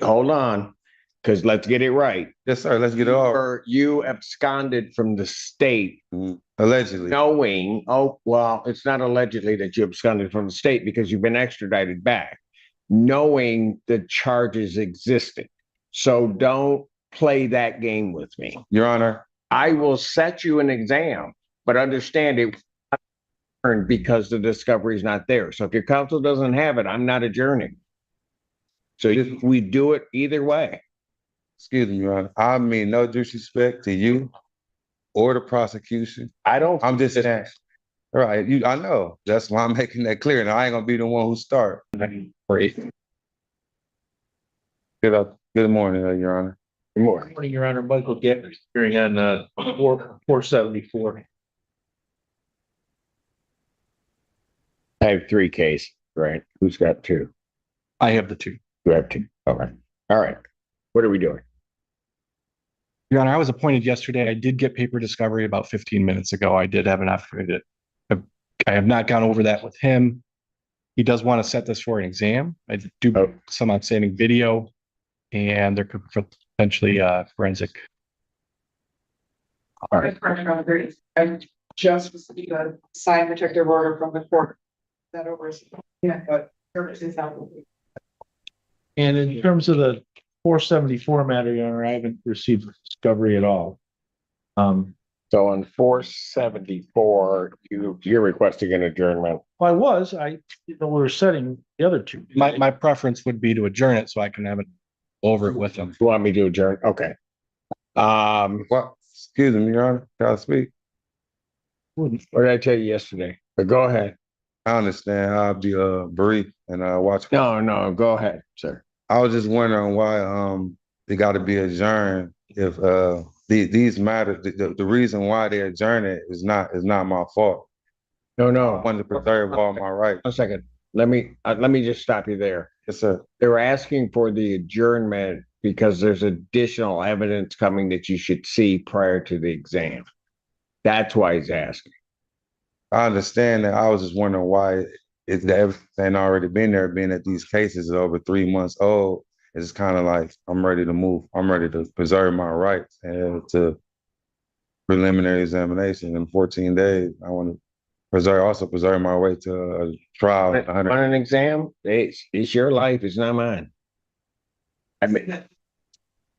Hold on, because let's get it right. Yes, sir. Let's get it all. You absconded from the state. Allegedly. Knowing, oh, well, it's not allegedly that you absconded from the state because you've been extradited back, knowing the charges existed. So don't play that game with me. Your Honor. I will set you an exam, but understand it because the discovery is not there. So if your counsel doesn't have it, I'm not adjourning. So we do it either way. Excuse me, Your Honor. I mean, no disrespect to you or the prosecution. I'm just saying. Right. I know. That's why I'm making that clear. And I ain't gonna be the one who start. Great. Good morning, Your Honor. Good morning. Good morning, Your Honor. Michael Gettner, hearing on 474. I have 3 cases, right? Who's got 2? I have the 2. You have 2. Okay. All right. What are we doing? Your Honor, I was appointed yesterday. I did get paper discovery about 15 minutes ago. I did have an opportunity. I have not gone over that with him. He does want to set this for an exam. I do some outstanding video, and there could potentially forensic. All right. I just received a signed protective order from the court. That over, yeah, but services out. And in terms of the 474 matter, Your Honor, I haven't received discovery at all. So on 474, you're requesting an adjournment. Well, we were setting the other 2. My preference would be to adjourn it so I can have it over it with them. You want me to adjourn? Okay. Well, excuse me, Your Honor. Can I speak? What did I tell you yesterday? But go ahead. I understand. I'll be brief and watch. No, go ahead, sir. I was just wondering why they got to be adjourned if these matters. The reason why they adjourn it is not my fault. No. I wanted to preserve all my rights. 1 second. Let me just stop you there. Yes, sir. They're asking for the adjournment because there's additional evidence coming that you should see prior to the exam. That's why he's asking. I understand that. I was just wondering why is that everything already been there, being that these cases are over 3 months old. It's kind of like I'm ready to move. I'm ready to preserve my rights and to preliminary examination in 14 days. I want to preserve my way to a trial. On an exam, it's your life. It's not mine. I mean,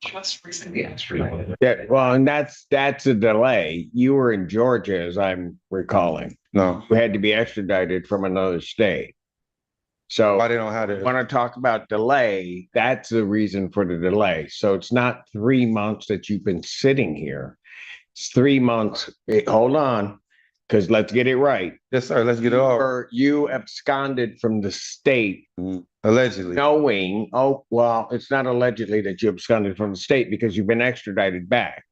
Just recently extradited. yeah. Well, and that's a delay. You were in Georgia, as I'm recalling. No, You had to be extradited from another state. So why they don't have it? want to talk about delay, that's the reason for the delay. So it's not 3 months that you've been sitting here. It's 3 months. Hold on, because let's get it right. Yes, sir. Let's get it all. You absconded from the state. Allegedly. Knowing, oh, well, it's not allegedly that you absconded from the state because you've been extradited back,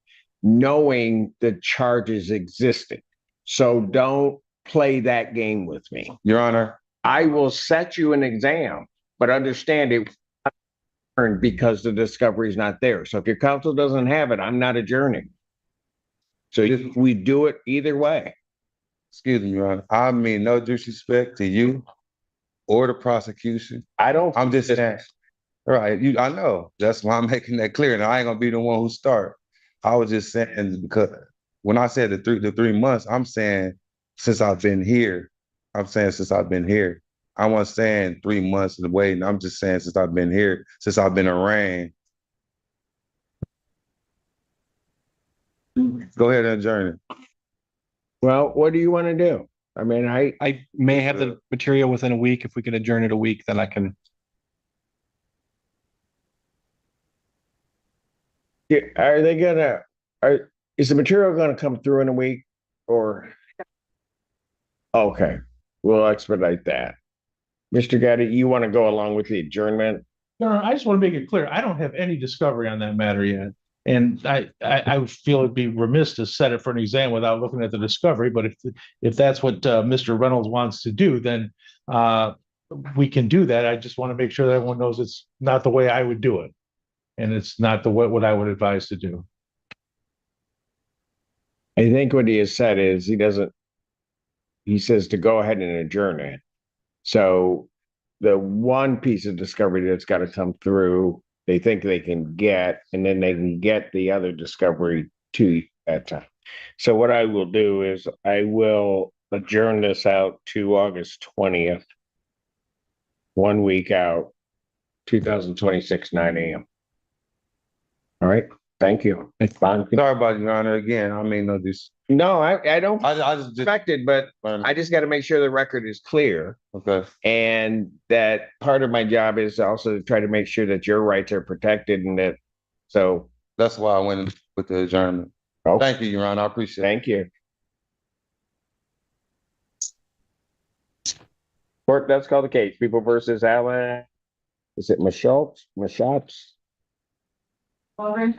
knowing the charges existed. So don't play that game with me. Your Honor. I will set you an exam, but understand it because the discovery is not there. So if your counsel doesn't have it, I'm not adjourning. So we do it either way. Excuse me, Your Honor. I mean, no disrespect to you or the prosecution. I'm just saying. Right. I know. That's why I'm making that clear. And I ain't gonna be the one who start. I was just saying because when I said the 3 months, I'm saying since I've been here. I'm saying since I've been here. I wasn't saying 3 months of the waiting. I'm just saying since I've been here, since I've been arraigned. Go ahead and adjourn it. Well, what do you want to do? I mean, I may have the material within a week. If we can adjourn it a week, then I can. Are they gonna? Is the material gonna come through in a week or? Okay, we'll expedite that. Mr. Gaddy, you want to go along with the adjournment? No, I just want to make it clear. I don't have any discovery on that matter yet. And I would feel it'd be remiss to set it for an exam without looking at the discovery. But if that's what Mr. Reynolds wants to do, then we can do that. I just want to make sure that everyone knows it's not the way I would do it. And it's not what I would advise to do. I think what he has said is he says to go ahead and adjourn it. So the one piece of discovery that's got to come through they think they can get, and then they can get the other discovery to you at that time. So what I will do is I will adjourn this out to August 20th, 1 week out, 2026, 9 a.m. All right, thank you. Sorry about it, Your Honor. Again, I mean, no, this, No, I don't I just, expect it, but I just got to make sure the record is clear. okay. And that part of my job is also to try to make sure that your rights are protected and that, so, That's why I went with the adjournment. oh, Thank you, Your Honor. I appreciate it. thank you. Court, let's call the case. People versus Allen. Is it Mashots? Alright.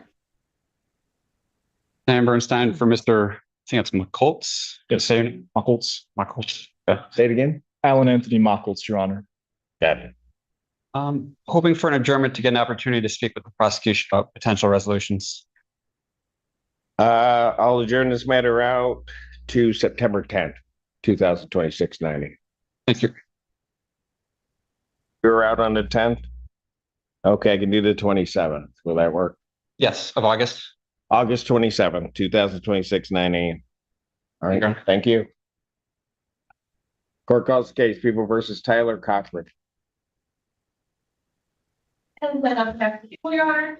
Sam Bernstein for Mr. I think it's McColtz. Yes. Say Muckles. yeah. Say it again. Alan Anthony Muckles, Your Honor. Got it. Hoping for an adjournment to get an opportunity to speak with the prosecution about potential resolutions. I'll adjourn this matter out to September 10th, 2026, 90. Thank you. You're out on the 10th? Okay, I can do the 27th. Will that work? Yes, of August. August 27th, 2026, 9 a.m. All right, Okay. thank you. Court calls the case, People versus Tyler Cochran. And then I'm back to you, Your Honor.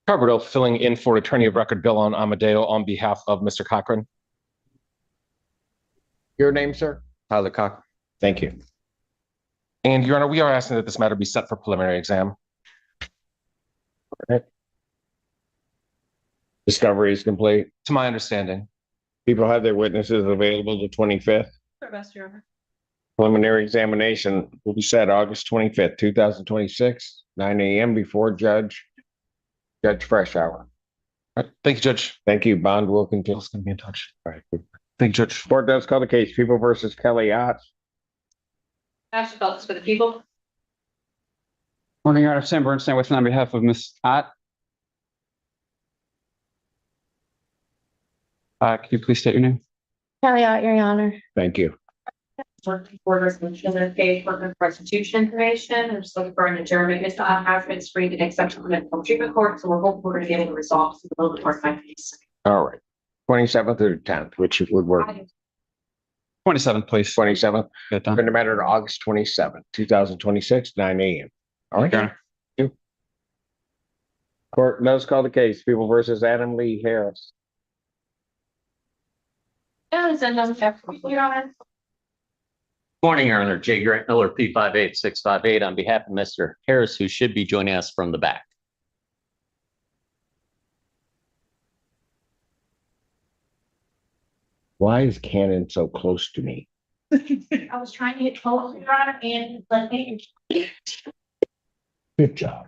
Carberto filling in for attorney of record Bill on Amadeo on behalf of Mr. Cochran. Your name, sir? Tyler Cochran. Thank you. And Your Honor, we are asking that this matter be set for preliminary exam. Discovery is complete. To my understanding, People have their witnesses available the 25th. Best, Your Honor. Preliminary examination will be set August 25th, 2026, 9 a.m. before Judge Fresh Hour. all right, thank you, Judge. Thank you. Bond will continue. Bill's gonna be in touch. All right. Thank you, Judge. Court does call the case, People versus Kelly Ott. Ashley Phelps for the people. Morning, Your Honor. Sam Bernstein with on behalf of Ms. Ott. Can you please state your name? Kelly Ott, Your Honor. Thank you. Working orders and children's case, working restitution information. I'm just looking for an adjournment. Mr. Ott has been screened and accepted from treatment court, so we're hoping we're gonna get it resolved in the middle of my case. All right. 27th or 10th, which would work. 27th, please. 27th. Get it done. Turn the matter to August 27th, 2026, 9 a.m. All right. Your Honor. Court does call the case, People versus Adam Lee Harris. And then I'm back to you, Your Honor. Morning, Your Honor. Jay Grant Miller, P58658, on behalf of Mr. Harris, who should be joining us from the back. Why is Cannon so close to me? I was trying to get close, Your Honor, and let me. Good job.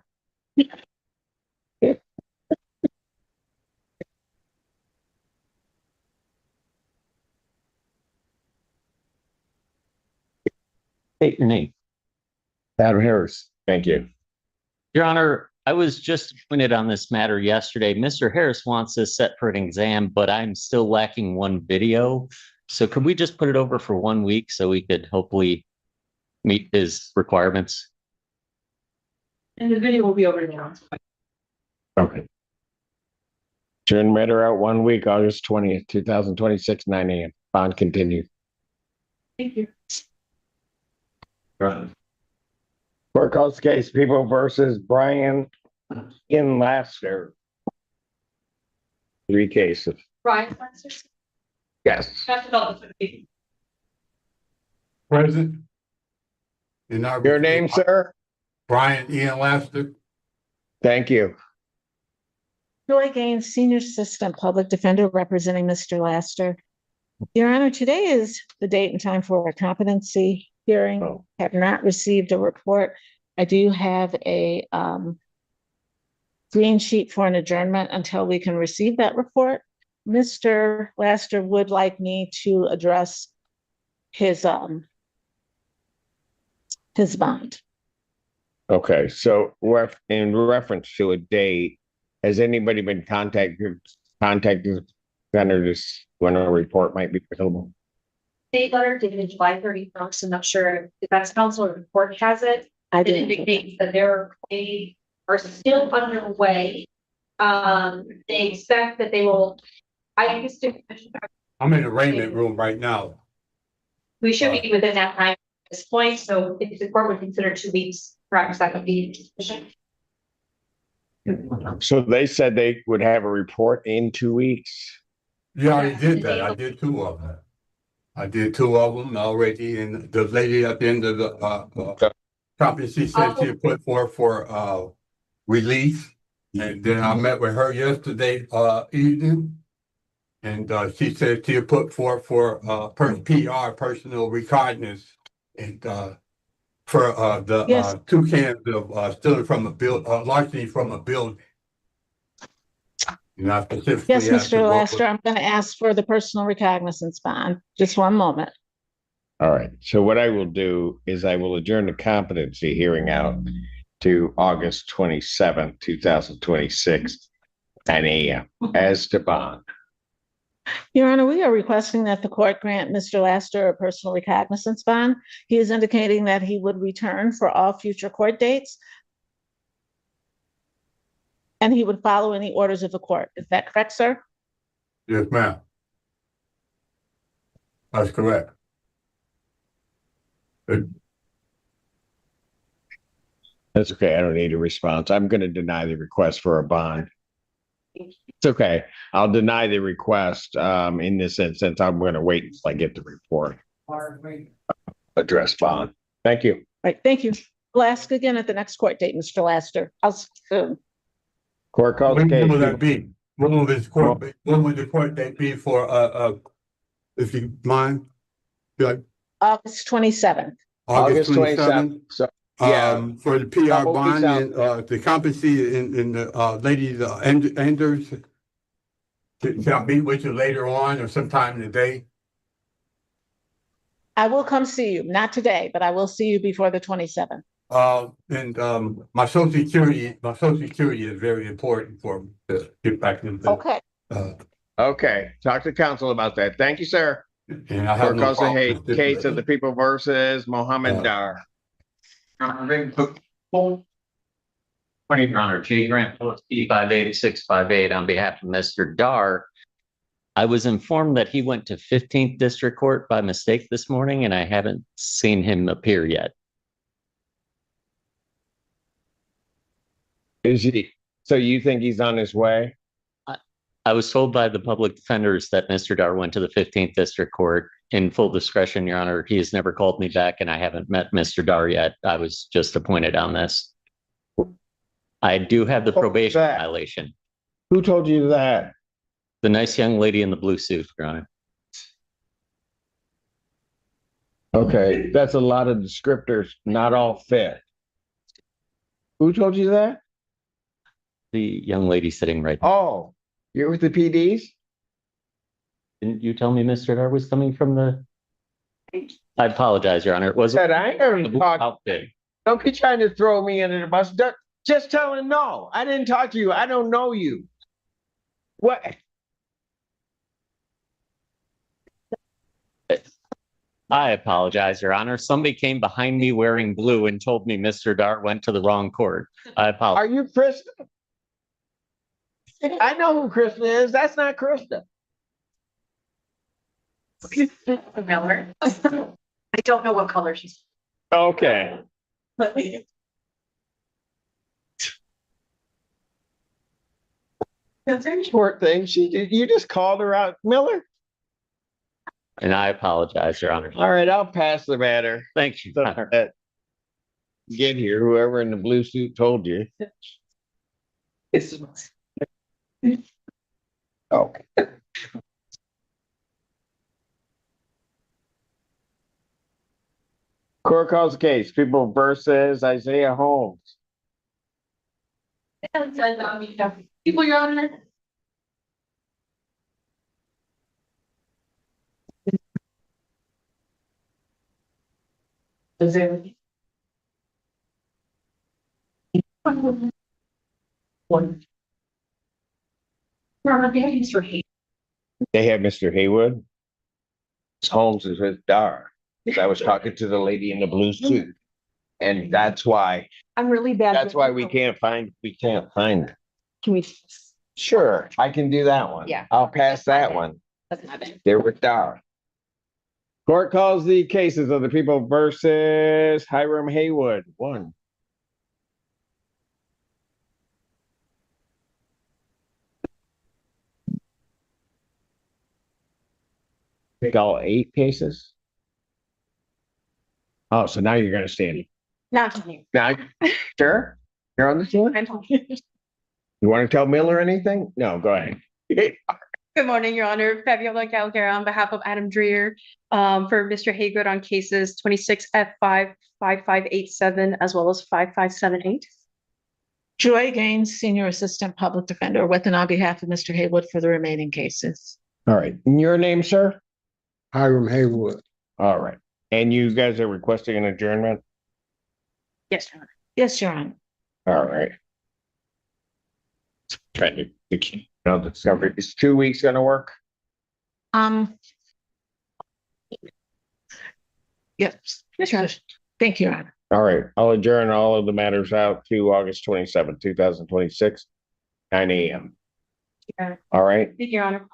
State your name. Adam Harris. Thank you. Your Honor, I was just appointed on this matter yesterday. Mr. Harris wants this set for an exam, but I'm still lacking one video. So could we just put it over for 1 week so we could hopefully meet his requirements? And the video will be over now. Okay. Turn matter out 1 week, August 20th, 2026, 9 a.m. Bond continued. Thank you. Court calls the case, People versus Brian in Laster. 3 cases. Brian. Yes. Ashley Phelps for the people. Present. Your name, sir? Brian Ian Laster. Thank you. Joy Gaines, Senior Assistant Public Defender representing Mr. Laster. Your Honor, today is the date and time for a competency hearing. Oh. Have not received a report. I do have a green sheet for an adjournment until we can receive that report. Mr. Laster would like me to address his bond. Okay, so in reference to a date, has anybody been contacted Senator this when a report might be available? State letter dated July 31st. I'm not sure if that's council or the court has it. I It didn't. indicates that there are a are still underway. They expect that they will, I used to, I'm in the arraignment room right now. we should be within that time at this point, so if the court would consider 2 weeks, perhaps that would be sufficient. So they said they would have a report in 2 weeks. You already did that. I did 2 of them. I did 2 of them already, and the lady at the end of the conference, she said she put forth for release. And then I met with her yesterday evening. And she said she put forth for PR, personal recognizance, and for the Yes. 2 cans of stealing from a build, larceny from a building. And I specifically Yes, asked her Mr. what Laster, I'm going to ask for the personal recognizance bond. Just one moment. All right. So what I will do is I will adjourn the competency hearing out to August 27th, 2026, 9 a.m. as to bond. Your Honor, we are requesting that the court grant Mr. Laster a personal recognizance bond. He is indicating that he would return for all future court dates. And he would follow any orders of the court. Is that correct, sir? Yes, ma'am. That's correct. That's okay. I don't need a response. I'm going to deny the request for a bond. It's okay. I'll deny the request. In this instance, I'm going to wait until I get the report. Address bond. Thank you. Right, thank you. We'll ask again at the next court date, Mr. Laster. Court calls the When case. will that be? When will this court be? When will the court date be for if you mind? Like August 27th. August 27th? So, yeah. For the PR Couple weeks bond out. and the competency and the lady, Anders. Shall I meet with you later on or sometime in the day? I will come see you, not today, but I will see you before the 27th. And my social security is very important for me to get back into. Okay. Okay. Talk to counsel about that. Thank you, sir. And I have Court no calls the problem with case this. of the people versus Mohammed Dar. Your Honor, J. Grant, P 58658 on behalf of Mr. Dar. I was informed that he went to 15th District Court by mistake this morning, and I haven't seen him appear yet. Is he? So you think he's on his way? I was told by the public defenders that Mr. Dar went to the 15th District Court. In full discretion, Your Honor, he has never called me back, and I haven't met Mr. Dar yet. I was just appointed on this. I do have the probation violation. Who told you that? The nice young lady in the blue suit, Your Honor. Okay, that's a lot of descriptors, not all fit. Who told you that? The young lady sitting right there. Oh, you're with the PDs? Didn't you tell me Mr. Dar was coming from the? I apologize, Your Honor. It wasn't. Said I ain't gonna talk. Outfit. Don't be trying to throw me under the bus. Just tell him no. I didn't talk to you. I don't know you. What? I apologize, Your Honor. Somebody came behind me wearing blue and told me Mr. Dar went to the wrong court. I apologize. Are you Krista? I know who Krista is. That's not Krista. Miller. I don't know what color she's. Okay. Short thing. You just called her out, Miller. And I apologize, Your Honor. All right, I'll pass the matter. Thank you, Your Honor. Get here, whoever in the blue suit told you. Okay. Court calls the case. People versus Isaiah Holmes. People, Your Honor. Is there? One. They have Mr. Haywood. Holmes is with Dar. I was talking to the lady in the blue suit. And that's why, I'm really bad. we can't find it. Can we? Sure, I can do that one. Yeah. I'll pass that one. That's not it. There with Dar. Court calls the cases of the people versus Hiram Haywood. One. Pick all 8 cases? Oh, so now you're gonna stand. Not you. Now, sure? You're on the team? You want to tell Miller anything? No, go ahead. Good morning, Your Honor. Fabiola Galgara on behalf of Adam Dreer, for Mr. Haygood on cases 26F5 5587 as well as 5578. Joy Gaines, Senior Assistant Public Defender, with and on behalf of Mr. Haywood for the remaining cases. All right. And your name, sir? Hiram Haywood. All right. And you guys are requesting an adjournment? Yes, Your Honor. Yes, Your Honor. All right. Trying to discover, is 2 weeks gonna work? Yes. Thank you, Your Honor. All right, I'll adjourn all of the matters out to August 27th, 2026, 9 a.m. Yeah. All right, Thank you, Your Honor.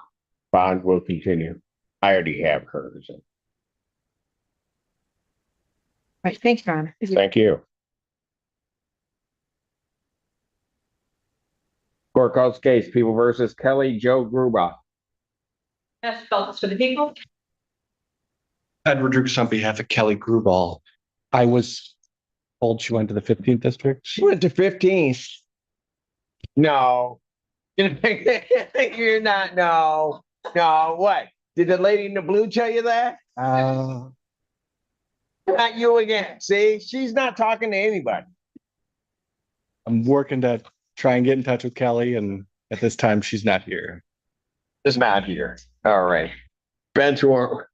bond will continue. I already have hers. Right, thank you, Your Honor. Thank you. Court calls case, People versus Kelly Joe Gruba. That's felt for the people. Edward Drukes on behalf of Kelly Grubal. I was told she went to the 15th district. She went to 15th. No. You're not, no. No, what? Did the lady in the blue tell you that? Not you again. See, she's not talking to anybody. I'm working to try and get in touch with Kelly, and at this time, she's not here. It's not here. All right. Bench warrant.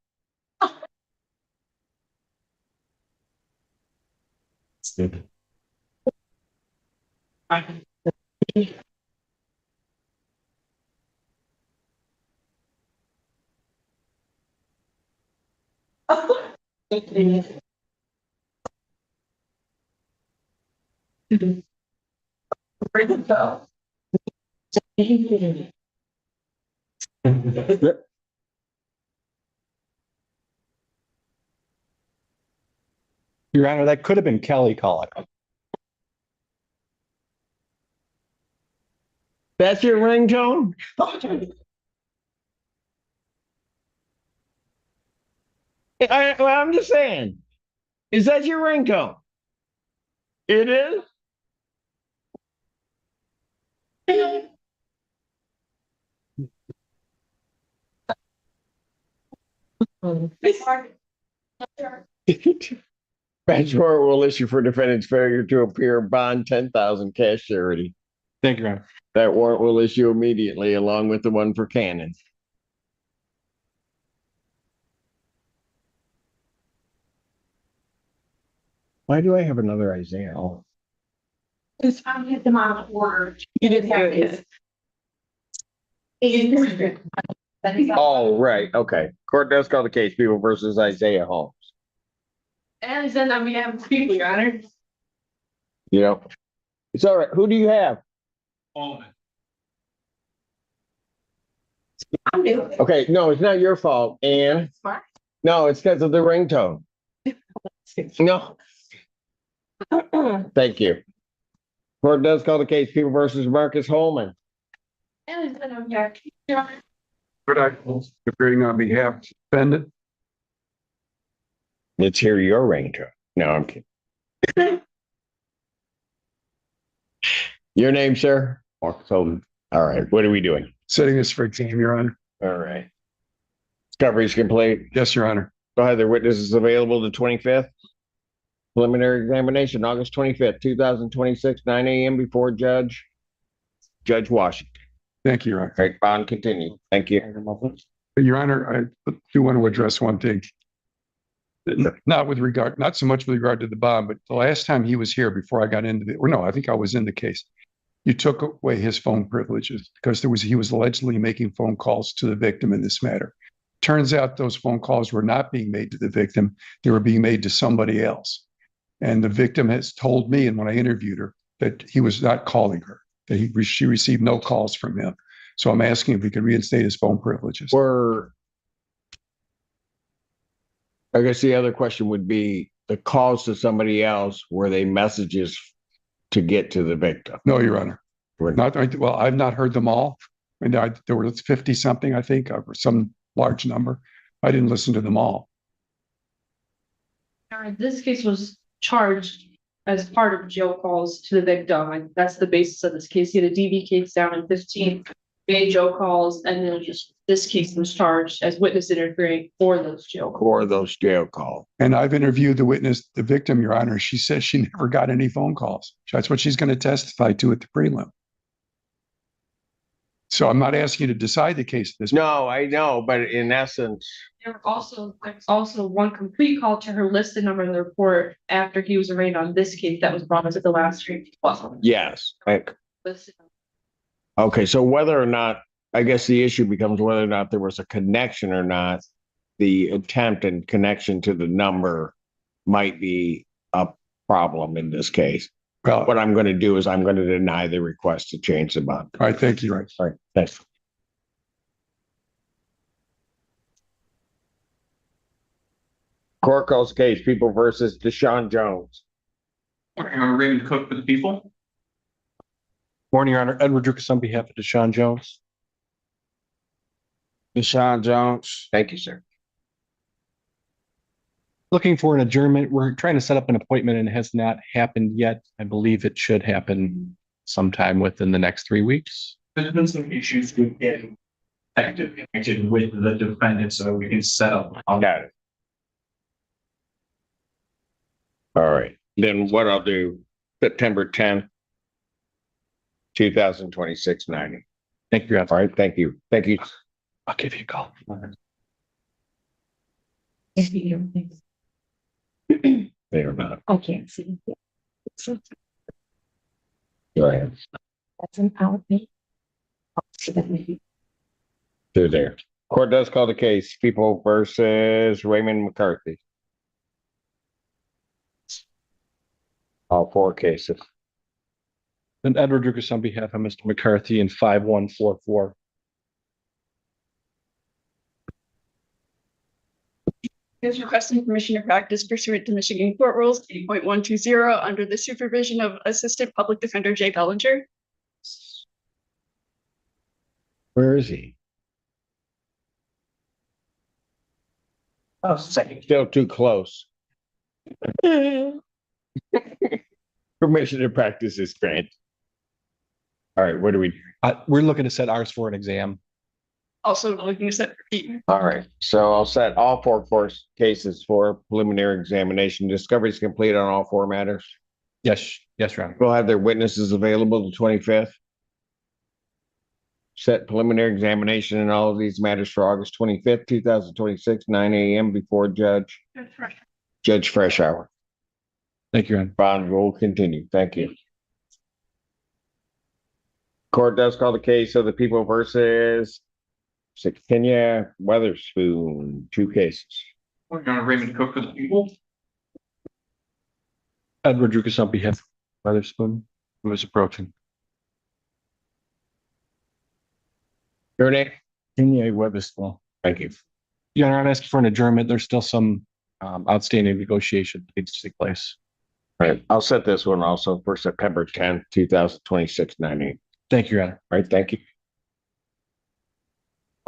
Your Honor, that could have been Kelly calling. That's your ringtone? I'm just saying. Is that your ringtone? It is? Bench warrant will issue for defendant's failure to appear, bond 10,000, cash surety. Thank you, Your Honor. That warrant will issue immediately along with the one for Cannon. Why do I have another Isaiah? Oh. It's found hit them out of order. You didn't have it. Oh, right. Okay. Court does call the case, People versus Isaiah Holmes. And then on behalf of the people, Your Honor. You know, it's all right. Who do you have? I'm new. Okay. No, it's not your fault. And Smart. no, it's because of the ringtone. No. Thank you. Court does call the case, People versus Marcus Holman. And then I'm here, Your Honor. Could I, appearing on behalf of the defendant? Let's hear your ringtone. No, I'm kidding. Your name, sir? Marcus Holman. All right. What are we doing? Setting this for exam, Your Honor. All right. Discovery is complete. Yes, Your Honor. Go ahead. Their witnesses available the 25th. Preliminary examination, August 25th, 2026, 9 a.m. before Judge Washington. Thank you, Your Honor. All right, bond continue. Thank you. Your Honor, I do want to address one thing. Not so much with regard to the bond, but the last time he was here before I got into I think I was in the case. You took away his phone privileges because he was allegedly making phone calls to the victim in this matter. Turns out those phone calls were not being made to the victim. They were being made to somebody else. And the victim has told me, and when I interviewed her, that he was not calling her, that she received no calls from him. So I'm asking if we could reinstate his phone privileges. I guess the other question would be the calls to somebody else, were they messages to get to the victim? No, Your Honor. Well, I've not heard them all. And there were 50 something, I think, or some large number. I didn't listen to them all. This case was charged as part of jail calls to the victim, and that's the basis of this case. He had a DV case down in 15, made jail calls, and then just this case was charged as witness interfering for those jail calls. For those jail calls. And I've interviewed the victim, Your Honor. She says she never got any phone calls. That's what she's going to testify to at the prelim. So I'm not asking you to decide the case at this point. No, I know, but in essence, There's also one complete call to her listed number in the report after he was arraigned on this case that was brought up at the last hearing. yes. Listed. Okay, so whether or not, I guess the issue becomes whether or not there was a connection or not, the attempt and connection to the number might be a problem in this case. Well, What I'm going to do is I'm going to deny the request to change the bond. all right, thank you. All right, thanks. Court calls case, People versus Deshaun Jones. Morning, Your Honor. Raymond Cook for the people. Morning, Your Honor. Edward Drucas on behalf of Deshaun Jones. Deshaun Jones. Thank you, sir. Looking for an adjournment. We're trying to set up an appointment and it has not happened yet. I believe it should happen sometime within the next 3 weeks. There's been some issues with getting active connected with the defendant, so we can set up. Got it. All right, then what I'll do, September 10th, 2026, 90. Thank you, Your Honor. All right, thank you. Thank you. I'll give you a call. They are not. I can't see. Go ahead. That's an out. They're there. Court does call the case, People versus Raymond McCarthy. All four cases. And Edward Drucas on behalf of Mr. McCarthy in 5144. Is requesting permission to practice pursuant to Michigan Court Rules 8.120 under the supervision of Assistant Public Defender Jay Bellinger. Where is he? Oh, second. Still too close. Permission to practice is granted. All right, what do we do? We're looking to set ours for an exam. Also looking to set repeat. All right, so I'll set all four course cases for preliminary examination. Discovery is complete on all four matters. Yes, Your Honor. We'll have their witnesses available the 25th. Set preliminary examination in all of these matters for August 25th, 2026, 9 a.m. before Judge Freshour. Thank you, Your Honor. Bond will continue. Thank you. Court does call the case of the People versus Kenya Weatherspoon, 2 cases. Morning, Your Honor. Raymond Cook for the people. Edward Drucas on behalf of Weatherspoon, who is approaching. Your name? Kenya Weatherspoon. Thank you. Your Honor, I'm asking for an adjournment. There's still some outstanding negotiation that needs to take place. All right, I'll set this one also for September 10th, 2026, 9 a.m. Thank you, Your Honor. All right, thank you.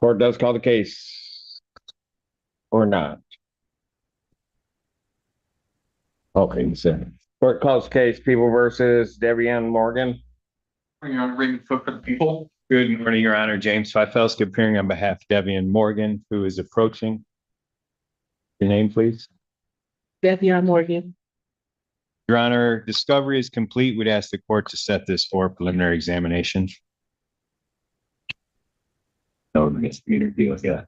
Court does call the case. Or not. Okay, so court calls case People versus Devian Morgan. Morning, Your Honor. Raymond Cook for the people. Good morning, Your Honor. James Fifelski appearing on behalf of Devian Morgan, who is approaching. Your name, please. Devian Morgan. Your Honor, discovery is complete. We'd ask the court to set this for preliminary examination. No, I guess the interview with you.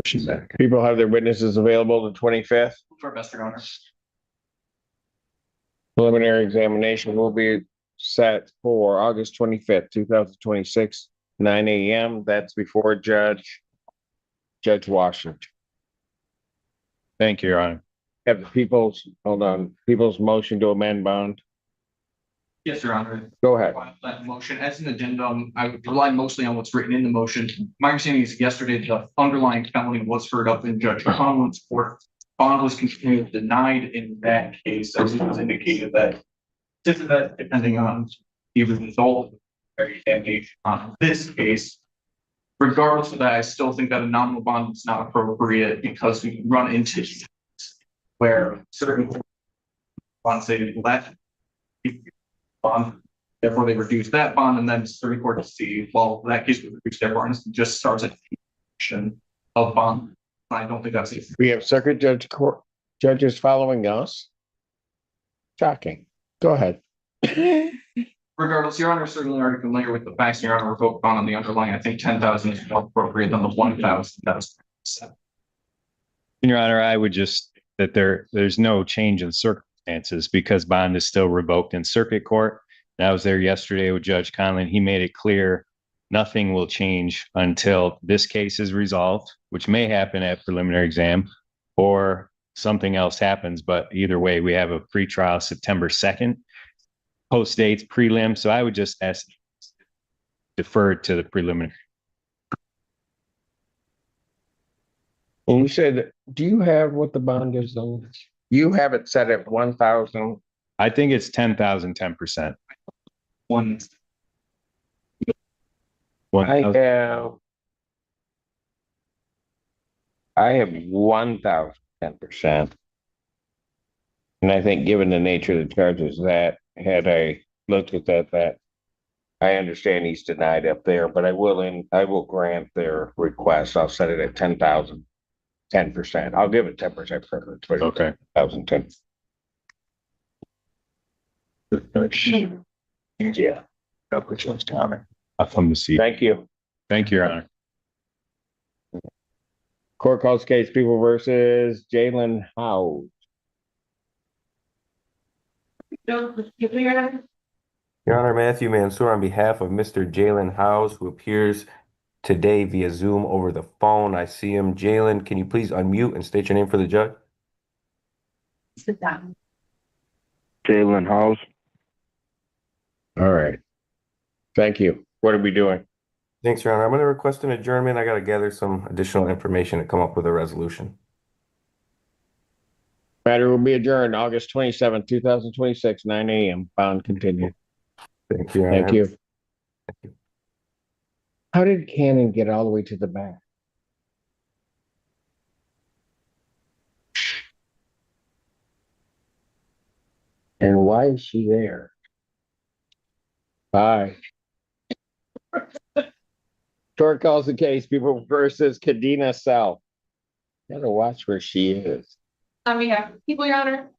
Pushing back. People have their witnesses available the 25th. For best, Your Honor. Preliminary examination will be set for August 25th, 2026, 9 a.m. That's before Judge Washington. Thank you, Your Honor. have the people's motion to amend bond. Yes, Your Honor. Go ahead. That motion as an addendum, I would rely mostly on what's written in the motion. My understanding is yesterday, the underlying felony was heard up in Judge Conlon's court. Bond was continually denied in that case, as it was indicated that depending on the result of the examination on this case. Regardless of that, I still think that a nominal bond is not appropriate because we run into where certain bonds say left bond, therefore they reduce that bond, and then Superior Court to see, well, that case would reduce their bond, it just starts at of bond. I don't think that's it. We have circuit judges following us. Shocking. Go ahead. Regardless, Your Honor is certainly already familiar with the facts. Your Honor revoked bond on the underlying. I think 10,000 is more appropriate than the 1,000. That's Your Honor, I would just, that there's no change in circumstances because bond is still revoked in circuit court. And I was there yesterday with Judge Conlon. He made it clear nothing will change until this case is resolved, which may happen at preliminary exam or something else happens. But either way, we have a pretrial September 2nd. Post dates, prelim. So I would just ask defer to the preliminary. And you said, do you have what the bond is on? You have it set at 1,000. I think it's 10,000, 10%. one. I have 1,000, 10%. And I think given the nature of the charges that had I looked at that I understand he's denied up there, but I will grant their request. I'll set it at 10,000, 10%. I'll give it 10% preference. Okay. 1,010. Yeah. I'll come to see. Thank you. Thank you, Your Honor. Court calls case People versus Jalen Howe. Your Honor, Matthew Mansour on behalf of Mr. Jalen Howes, who appears today via Zoom over the phone. I see him. Jalen, can you please unmute and state your name for the judge? Sit down. Jalen House. All right. Thank you. What are we doing? Thanks, Your Honor. I'm going to request an adjournment. I got to gather some additional information to come up with a resolution. Matter will be adjourned August 27th, 2026, 9 a.m. Bond continued. Thank you, Your Honor. Thank you. How did Cannon get all the way to the back? And why is she there? Bye. Court calls the case People versus Kadena South. Gotta watch where she is. On behalf of people, Your Honor.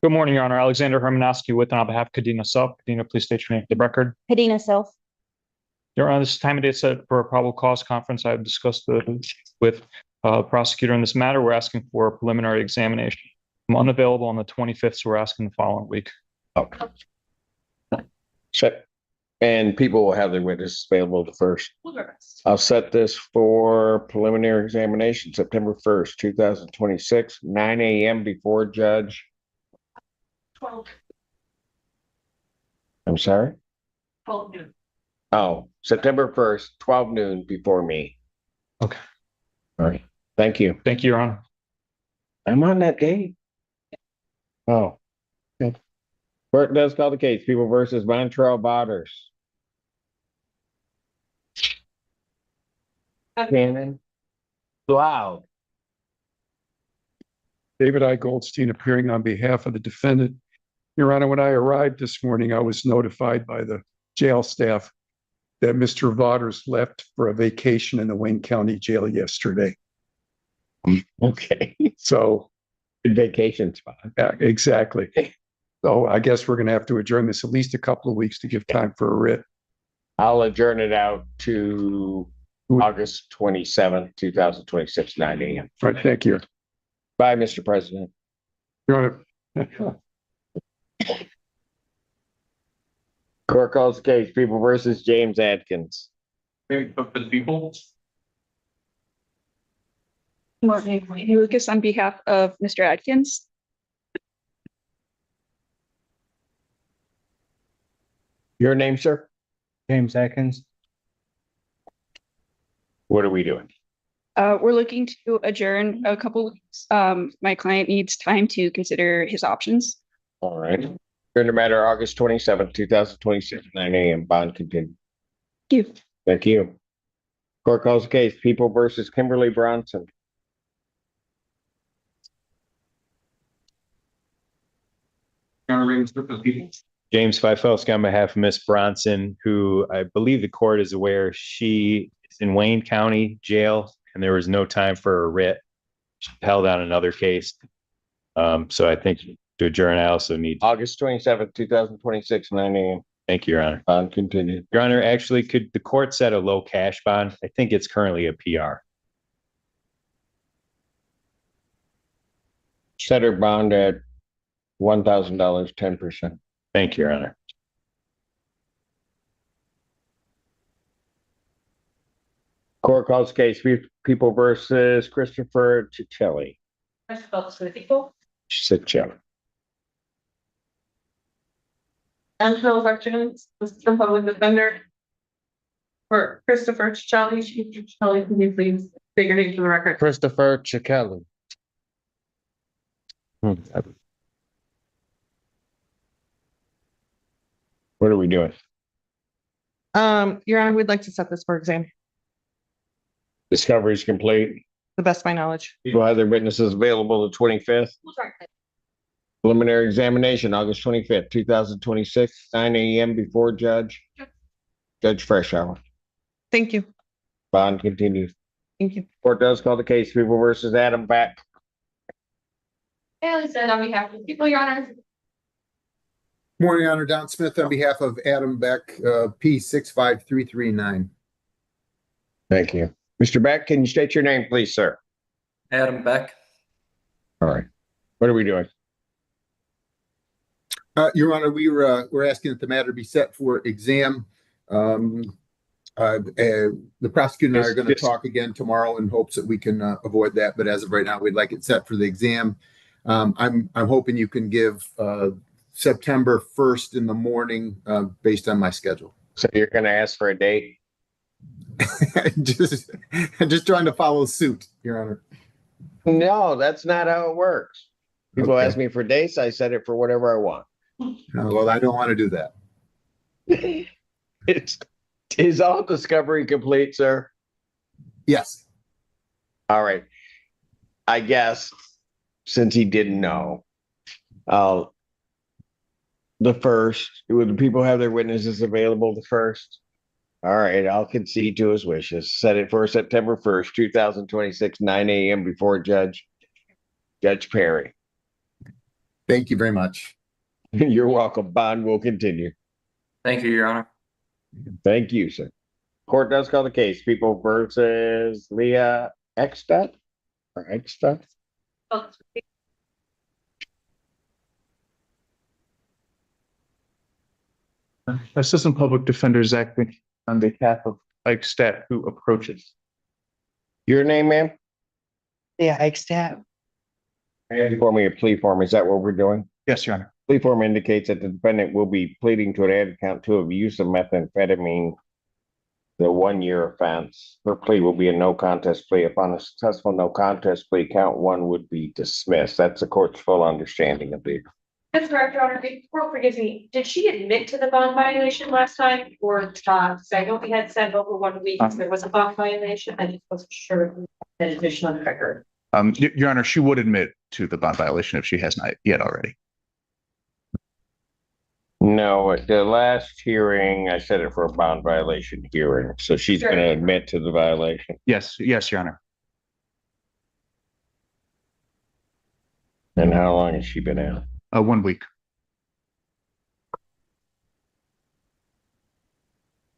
Good morning, Your Honor. Alexander Hermanowski with and on behalf of Kadena Self. Kadena, please state your name for the record. Kadena Self. Your Honor, this is time and date set for a probable cause conference. I've discussed with the prosecutor in this matter. We're asking for a preliminary examination. I'm unavailable on the 25th, so we're asking the following week. Okay. Check. And people will have their witnesses available the first. I'll set this for preliminary examination, September 1st, 2026, 9 a.m. before Judge. 12. I'm sorry? 12 noon. Oh, September 1st, 12 noon before me. Okay. All right. Thank you. Thank you, Your Honor. I'm on that date. Oh. Okay. Court does call the case People versus Montreal Botters. Cannon. Loud. David I. Goldstein appearing on behalf of the defendant. Your Honor, when I arrived this morning, I was notified by the jail staff that Mr. Vaughters left for a vacation in the Wayne County Jail yesterday. Okay. So. Good vacation spot. Yeah, exactly. So I guess we're going to have to adjourn this at least a couple of weeks to give time for a writ. I'll adjourn it out to August 27th, 2026, 9 a.m. All right, thank you. Bye, Mr. President. Your Honor. Court calls the case People versus James Adkins. Very quick for the people. Morning, Whitney Lucas on behalf of Mr. Atkins. Your name, sir? James Atkins. What are we doing? We're looking to adjourn a couple weeks. My client needs time to consider his options. All right. During the matter, August 27th, 2026, 9 a.m. Bond continued. Thank you. Thank you. Court calls the case, People versus Kimberly Bronson. James Fifelski on behalf of Miss Bronson, who I believe the court is aware she is in Wayne County Jail and there was no time for a writ. She held on another case. So I think to adjourn, I also need. August 27th, 2026, 9 a.m. Thank you, Your Honor. Bond continued. Your Honor, actually, could the court set a low cash bond? I think it's currently a PR. Set her bond at $1,000, 10%. Thank you, Your Honor. Court calls case, People versus Christopher Ciccelli. Ciccelli. And no questions, Mr. Public Defender. For Christopher Ciccelli, Chief Ciccelli, can you please state your name for the record? Christopher Ciccelli. What are we doing? Your Honor, we'd like to set this for exam, Discovery is complete. the best of my knowledge. People have their witnesses available the 25th. Preliminary examination, August 25th, 2026, 9 a.m. before Judge Freshour. Thank you. Bond continues. Thank you. Court does call the case, People versus Adam Back. Haley said on behalf of the people, Your Honor. Morning, Your Honor. Don Smith on behalf of Adam Beck, P 65339. Thank you. Mr. Beck, can you state your name, please, sir? Adam Beck. All right. What are we doing? Your Honor, we're asking that the matter be set for exam. The prosecutor and I are going to talk again tomorrow in hopes that we can avoid that. But as of right now, we'd like it set for the exam. I'm hoping you can give September 1st in the morning based on my schedule. So you're going to ask for a date? I'm just trying to follow suit, Your Honor. No, that's not how it works. People ask me for dates, I set it for whatever I want. Well, I don't want to do that. Is all discovery complete, sir? Yes. All right. I guess since he didn't know, the first, would the people have their witnesses available the first? All right, I'll concede to his wishes. Set it for September 1st, 2026, 9 a.m. before Judge Perry. Thank you very much. You're welcome. Bond will continue. Thank you, Your Honor. Thank you, sir. Court does call the case, People versus Leah Eckstedt or Eckstedt. Assistant Public Defender Zach Vick on behalf of Ike Stat, who approaches. Your name, ma'am? Yeah, Eichstadt. For me, a plea form. Is that what we're doing? Yes, Your Honor. Plea form indicates that the defendant will be pleading to an added count 2 of use of methamphetamine, the 1-year offense. Her plea will be a no contest plea. Upon a successful no contest plea, count 1 would be dismissed. That's the court's full understanding of the. That's correct, Your Honor. The court forgives me. Did she admit to the bond violation last time or not? So I know we had said over 1 week there was a bond violation. I just wasn't sure that addition on the record. Your Honor, she would admit to the bond violation if she has not yet already. No, at the last hearing, I said it for a bond violation hearing, so she's Sure. going to admit to the violation. Yes, Your Honor. And how long has she been out? 1 week.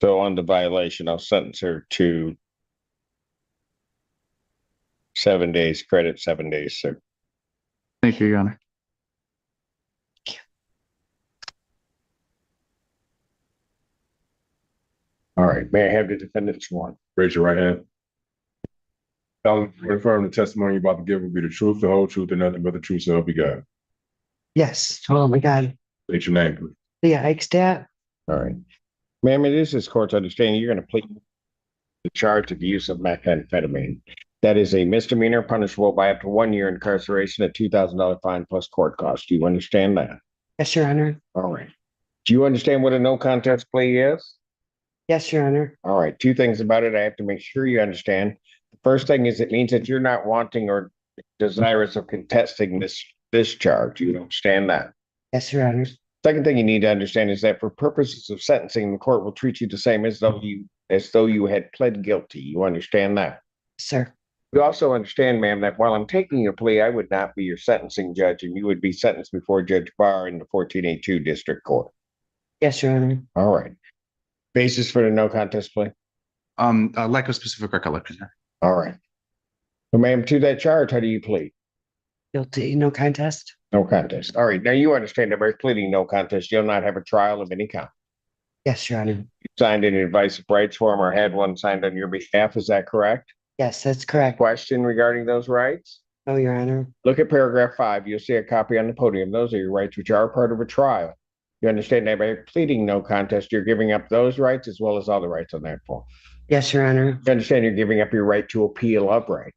So on the violation, I'll sentence her to 7 days, credit 7 days, sir. Thank you, Your Honor. All right, may I have the defendant sworn? Raise your right hand. I'll confirm the testimony you're about to give will be the truth, the whole truth, and nothing but the truth, so help you God. Yes. Oh my God. State your name, please. Leah Eichstadt. All right. Ma'am, it is this court's understanding you're going to plead the charge of use of methamphetamine. That is a misdemeanor punishable by up to 1 year incarceration, a $2,000 fine plus court costs. Do you understand that? Yes, Your Honor. All right. Do you understand what a no contest plea is? Yes, Your Honor. All right. Two things about it I have to make sure you understand. The first thing is it means that you're not wanting or desirous of contesting this charge. You understand that? Yes, Your Honor. Second thing you need to understand is that for purposes of sentencing, the court will treat you the same as though you had pled guilty. You understand that? Sir. You also understand, ma'am, that while I'm taking your plea, I would not be your sentencing judge, and you would be sentenced before Judge Barr in the 1482 District Court. Yes, Your Honor. All right. Basis for the no contest plea? Lack of specific recollection. All right. So, ma'am, to that charge, how do you plead? Guilty, no contest. No contest. All right. Now you understand that by pleading no contest, you'll not have a trial of any kind. Yes, Your Honor. You signed an advice of rights form or had one signed on your behalf. Is that correct? Yes, that's correct. Question regarding those rights? No, Your Honor. Look at paragraph 5. You'll see a copy on the podium. Those are your rights, which are part of a trial. You understand that by pleading no contest, you're giving up those rights as well as other rights on that form. Yes, Your Honor. You understand you're giving up your right to appeal of right.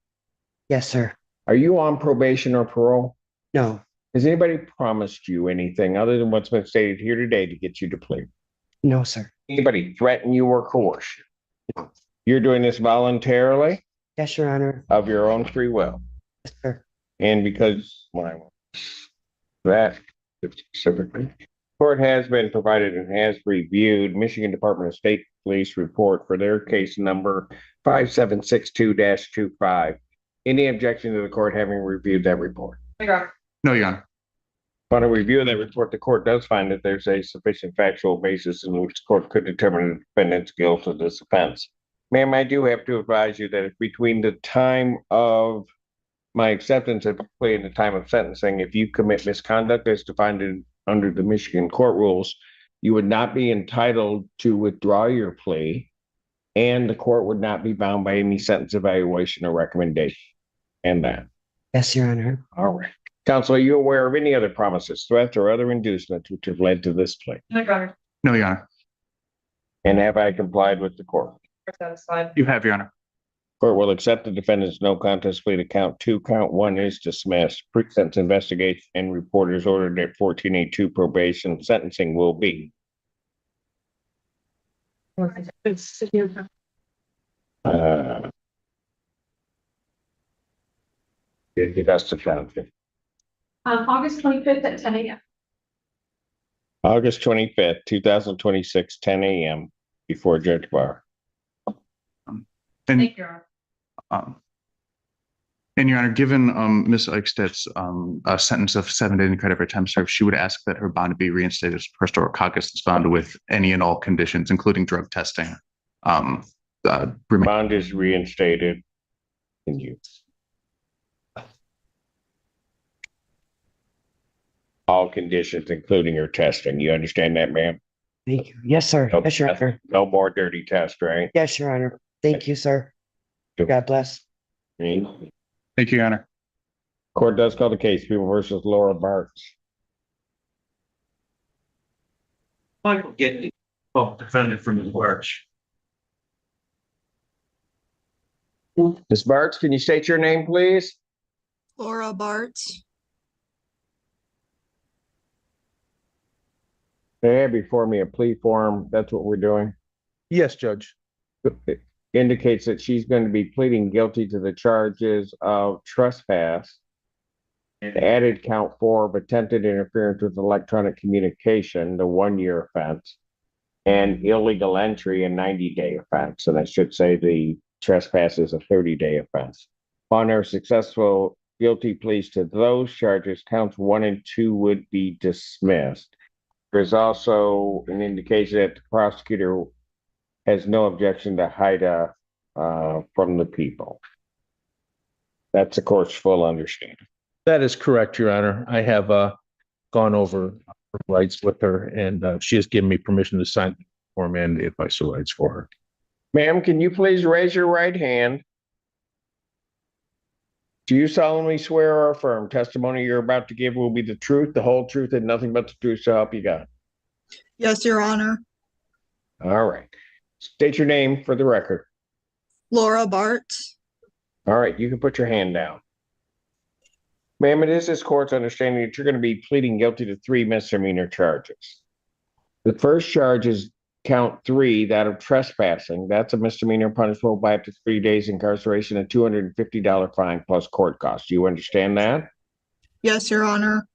Yes, sir. Are you on probation or parole? No. Has anybody promised you anything other than what's been stated here today to get you to plead? No, sir. Anybody threaten you or coerce you? No. You're doing this voluntarily? Yes, Your Honor. Of your own free will? Yes, sir. And because that specifically, court has been provided and has reviewed Michigan Department of State Police report for their case number 5762-25. Any objection to the court having reviewed that report? No, Your Honor. Upon a review of that report, the court does find that there's a sufficient factual basis in which the court could determine the defendant's guilt of this offense. Ma'am, I do have to advise you that if between the time of my acceptance of the plea and the time of sentencing, if you commit misconduct as defined under the Michigan court rules, you would not be entitled to withdraw your plea, and the court would not be bound by any sentence evaluation or recommendation. And that. Yes, Your Honor. All right. Counsel, are you aware of any other promises, threats, or other inducements which have led to this plea? No, Your Honor. And have I complied with the court? Satisfied. You have, Your Honor. Court will accept the defendant's no contest plea to count 2. Count 1 is dismissed. Pre-sentence investigation and report is ordered at 1482 probation. Sentencing will be. That's the count. August 25th at 10 a.m. August 25th, 2026, 10 a.m. before Judge Barr. Thank you, Your Honor. And Your Honor, given Ms. Eichstadt's sentence of 7 days in credit for time served, she would ask that her bond be reinstated as first or cognizance bond with any and all conditions, including drug testing. Bond is reinstated. Can you? All conditions, including your testing. You understand that, ma'am? Thank you. Yes, sir. No, Yes, Your Honor. no more dirty test, right? Yes, Your Honor. Thank you, sir. God bless. Me? Thank you, Your Honor. Court does call the case, People versus Laura Bartz. Michael Getty, defendant from the porch. Ms. Bartz, can you state your name, please? Laura Bartz. They have before me a plea form. That's what we're doing. Yes, Judge. It indicates that she's going to be pleading guilty to the charges of trespass, and added count 4 of attempted interference with electronic communication, the 1-year offense, and illegal entry, a 90-day offense. And I should say the trespass is a 30-day offense. Upon her successful guilty pleas to those charges, counts 1 and 2 would be dismissed. There's also an indication that the prosecutor has no objection to Haida from the people. That's the court's full understanding. That is correct, Your Honor. I have gone over her rights with her, and she has given me permission to sign the form and the advice of rights for her. Ma'am, can you please raise your right hand? Do you solemnly swear or affirm testimony you're about to give will be the truth, the whole truth, and nothing but the truth, so help you God? Yes, Your Honor. All right. State your name for the record. Laura Bartz. All right, you can put your hand down. Ma'am, it is this court's understanding that you're going to be pleading guilty to 3 misdemeanor charges. The first charge is count 3, that of trespassing. That's a misdemeanor punishable by up to 3 days incarceration and $250 fine plus court costs. Do you understand that? Yes, Your Honor.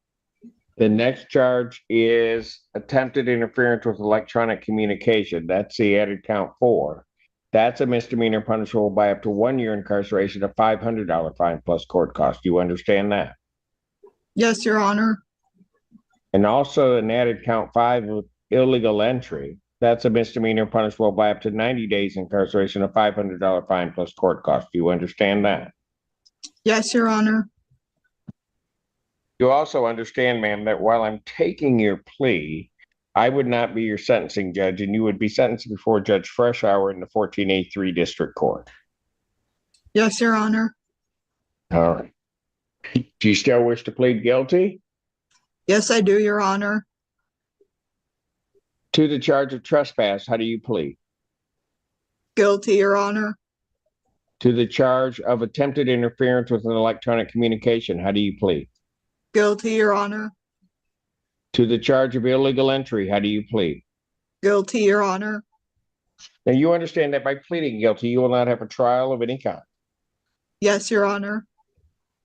The next charge is attempted interference with electronic communication. That's the added count 4. That's a misdemeanor punishable by up to 1 year incarceration, a $500 fine plus court costs. Do you understand that? Yes, Your Honor. And also an added count 5 of illegal entry. That's a misdemeanor punishable by up to 90 days incarceration, a $500 fine plus court costs. Do you understand that? Yes, Your Honor. You also understand, ma'am, that while I'm taking your plea, I would not be your sentencing judge, and you would be sentenced before Judge Freshour in the 14A3 District Court. Yes, Your Honor. All right. Do you still wish to plead guilty? Yes, I do, Your Honor. To the charge of trespass, how do you plead? Guilty, Your Honor. To the charge of attempted interference with an electronic communication, how do you plead? Guilty, Your Honor. To the charge of illegal entry, how do you plead? Guilty, Your Honor. Now, you understand that by pleading guilty, you will not have a trial of any kind. Yes, Your Honor.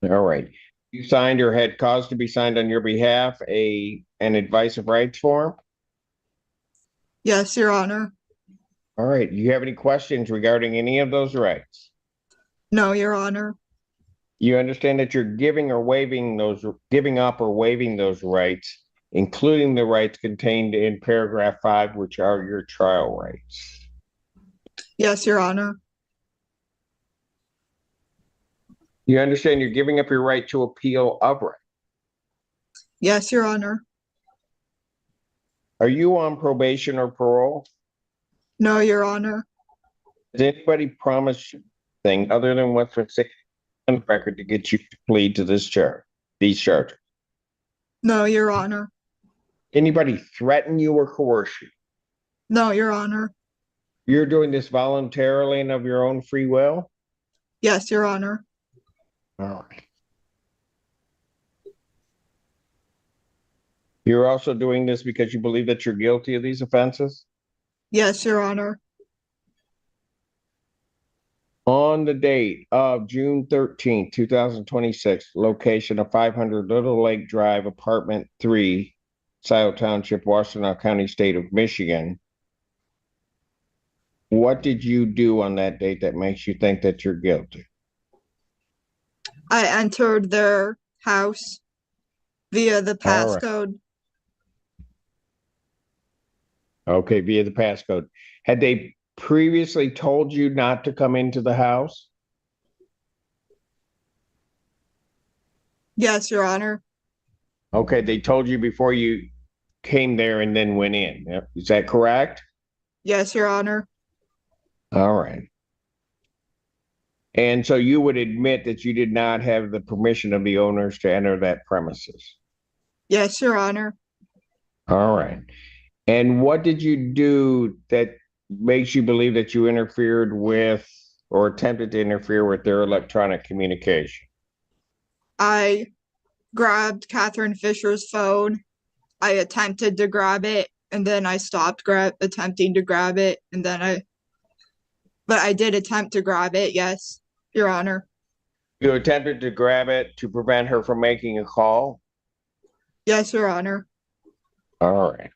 All right. You signed or had cause to be signed on your behalf an advice of rights form? Yes, Your Honor. All right. Do you have any questions regarding any of those rights? No, Your Honor. You understand that you're giving or waiving those, giving up or waiving those rights, including the rights contained in paragraph 5, which are your trial rights. Yes, Your Honor. You understand you're giving up your right to appeal of right. Yes, Your Honor. Are you on probation or parole? No, Your Honor. Has anybody promised you anything other than what's been said on the record to get you to plead to this charge, these charges? No, Your Honor. Anybody threaten you or coerce you? No, Your Honor. You're doing this voluntarily and of your own free will? Yes, Your Honor. All right. You're also doing this because you believe that you're guilty of these offenses? Yes, Your Honor. On the date of June 13, 2026, location of 500 Little Lake Drive, Apartment 3, Scioto Township, Washtenaw County, State of Michigan. What did you do on that date that makes you think that you're guilty? I entered their house via the All right. passcode. Okay, via the passcode. Had they previously told you not to come into the house? Yes, Your Honor. Okay, they told you before you came there and then went in. Yep. Is that correct? Yes, Your Honor. All right. And so you would admit that you did not have the permission of the owners to enter that premises? Yes, Your Honor. All right. And what did you do that makes you believe that you interfered with or attempted to interfere with their electronic communication? I grabbed Catherine Fisher's phone. I attempted to grab it, and then I stopped attempting to grab it, and then but I did attempt to grab it, yes, Your Honor. You attempted to grab it to prevent her from making a call? Yes, Your Honor. All right.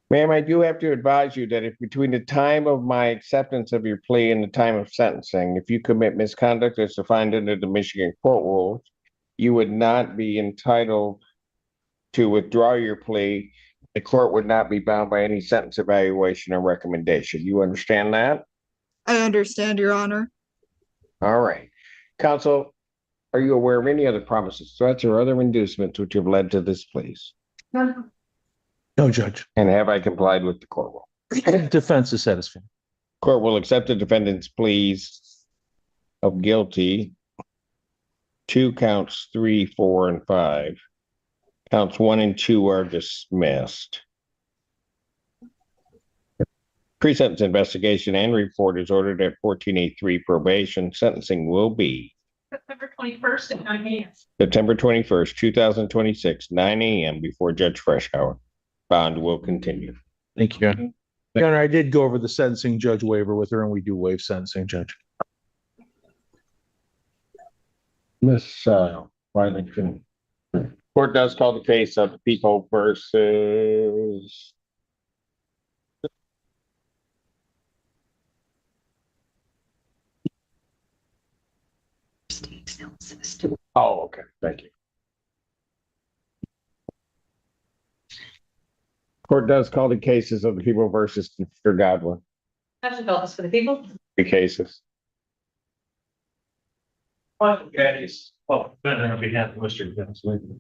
Ma'am, I do have to advise you that if between the time of my acceptance of your plea and the time of sentencing, if you commit misconduct as defined under the Michigan court rules, you would not be entitled to withdraw your plea. The court would not be bound by any sentence evaluation or recommendation. You understand that? I understand, Your Honor. All right. Counsel, are you aware of any other promises, threats, or other inducements which have led to this plea? No, Judge. And have I complied with the court rule? Defense is satisfied. Court will accept the defendant's pleas of guilty 2 counts 3, 4, and 5. Counts 1 and 2 are dismissed. Pre-sentence investigation and report is ordered at 14A3 probation. Sentencing will be September 21st at 9 a.m. September 21st, 2026, 9 a.m. before Judge Freshauer. Bond will continue. Thank you, Your Honor. Your Honor, I did go over the sentencing judge waiver with her, and we do waive sentencing, Judge. Miss Wylington. Court does call the case of the People versus Oh, okay. Thank you. Court does call the cases of the People versus Mr. Godwin. Judge Feltus for the people. 3 cases. On behalf of Mr. Johnson.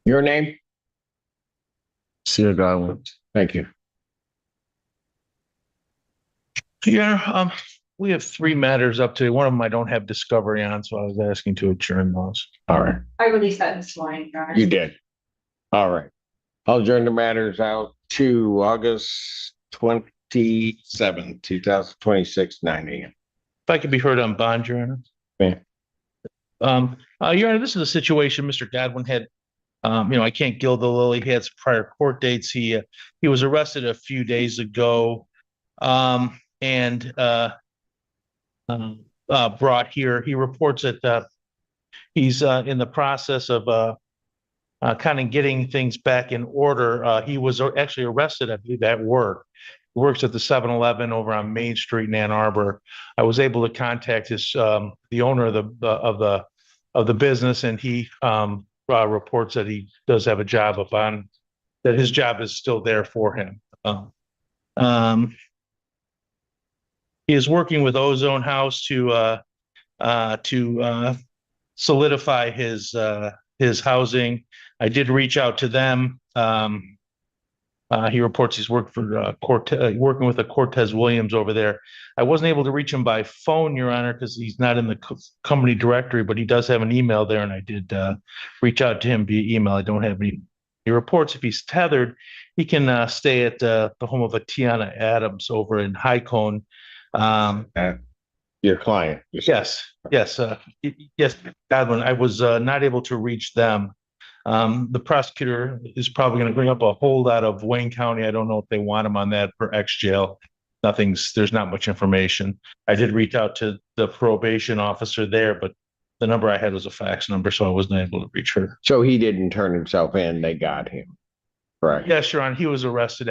Your name? Sir Godwin. Thank you. Yeah, we have 3 matters up today. One of them I don't have discovery on, so I was asking to adjourn those. All right. I released that this morning, Your Honor. You did. All right. I'll adjourn the matters out to August 27, 2026, 9 a.m. If I could be heard on bond, Your Honor. Yeah. Your Honor, this is a situation Mr. Godwin had. I can't gild the lily. He had some prior court dates. He was arrested a few days ago, and brought here. He reports that he's in the process of kind of getting things back in order. He was actually arrested, I believe, at work. He works at the 7-Eleven over on Main Street in Ann Arbor. I was able to contact his the owner of the business, and he reports that he does have a job upon that his job is still there for him. He is working with Ozone House to solidify his housing. I did reach out to them. He reports he's worked for working with the Cortez Williams over there. I wasn't able to reach him by phone, Your Honor, because he's not in the company directory, but he does have an email there, and I did reach out to him via email. I don't have any. He reports if he's tethered, he can stay at the home of Tiana Adams over in High Cone. Your client. Yes, Godwin. I was not able to reach them. The prosecutor is probably going to bring up a holdout of Wayne County. I don't know if they want him on that for ex jail. There's not much information. I did reach out to the probation officer there, but the number I had was a fax number, so I wasn't able to reach her. So he didn't turn himself in. They got him. Right. Yes, Your Honor. He was arrested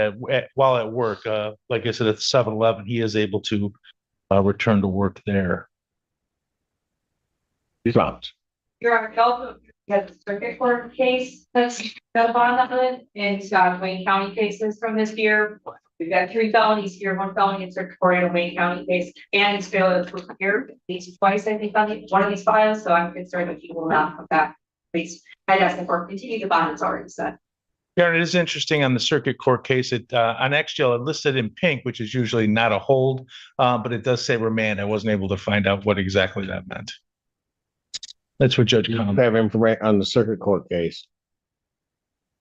while at work. Like I said, at the 7-Eleven, he is able to return to work there. Your Honor, also has a circuit court case that's got a bond on it, and he's got Wayne County cases from this year. We've got 3 felonies here, 1 felony in circuit court in a Wayne County case, and he's failed to appear at least twice, I think, on one of these files. So I'm concerned that he will not come back. Please, I'd ask the court continue the bond that's already set. Yeah, it is interesting on the circuit court case. It on ex-jail, it listed in pink, which is usually not a hold, but it does say remand. I wasn't able to find out what exactly that meant. That's what Judge Conlon. Have information on the circuit court case.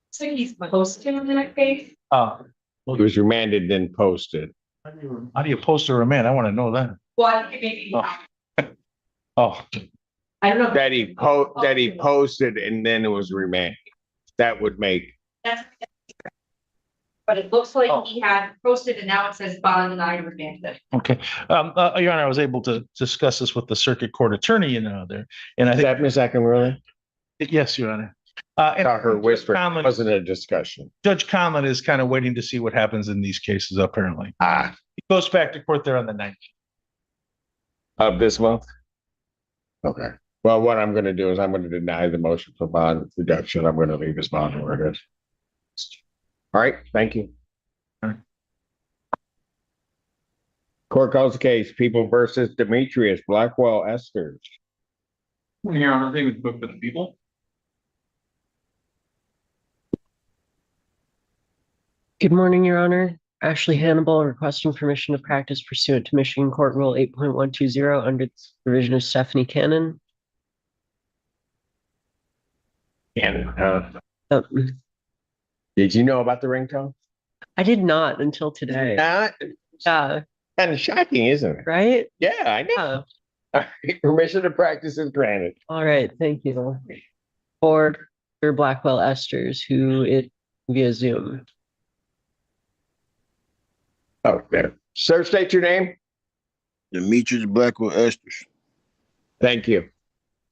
So he's posted in that case. He was remanded, then posted. How do you post a remand? I want to know that. Well, I think maybe. Oh, I don't know. That he posted and then it was remanded. That would make. That's. But it looks like he had posted and now it says bond and I remanded. okay. Your Honor, I was able to discuss this with the circuit court attorney there, and I think that Ms. Ackenrolli? Yes, Your Honor. I saw her whisper. It wasn't a discussion. Judge Conlon is kind of waiting to see what happens in these cases. Apparently, he goes back to court there on the 9th of this month. Okay. Well, what I'm going to do is I'm going to deny the motion for bond reduction. I'm going to leave his bond where it is. All right. Thank you. Court calls the case. People versus Demetrius Blackwell Esters. Your Honor, they would book for the people. Good morning, Your Honor. Ashley Hannibal, requesting permission to practice pursuant to Michigan Court Rule 8.120 under the supervision of Stephanie Cannon. And Uh, did you know about the ringtone? I did not until today. Kind of shocking, isn't it? Right? Yeah, I know. All right, permission to practice is granted. All right, thank you. For Blackwell Esters, who is via Zoom. Oh, there. Sir, state your name. Demetrius Blackwell Esters. Thank you.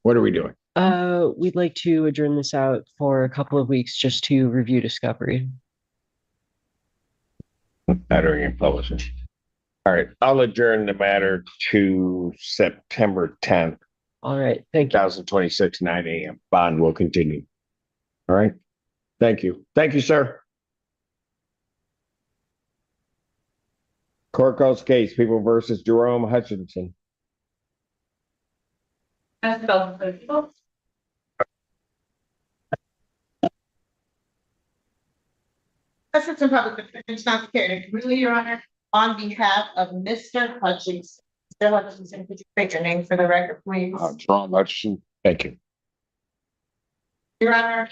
What are we doing? We'd like to adjourn this out for a couple of weeks just to review discovery. Mattering and publishing. All right, I'll adjourn the matter to September 10th. All right, thank you. 2026, 9 a.m. Bond will continue. All right. Thank you. Thank you, sir. Court calls case, People versus Jerome Hutchinson. Assistant Public Defender, not carried. Really, Your Honor, on behalf of Mr. Hutchinson. Mr. Hutchinson, could you state your name for the record, please? Jerome Hutchinson. Thank you. Your Honor,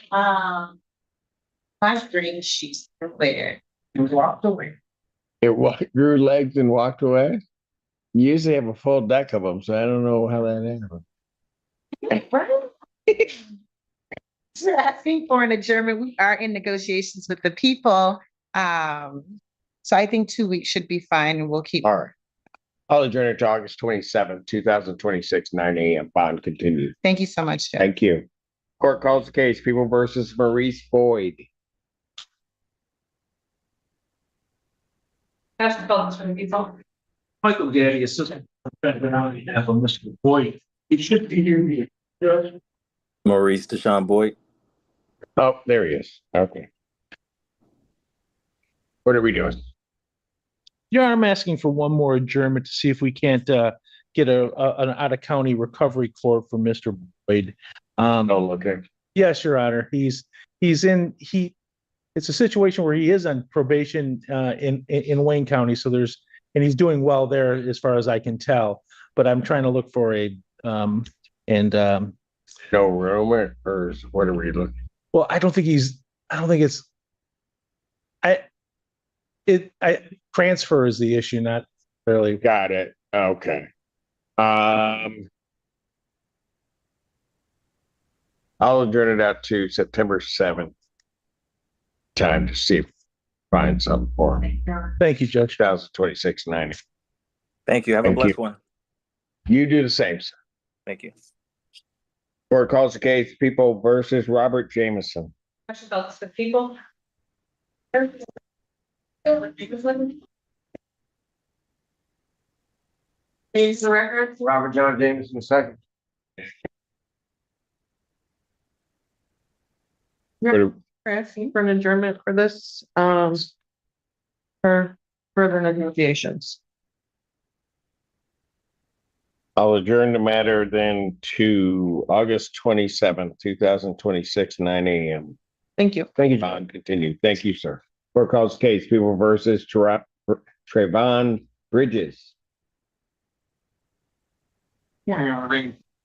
my string sheets were cleared. It was walked away. It grew legs and walked away. You usually have a full deck of them, so I don't know how that happened. We're asking for an adjournment. We are in negotiations with the people. So I think 2 weeks should be fine and we'll keep. All right. I'll adjourn it to August 27th, 2026, 9 a.m. Bond continues. Thank you so much, Judge. Thank you. Court calls the case, People versus Maurice Boyd. That's the balance from the people. Michael Gaddy, assistant defendant on behalf of Mr. Boyd. He should be here. Judge. Maurice Deshaun Boyd. Oh, there he is. Okay. What are we doing? Your Honor, I'm asking for one more adjournment to see if we can't get an out-of-county recovery court for Mr. Boyd. Okay. Yes, Your Honor. It's a situation where he is on probation in Wayne County. So and he's doing well there as far as I can tell. But I'm trying to look for no room or what are we looking? Well, I don't think transfer is the issue, not really. Got it. Okay. I'll adjourn it out to September 7th. Time to see if find something for me. Thank you, Judge. 2026, 9. Thank you. Have a blessed one. You do the same, sir. Thank you. Court calls the case, People versus Robert Jameson. Question about the people. Please, the record. Robert John Jameson, second. We're asking for an adjournment for this, for further negotiations. I'll adjourn the matter then to August 27th, 2026, 9 a.m. Thank you. Thank you, John. Continue. Thank you, sir. Court calls case, People versus Trayvon Bridges.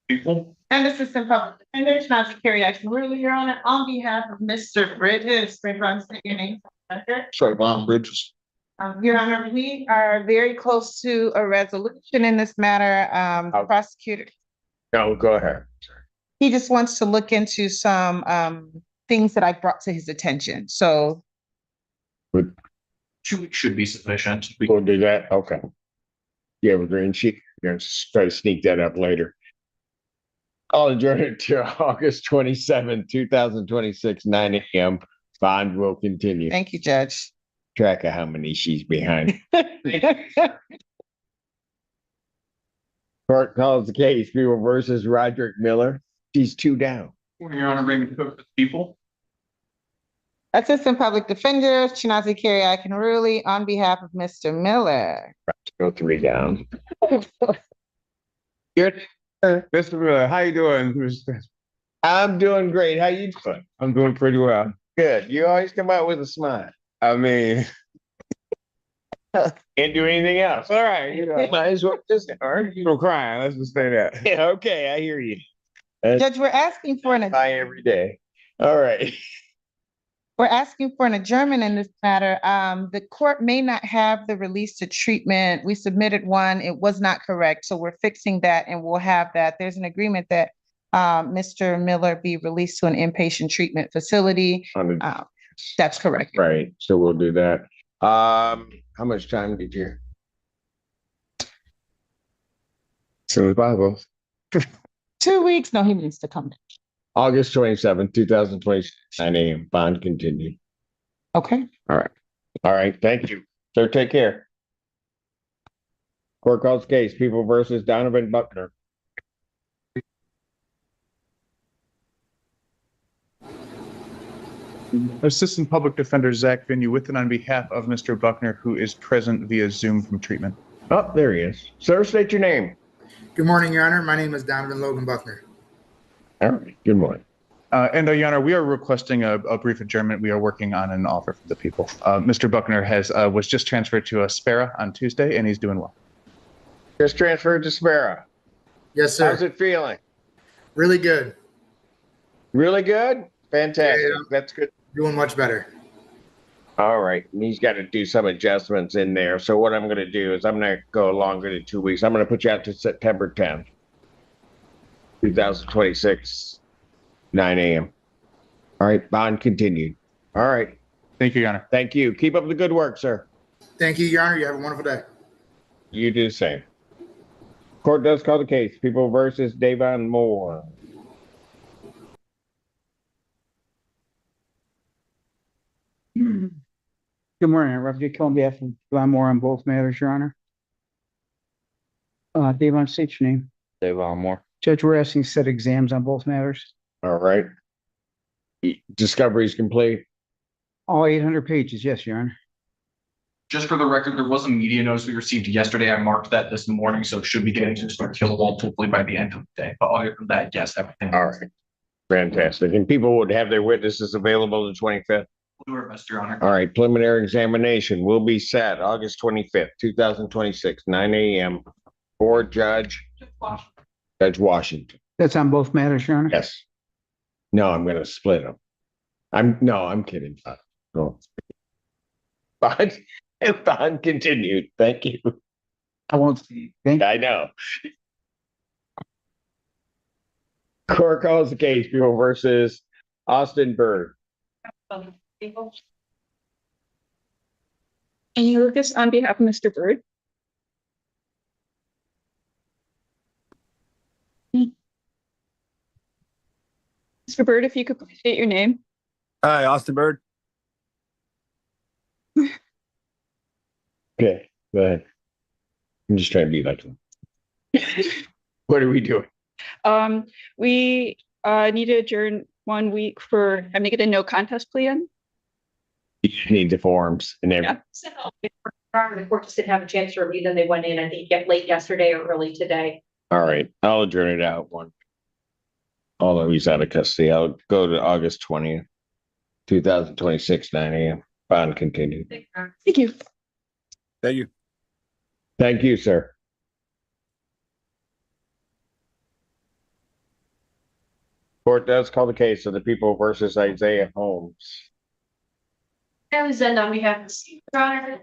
People. And Assistant Public Defender, not to carry action. Really, Your Honor, on behalf of Mr. Bridges, state your name. Trayvon Bridges. Your Honor, we are very close to a resolution in this matter. The prosecutor, No, go ahead. he just wants to look into some things that I brought to his attention. So 2 weeks should be sufficient. We'll do that. Okay. You have a green sheet? You're going to try to sneak that up later. I'll adjourn it to August 27th, 2026, 9 a.m. Bond will continue. thank you, Judge. Track of how many she's behind. Court calls the case, People versus Roderick Miller. She's 2 down. Your Honor, Raymond Cook, the people. Assistant Public Defender, Chinazi Kiriak and Ruli, on behalf of Mr. Miller. Go 3 down. Good. Mr. Miller, how you doing? I'm doing great. How you doing? I'm doing pretty well. Good. You always come out with a smile. I mean, Can't do anything else. All right. You know, might as well just, all right, you don't cry. Let's just say that. Yeah, okay, I hear you. Judge, we're asking for an, Cry every day. All right. we're asking for an adjournment in this matter. The court may not have the release to treatment. We submitted one. It was not correct. So we're fixing that and we'll have that. There's an agreement that Mr. Miller be released to an inpatient treatment facility. That's correct. Right, so we'll do that. How much time did you? So as Bible. 2 weeks. No, he needs to come back. August 27th, 2026, 9 a.m. Bond continued. Okay. All right. All right. Thank you. Sir, take care. Court calls case, People versus Donovan Buckner. Assistant Public Defender Zach Vinue with and on behalf of Mr. Buckner, who is present via Zoom from treatment. Oh, there he is. Sir, state your name. Good morning, Your Honor. My name is Donovan Logan Buckner. All right. Good morning. Your Honor, we are requesting a brief adjournment. We are working on an offer for the people. Mr. Buckner was just transferred to Spera on Tuesday, and he's doing well. Just transferred to Spera. Yes, sir. How's it feeling? Really good. Really good? Fantastic. Yeah, that's good. Doing much better. All right. And he's got to do some adjustments in there. So what I'm going to do is I'm going to go longer than 2 weeks. I'm going to put you out to September 10th, 2026, 9 a.m. All right. Bond continued. All right. Thank you, Your Honor. Thank you. Keep up the good work, sir. Thank you, Your Honor. You have a wonderful day. You do the same. Court does call the case. People versus Davon Moore. Good morning, Representative Kill on behalf of Devon Moore on both matters, Your Honor. Devon, state your name. Davon Moore. Judge, we're asking to set exams on both matters. All right. Discovery is complete. All 800 pages, yes, Your Honor. Just for the record, there was a media notice we received yesterday. I marked that this morning, so it should be getting to Mr. Kill hopefully by the end of the day. But other than that, yes, everything. All right. Fantastic. And people would have their witnesses available the 25th. We'll do our best, Your Honor. All right. Preliminary examination will be set August 25th, 2026, 9 a.m. for Judge Washington. That's on both matters, Your Honor? Yes. No, I'm going to split them. I'm kidding. No. Bond continued. Thank you. I won't see. I know. Court calls the case, People versus Austin Bird. Amy Lucas on behalf of Mr. Bird. Mr. Bird, if you could please state your name. Hi, Austin Bird. Okay, go ahead. I'm just trying to be like them. What are we doing? We need to adjourn 1 week for having to get a no contest plea in. You just need the forms and everything. The court just didn't have a chance to review them. They went in, I think, late yesterday or early today. All right, I'll adjourn it out one. Although he's out of custody, I'll go to August 20th, 2026, 9 a.m. Bond continued. Thank you. Thank you. Thank you, sir. Court does call the case of the People versus Isaiah Holmes. I was on behalf of Your Honor.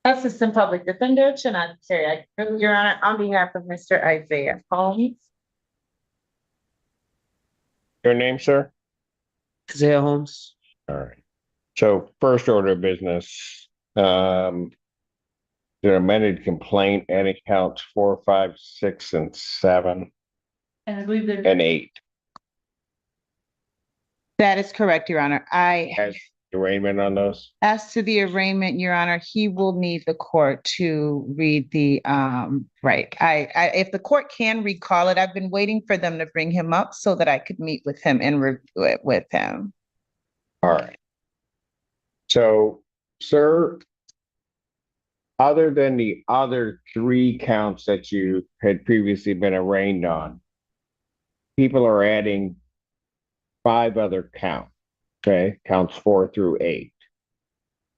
Assistant Public Defender, Shannon Terry, Your Honor, on behalf of Mr. Isaiah Holmes. Your name, sir? Isaiah Holmes. All right. So first order of business, the amended complaint, adding counts 4, 5, 6, and 7, And I believe there's. and 8. That is correct, Your Honor. Has arraignment on those? As to the arraignment, Your Honor, he will need the court to read the, right. If the court can recall it, I've been waiting for them to bring him up so that I could meet with him and review it with him. All right. So, sir, other than the other 3 counts that you had previously been arraigned on, people are adding 5 other counts. Okay, counts 4 through 8.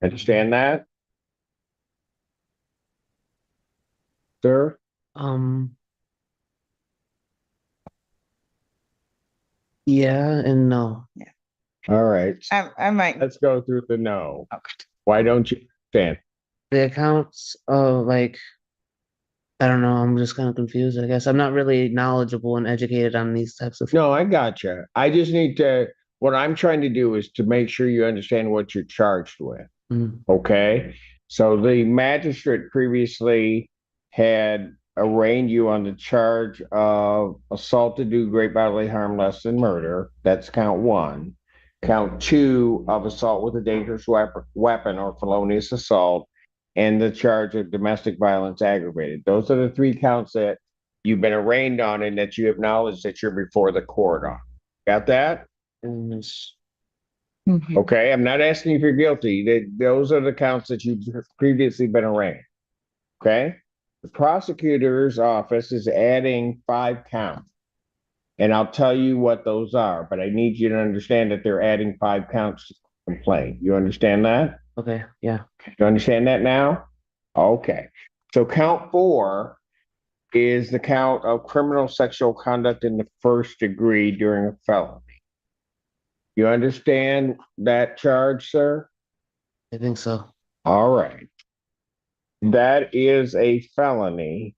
Understand that? Sir? Yeah and no. All right. I might. Let's go through the no. Why don't you understand? The accounts like I don't know, I'm just kind of confused, I guess. I'm not really knowledgeable and educated on these types of. No, I gotcha. I just need to, what I'm trying to do is to make sure you understand what you're charged with. Okay? So the magistrate previously had arraigned you on the charge of assault to do great bodily harm less than murder. That's count 1. Count 2 of assault with a dangerous weapon or felonious assault, and the charge of domestic violence aggravated. Those are the 3 counts that you've been arraigned on and that you acknowledge that you're before the court on. Got that? Okay, I'm not asking if you're guilty. Those are the counts that you've previously been arraigned. Okay? The prosecutor's office is adding 5 counts. And I'll tell you what those are, but I need you to understand that they're adding 5 counts to the complaint. You understand that? Okay, yeah. You understand that now? Okay. So count 4 is the count of criminal sexual conduct in the first degree during a felony. You understand that charge, sir? I think so. All right. That is a felony,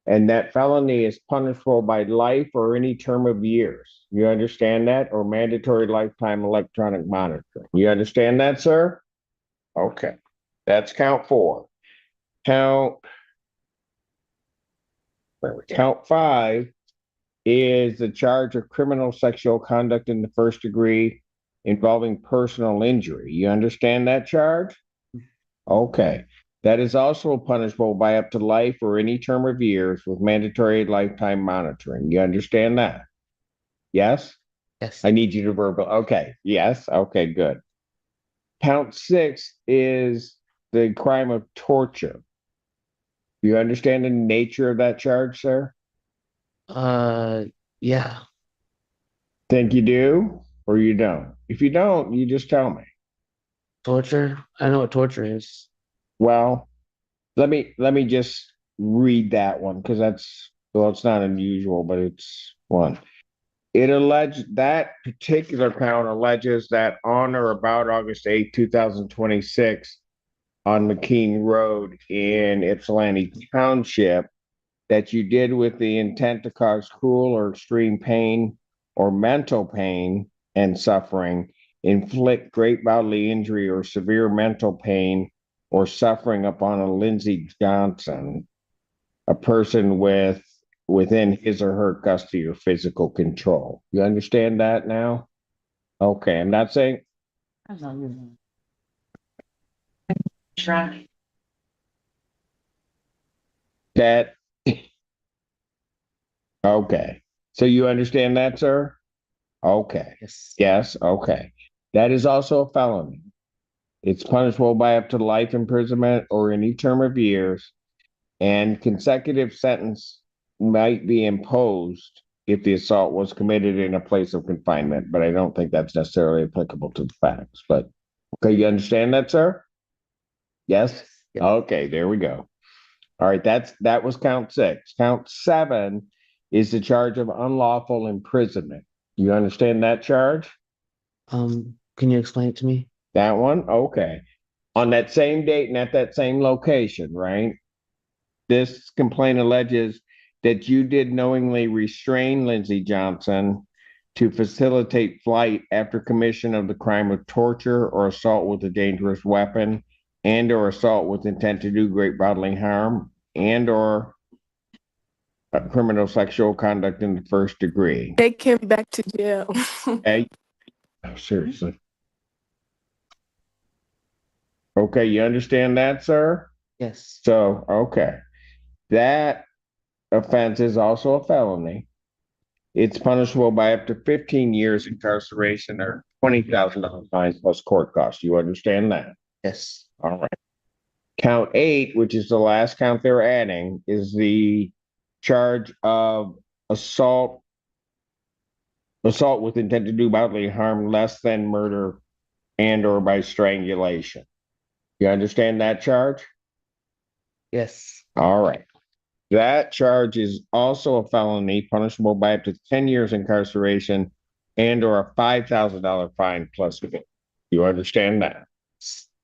and that felony is punishable by life or any term of years. You understand that? Or mandatory lifetime electronic monitoring. You understand that, sir? Okay. That's count 4. Count 5 is the charge of criminal sexual conduct in the first degree involving personal injury. You understand that charge? Okay. That is also punishable by up to life or any term of years with mandatory lifetime monitoring. You understand that? Yes? Yes. I need you to verbal. Okay. Yes. Okay, good. Count 6 is the crime of torture. Do you understand the nature of that charge, sir? Yeah. Think you do or you don't? If you don't, you just tell me. Torture? I know what torture is. Well, let me just read that one because it's not unusual, but it's one. It alleged that particular count alleges that on or about August 8, 2026, on McKean Road in Ypsilanti Township, that you did with the intent to cause cruel or extreme pain or mental pain and suffering, inflict great bodily injury or severe mental pain or suffering upon a Lindsay Johnson, a person within his or her custody or physical control. You understand that now? Okay, I'm not saying. That. Okay. So you understand that, sir? Okay. Yes. Okay. That is also a felony. It's punishable by up to life imprisonment or any term of years, and consecutive sentence might be imposed if the assault was committed in a place of confinement, but I don't think that's necessarily applicable to the facts. But okay, you understand that, sir? Yes? Okay, there we go. All right, that was count 6. Count 7 is the charge of unlawful imprisonment. You understand that charge? Can you explain it to me? That one? Okay. On that same date and at that same location, right? This complaint alleges that you did knowingly restrain Lindsay Johnson to facilitate flight after commission of the crime of torture or assault with a dangerous weapon and or assault with intent to do great bodily harm and or criminal sexual conduct in the first degree. Take him back to jail. Okay. Oh, seriously. Okay, you understand that, sir? Yes. So, okay. That offense is also a felony. It's punishable by up to 15 years incarceration or $20,000 fine plus court costs. You understand that? Yes. All right. Count 8, which is the last count they're adding, is the charge of assault with intent to do bodily harm less than murder and or by strangulation. You understand that charge? Yes. All right. That charge is also a felony punishable by up to 10 years incarceration and or a $5,000 fine plus fee. You understand that?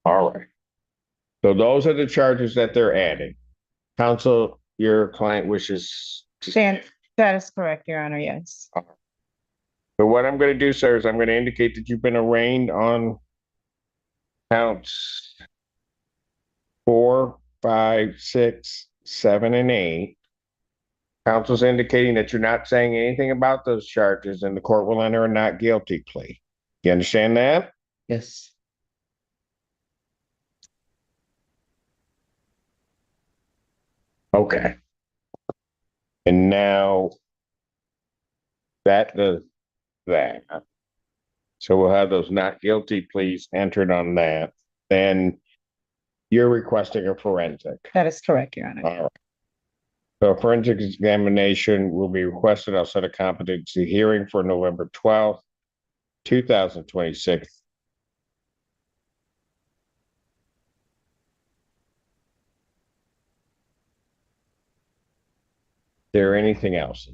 All right. So those are the charges that they're adding. Counsel, your client wishes to Stand, that is correct, Your Honor, yes. So what I'm going to do, sir, is I'm going to indicate that you've been arraigned on counts 4, 5, 6, 7, and 8. Counsel's indicating that you're not saying anything about those charges and the court will enter a not guilty plea. You understand that? Yes. Okay. And now that does that. So we'll have those not guilty pleas entered on that. Then you're requesting a forensic. That is correct, Your Honor. All right. So a forensic examination will be requested. I'll set a competency hearing for November 12th, 2026. There anything else?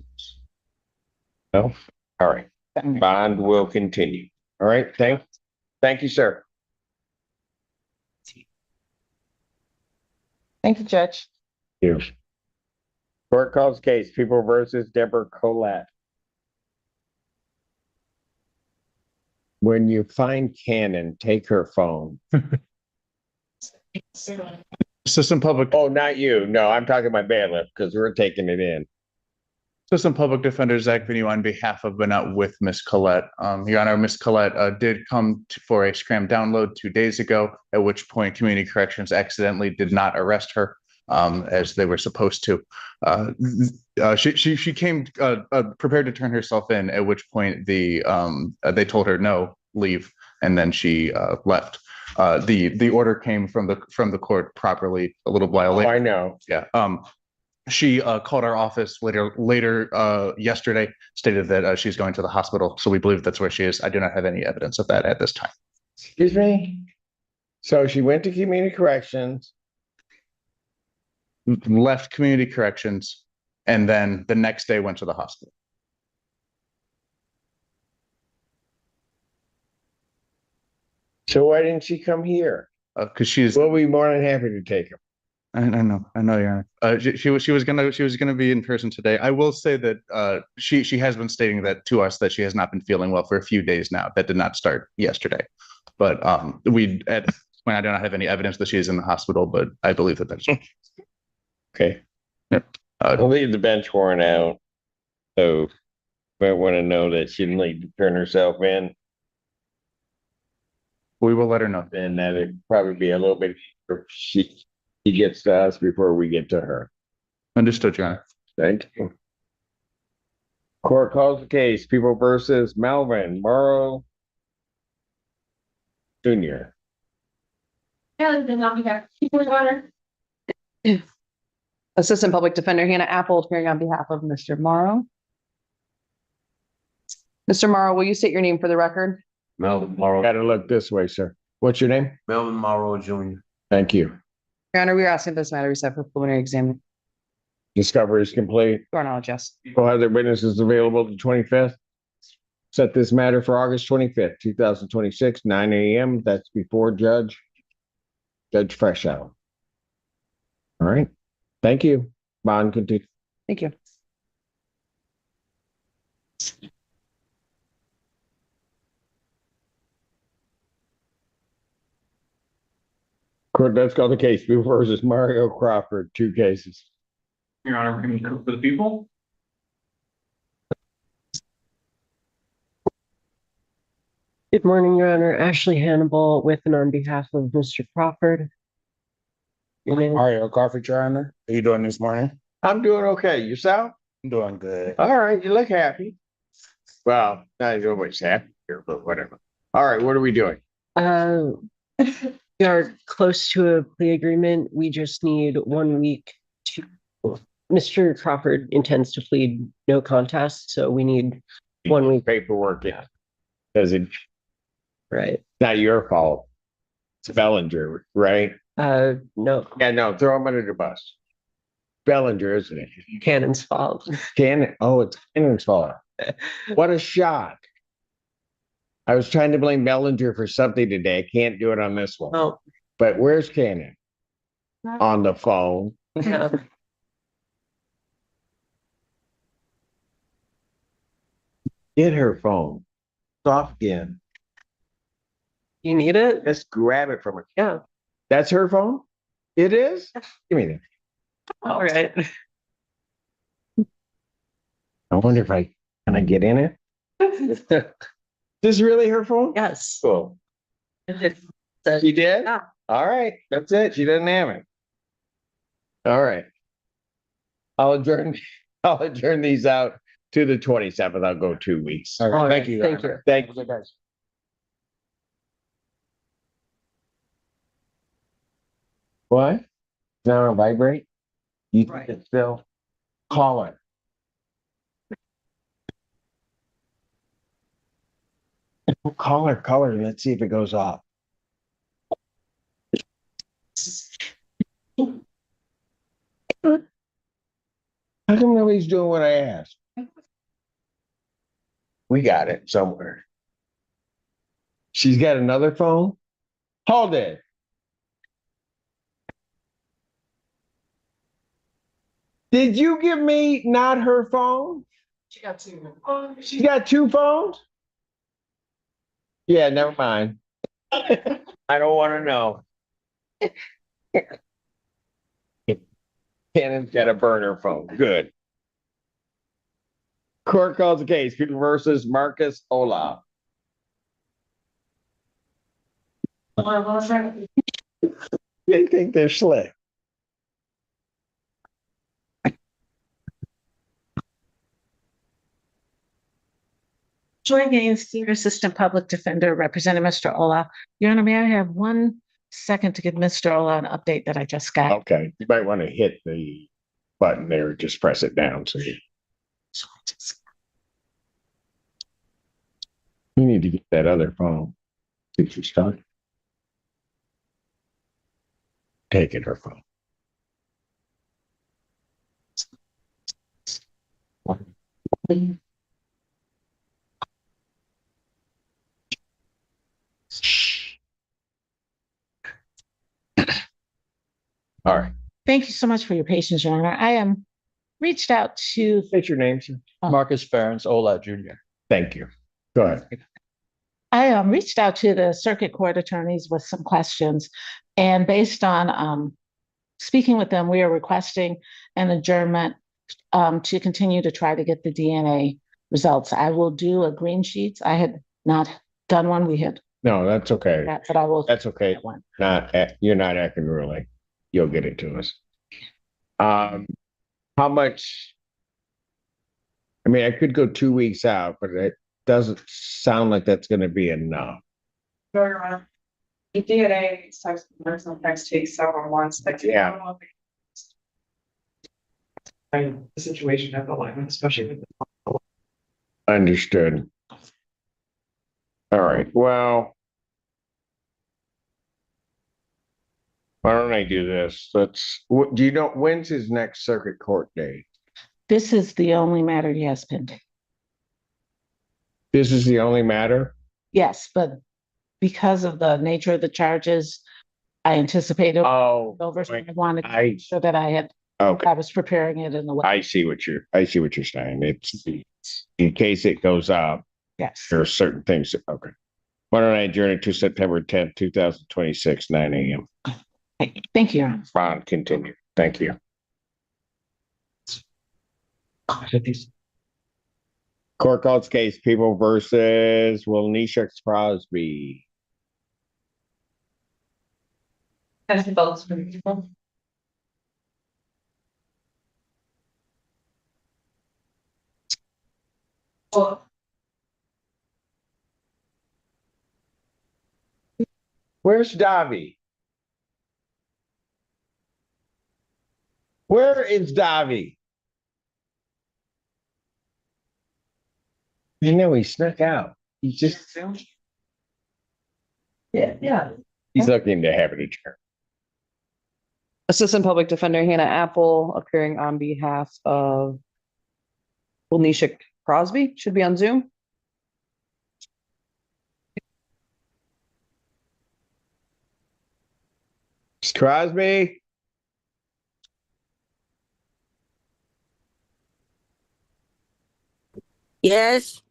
No? All right. Bond will continue. All right. Thank you, sir. Thank you, Judge. You. Court calls case People versus Deborah Collette. When you find Cannon, take her phone. Assistant Public. Oh, not you. No, I'm talking my bailiff because we're taking it in. Assistant Public Defender Zach Vinue on behalf of but not with Miss Collette. Your Honor, Miss Collette did come for a scram download 2 days ago, at which point Community Corrections accidentally did not arrest her as they were supposed to. She came prepared to turn herself in, at which point they told her no, leave, and then she left. The order came from the court properly a little while later. I know. Yeah. She called our office later yesterday, stated that she's going to the hospital. So we believe that's where she is. I do not have any evidence of that at this time. Excuse me? So she went to Community Corrections. Left Community Corrections, and then the next day went to the hospital. So why didn't she come here? Because we'll be more than happy to take her. I know, Your Honor. She was gonna be in person today. I will say that she has been stating that to us that she has not been feeling well for a few days now. That did not start yesterday, but at this point I do not have any evidence that she is in the hospital. But I believe that that's okay. Yep. I'll leave the bench warrant out. So I want to know that she didn't need to turn herself in. We will let her know. And that it'd probably be a little bit she gets to us before we get to her. Understood, Your Honor. Thank you. Court calls the case People versus Melvin Morrow Jr. Assistant Public Defender Hannah Apple appearing on behalf of Mr. Morrow. Mr. Morrow, will you state your name for the record? Melvin Morrow. Got to look this way, sir. What's your name? Melvin Morrow Jr. Thank you. Your Honor, we are asking this matter be set for preliminary examination. Discovery is complete. To our knowledge, yes. We'll have their witnesses available the 25th. Set this matter for August 25th, 2026, 9 a.m. That's before Judge Freshout. All right. Thank you. Bond continue. Thank you. Court, let's call the case. People versus Mario Crawford, 2 cases. Your Honor, any for the people? Good morning, Your Honor. Ashley Hannibal with and on behalf of Mr. Crawford. Mario Crawford, Your Honor. How you doing this morning? I'm doing okay. Yourself? I'm doing good. All right. You look happy. Well, not always happy here, but whatever. All right. What are we doing? We are close to a plea agreement. We just need 1 week to. Mr. Crawford intends to plead no contest, so we need 1 week paperwork. Yeah, because it. Right. Not your fault. It's Bellinger, right? No. Yeah, no. Throw him under the bus. Bellinger, isn't it? Cannon's fault. Cannon. Oh, it's Cannon's fault. What a shock. I was trying to blame Bellinger for something today. I can't do it on this one. Oh, But where's Cannon? On the phone. yeah. Get her phone. Off again. You need it? Just grab it from her. Yeah. That's her phone? It is? Give me that. All right. I wonder if can I get in it? This is really her phone? Yes. Cool. She did? Yeah. All right. That's it. She doesn't have it. All right. I'll adjourn these out to the 27th. I'll go 2 weeks. All right, All thank right, you. thank you. Thank you. guys. What? Now vibrate? You think Right. it's still? Call it. Call her, and let's see if it goes off. How come nobody's doing what I asked? We got it somewhere. She's got another phone? Hold it. Did you give me not her phone? She got two. She's got two phones? Yeah, never mind. I don't want to know. Cannon's got a burner phone. Good. Court calls the case. People versus Marcus Olaf. They think they're slick. Joy Gaines, Senior Assistant Public Defender, representing Mr. Olaf. Your Honor, may I have 1 second to give Mr. Olaf an update that I just got? Okay, you might want to hit the button there, just press it down. So you need to get that other phone. Think you're stuck? Taking her phone. All right. Thank you so much for your patience, Your Honor. I reached out to, What's your name, sir? Marcus Ferens, Ola Jr. Thank you. Go ahead. I reached out to the circuit court attorneys with some questions. And based on speaking with them, we are requesting an adjournment to continue to try to get the DNA results. I will do a green sheet. I had not done one. We had No, that's okay. that, but I will. That's okay. One. You're not acting really. You'll get it to us. How much? I mean, I could go 2 weeks out, but it doesn't sound like that's going to be enough. The DNA sometimes takes several months. Like, Yeah. The situation of the line, especially with Understood. All right. Well, why don't I do this? Do you know when's his next circuit court date? This is the only matter he has pending. This is the only matter? Yes, but because of the nature of the charges, I anticipated over. So I wanted to make sure that I was preparing it in the way. I see what you're saying. It's in case it goes up. Yes. There are certain things. Okay. Why don't I adjourn it to September 10th, 2026, 9 a.m. Thank you, Your Honor. Fine, continue. Thank you. Court calls case People versus Wilnisha Crosby. As both for people. Where's Davi? Where is Davi? You know, he snuck out. He's just. Yeah. He's looking to have it adjourned. Assistant Public Defender Hannah Apple appearing on behalf of Nisha Crosby, should be on Zoom. Ms. Crosby? Yes,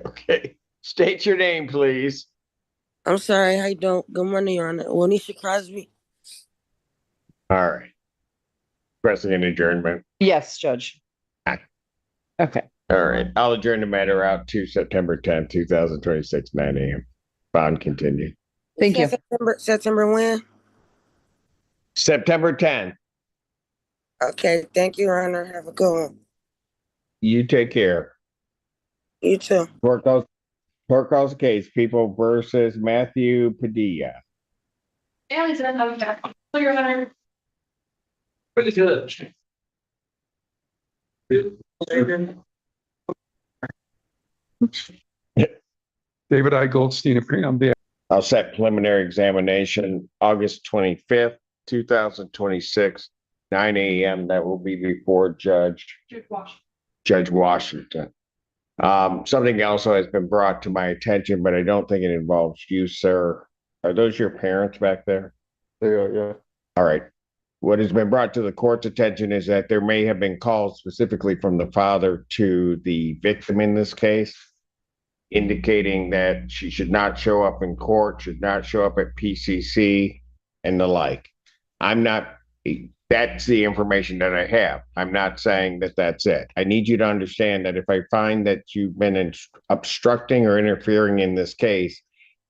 Okay. State your name, please. I'm sorry. How you doing? Good morning, Your Honor. Wanisha Crosby. All right. Pressing an adjournment. Yes, Judge. Okay. All right. I'll adjourn the matter out to September 10th, 2026, 9 a.m. Bond continued. Thank you. September when? September 10th. Okay, thank you, Your Honor. Have a good one. You take care. You too. Court calls the case. People versus Matthew Padilla. Ellie's in another back. Your Honor. Pretty good. David I. Goldstein appearing on behalf. I'll set preliminary examination August 25th, 2026, 9 a.m. That will be before Judge Washington. Something else has been brought to my attention, but I don't think it involves you, sir. Are those your parents back there? They are, yeah. All right. What has been brought to the court's attention is that there may have been calls specifically from the father to the victim in this case, indicating that she should not show up in court, should not show up at PCC and the like. That's the information that I have. I'm not saying that that's it. I need you to understand that if I find that you've been obstructing or interfering in this case,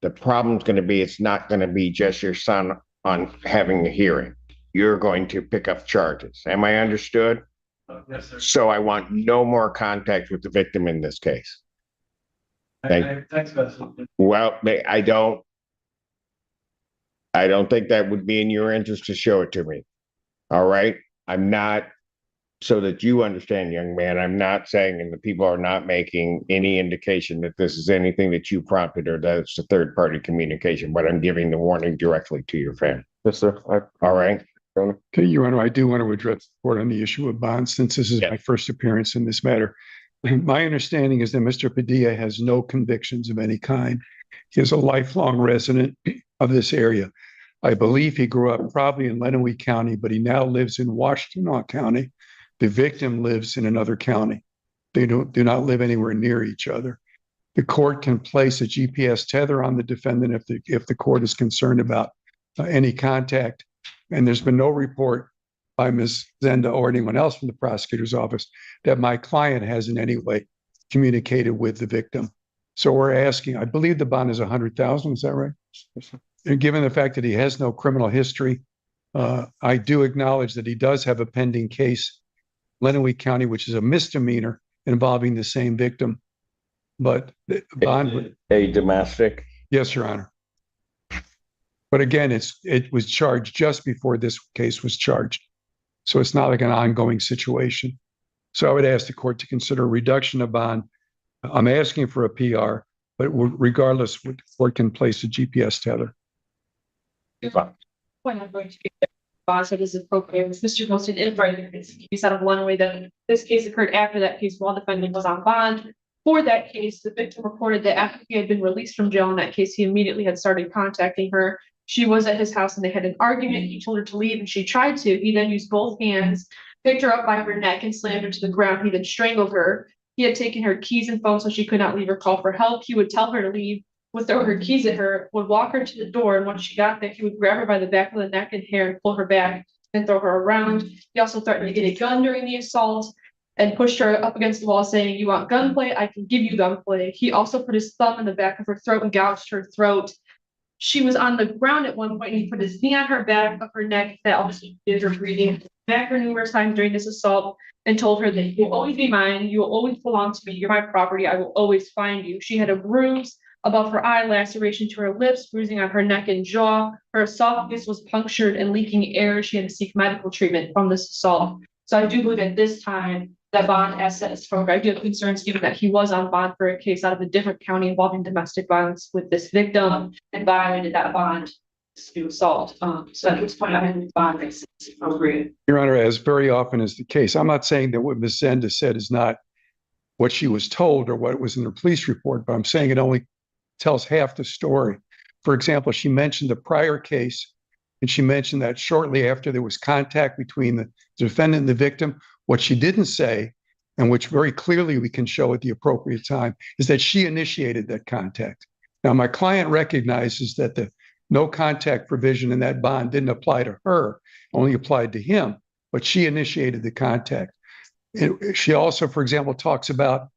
the problem's going to be, it's not going to be just your son on having a hearing. You're going to pick up charges. Am I understood? Yes, sir. So I want no more contact with the victim in this case. Thanks, Well, I don't think that would be in your interest to show it to me. All right. I'm not, so that you understand, young man, I'm not saying, and the people are not making any indication that this is anything that you prompted or that it's a third party communication, but I'm giving the warning directly to your family. Yes, sir. All right. Okay, Your Honor, I do want to address the court on the issue of bonds since this is my first appearance in this matter. My understanding is that Mr. Padilla has no convictions of any kind. He is a lifelong resident of this area. I believe he grew up probably in Lenawee County, but he now lives in Washtenaw County. The victim lives in another county. They do not live anywhere near each other. The court can place a GPS tether on the defendant if the court is concerned about any contact. And there's been no report by Ms. Zenda or anyone else from the prosecutor's office that my client has in any way communicated with the victim. So we're asking, I believe the bond is $100,000, is that right? And given the fact that he has no criminal history, I do acknowledge that he does have a pending case, Lenawee County, which is a misdemeanor involving the same victim. But the bond, a domestic. Yes, Your Honor. But again, it was charged just before this case was charged. So it's not like an ongoing situation. So I would ask the court to consider a reduction of bond. I'm asking for a PR, but regardless, the court can place a GPS tether. When I'm going to be there, boss, it is appropriate. Mr. Wilson invited this case out of one way that this case occurred after that case while the defendant was on bond. For that case, the victim reported that after he had been released from jail in that case, he immediately had started contacting her. She was at his house and they had an argument. He told her to leave and she tried to. He then used both hands, picked her up by her neck and slammed her to the ground. He then strangled her. He had taken her keys and phone so she could not leave or call for help. He would tell her to leave, would throw her keys at her, would walk her to the door. And once she got there, he would grab her by the back of the neck and hair and pull her back and throw her around. He also threatened to get a gun during the assault and pushed her up against the wall saying, "You want gunplay? I can give you gunplay." He also put his thumb in the back of her throat and gouged her throat. She was on the ground at one point and he put his knee on her back of her neck. That also did her breathing. Back her numerous times during this assault and told her that you will always be mine. You will always belong to me. You're my property. I will always find you. She had a bruise above her eye, laceration to her lips, bruising on her neck and jaw. Her esophagus was punctured and leaking air. She had to seek medical treatment from this assault. So I do believe at this time that bond asset is for. I do have concerns given that he was on bond for a case out of a different county involving domestic violence with this victim and violated that bond to assault. So at this point, I have bond is appropriate. Your Honor, as very often is the case, I'm not saying that what Ms. Zenda said is not what she was told or what was in the police report, but I'm saying it only tells half the story. For example, she mentioned the prior case, and she mentioned that shortly after there was contact between the defendant and the victim. What she didn't say, and which very clearly we can show at the appropriate time, is that she initiated that contact. Now, my client recognizes that the no contact provision in that bond didn't apply to her, only applied to him, but she initiated the contact. She also, for example, talks about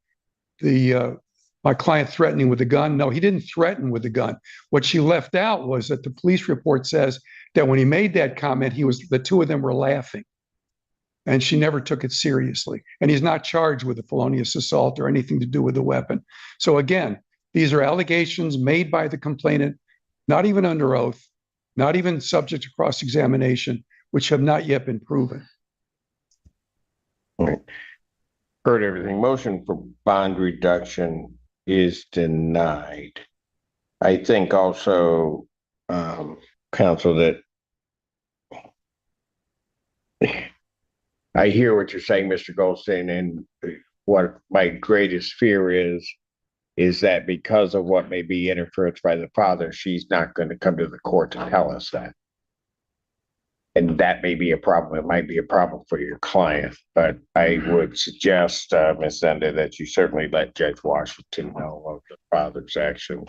my client threatening with a gun. No, he didn't threaten with a gun. What she left out was that the police report says that when he made that comment, the two of them were laughing. And she never took it seriously. And he's not charged with a felonious assault or anything to do with the weapon. So again, these are allegations made by the complainant, not even under oath, not even subject to cross-examination, which have not yet been proven. Heard everything. Motion for bond reduction is denied. I think also, counsel, that I hear what you're saying, Mr. Goldstein, and what my greatest fear is that because of what may be interference by the father, she's not going to come to the court to tell us that. And that may be a problem. It might be a problem for your client, but I would suggest, Ms. Zenda, that you certainly let Judge Washington know of the father's action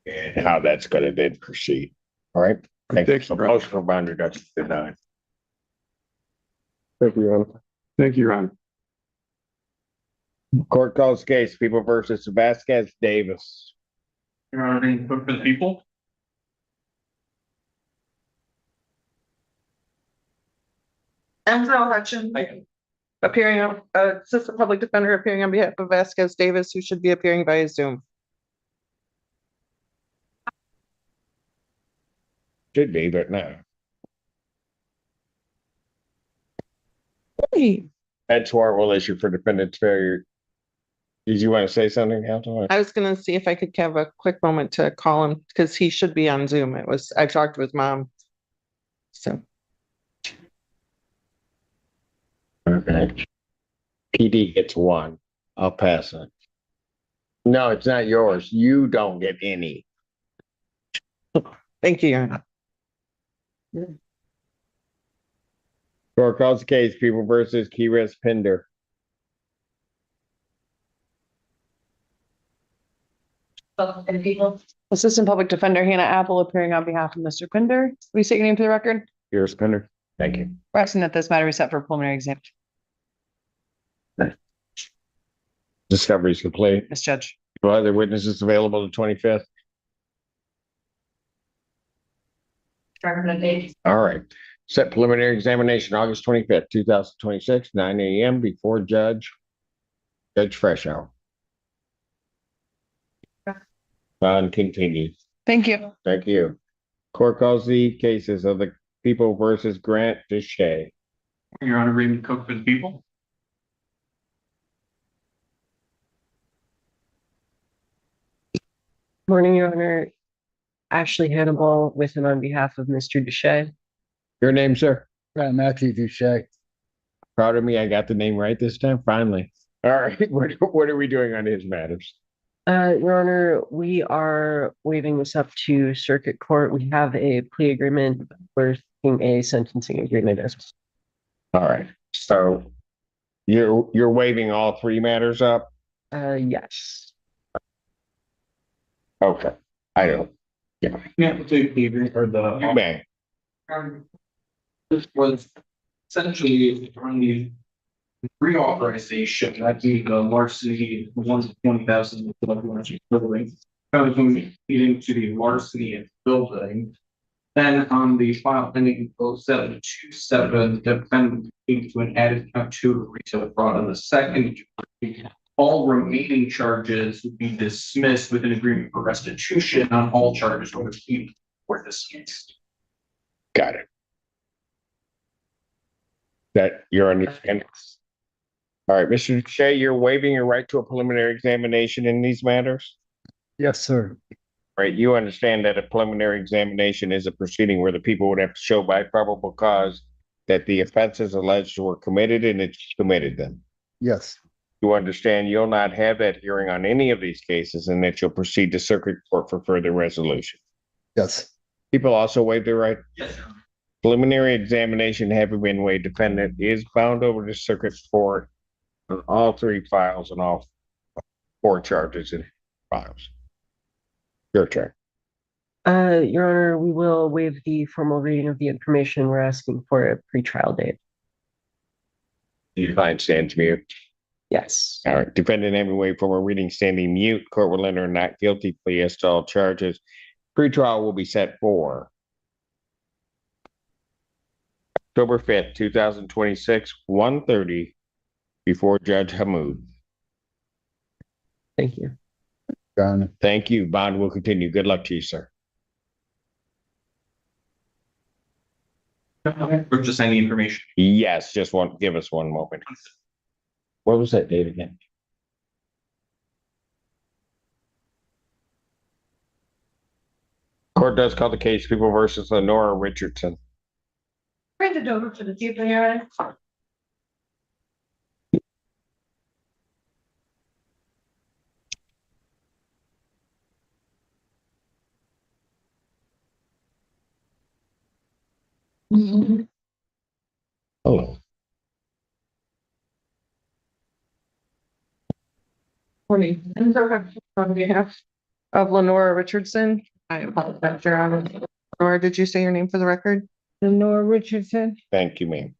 and how that's going to then proceed. All right. Thank you. So motion for bond reduction denied. Thank you, Your Honor. Thank you, Your Honor. Court calls case People versus Vasquez Davis. Your Honor, being put for the people. Enzo Hutchins, appearing on, Assistant Public Defender appearing on behalf of Vasquez Davis, who should be appearing via Zoom. Should be, but no. Hey. That's warrant will issue for defendant's failure. Did you want to say something, counsel? I was gonna see if I could have a quick moment to call him, because he should be on Zoom. I talked to his mom. So. Okay. PD gets one. I'll pass it. No, it's not yours. You don't get any. Thank you, Your Honor. Court calls the case People versus Keyres Pinder. And people. Assistant Public Defender Hannah Apple appearing on behalf of Mr. Pinder. Will you state your name to the record? Keyres Pinder. Thank you. We're asking that this matter be set for preliminary exam. Discovery is complete. Yes, Judge. No other witnesses available the 25th. All right. Set preliminary examination, August 25th, 2026, 9 a.m. before Judge Freshow. On continues. Thank you. Thank you. Court calls the cases of the People versus Grant Deshay. Your Honor, Raymond Cook for the people. Morning, Your Honor. Ashley Hannibal with and on behalf of Mr. Deshay. Your name, sir? Matthew Duchesne. Proud of me. I got the name right this time. Finally. All right. What are we doing on his matters? Your Honor, we are waiving this up to circuit court. We have a plea agreement. We're seeking a sentencing agreement as well. All right. So you're waiving all three matters up? Yes. Okay. I don't. Yeah. Yeah, the agreement or the. You may. This was essentially on the reauthorization, that'd be the larceny, 120,000. Leading to the larceny building. Then on the file ending 0727, the defendant came to an added count 2 retail fraud on the second. All remaining charges would be dismissed with an agreement for restitution on all charges for this case. Got it. That you're understanding. All right, Mr. Shea, you're waiving your right to a preliminary examination in these matters? Yes, sir. Right, you understand that a preliminary examination is a proceeding where the people would have to show by probable cause that the offenses alleged were committed and that you committed them. Yes. You understand you'll not have that hearing on any of these cases and that you'll proceed to circuit court for further resolution. Yes. People also waive their right. Yes. Preliminary examination having been waived, defendant is bound over to circuit court on all three files and all four charges and files. Your turn. Your Honor, we will waive the formal reading of the information. We're asking for a pretrial date. You find stands mute. Yes. All right. Defendant having waived formal reading standing mute. Court will enter a not guilty plea as to all charges. Pretrial will be set for October 5th, 2026, 1:30 before Judge Hamoud. Thank you. Thank you. Bond will continue. Good luck to you, sir. Or just any information. Yes, just give us one moment. What was that date again? Court does call the case People versus Lenora Richardson. Bring it over to the people here. Hello. Morning. On behalf of Lenora Richardson, I apologize, Your Honor. Lenora, did you say your name for the record? Lenora Richardson. Thank you, ma'am.